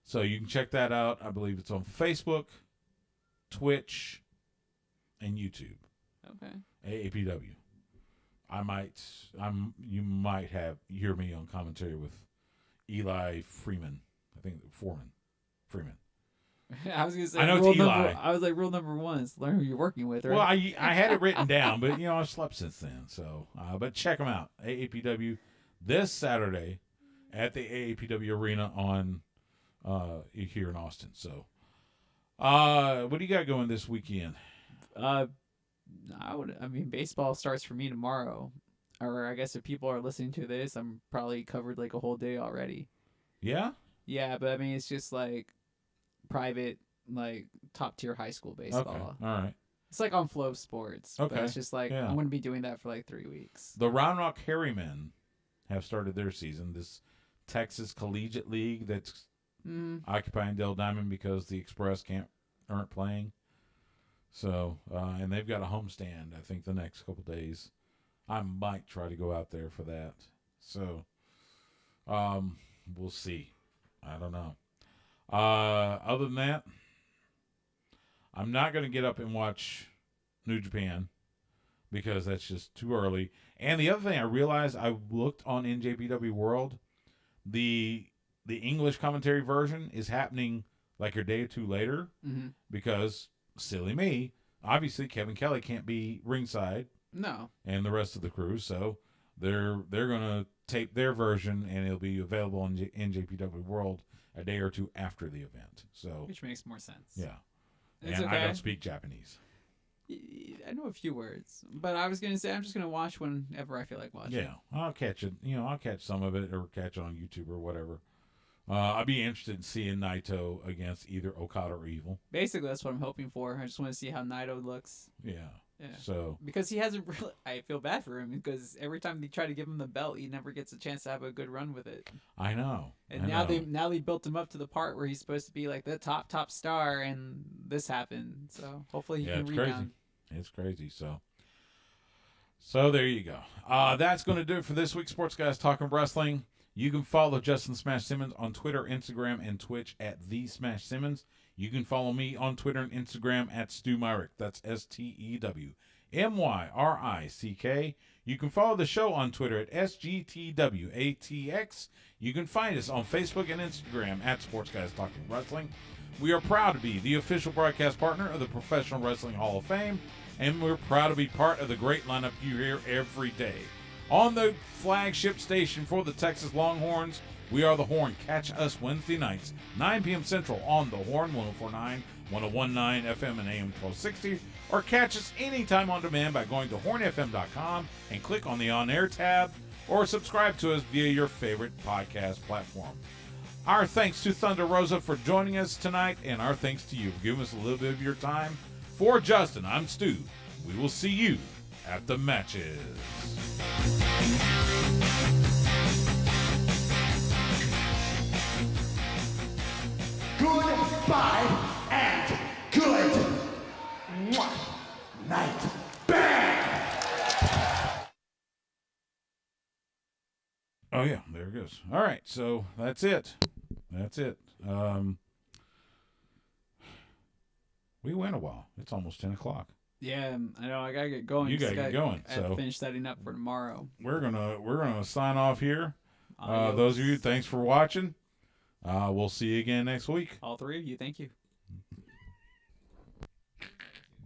Speaker 1: So you can check that out. I believe it's on Facebook, Twitch, and YouTube.
Speaker 2: Okay.
Speaker 1: AAPW. You might hear me on commentary with Eli Freeman. I think Freeman.
Speaker 2: I was gonna say.
Speaker 1: I know it's Eli.
Speaker 2: I was like, rule number 1 is learn who you're working with. Right?
Speaker 1: Well, I had it written down, but I've slept since then. So, but check them out. AAPW this Saturday at the AAPW Arena on here in Austin. So, what do you got going this weekend?
Speaker 2: Baseball starts for me tomorrow, or I guess if people are listening to this, I'm probably covered like a whole day already.
Speaker 1: Yeah.
Speaker 2: Yeah, but it's just like private, like top tier high school baseball.
Speaker 1: Okay. All right.
Speaker 2: It's like on Flow Sports.
Speaker 1: Okay.
Speaker 2: But it's just like I'm going to be doing that for like 3 weeks.
Speaker 1: The Round Rock Harrymen have started their season. This Texas Collegiate League that's occupying Dell Diamond because the Express aren't playing. So, and they've got a homestand, I think, the next couple days. I might try to go out there for that. So, we'll see. I don't know. Other than that, I'm not going to get up and watch New Japan because that's just too early. And the other thing I realized, I looked on NJPW World, the English commentary version is happening like a day or two later because, silly me, obviously Kevin Kelly can't be ringside.
Speaker 2: No.
Speaker 1: And the rest of the crew, so they're going to tape their version and it'll be available on NJPW World a day or two after the event. So, which
Speaker 2: makes more sense.
Speaker 1: Yeah.
Speaker 2: It's
Speaker 1: and
Speaker 2: okay.
Speaker 1: I don't speak Japanese.
Speaker 2: I know a few words, but I was going to say I'm just going to watch whenever I feel like watching.
Speaker 1: Yeah, I'll catch it. I'll catch some of it or catch it on YouTube or whatever. I'd be interested in seeing Naito against either Okada or Evil.
Speaker 2: Basically, that's what I'm hoping for. I just want to see how Naito looks.
Speaker 1: Yeah.
Speaker 2: Yeah.
Speaker 1: So
Speaker 2: because he hasn't really, I feel bad for him because every time they try to give him the belt, he never gets a chance to have a good run with it.
Speaker 1: I know.
Speaker 2: And now they built him up to the part where he's supposed to be like the top star, and this happened. So hopefully he can rebound.
Speaker 1: It's crazy. So there you go. That's going to do it for this week, Sports Guys Talking Wrestling. You can follow Justin Smash Simmons on Twitter, Instagram, and Twitch at The Smash Simmons. You can follow me on Twitter and Instagram at Stu Myrick. That's STEWMYRICK. You can follow the show on Twitter at SGTWATX. You can find us on Facebook and Instagram at Sports Guys Talking Wrestling. We are proud to be the official broadcast partner of the Professional Wrestling Hall of Fame, and we're proud to be part of the great lineup you hear every day. On the flagship station for the Texas Longhorns, we are The Horn. Catch us Wednesday nights, 9 p.m. Central on The Horn, 104.9, 101.9 FM and AM 1260, or catch us anytime on demand by going to hornfm.com and click on the On Air tab, or subscribe to us via your favorite podcast platform. Our thanks to Thunder Rosa for joining us tonight, and our thanks to you for giving us a little bit of your time. For Justin, I'm Stu. We will see you at the matches.
Speaker 12: Goodbye and good night. Bang!
Speaker 1: Oh, yeah, there it goes. All right, so that's it. We went a while. It's almost 10 o'clock.
Speaker 2: Yeah, I know. I gotta get going.
Speaker 1: You gotta get going.
Speaker 2: I have to finish setting up for tomorrow.
Speaker 1: We're gonna sign off here. Those of you, thanks for watching. We'll see you again next week.
Speaker 2: All three of you, thank you.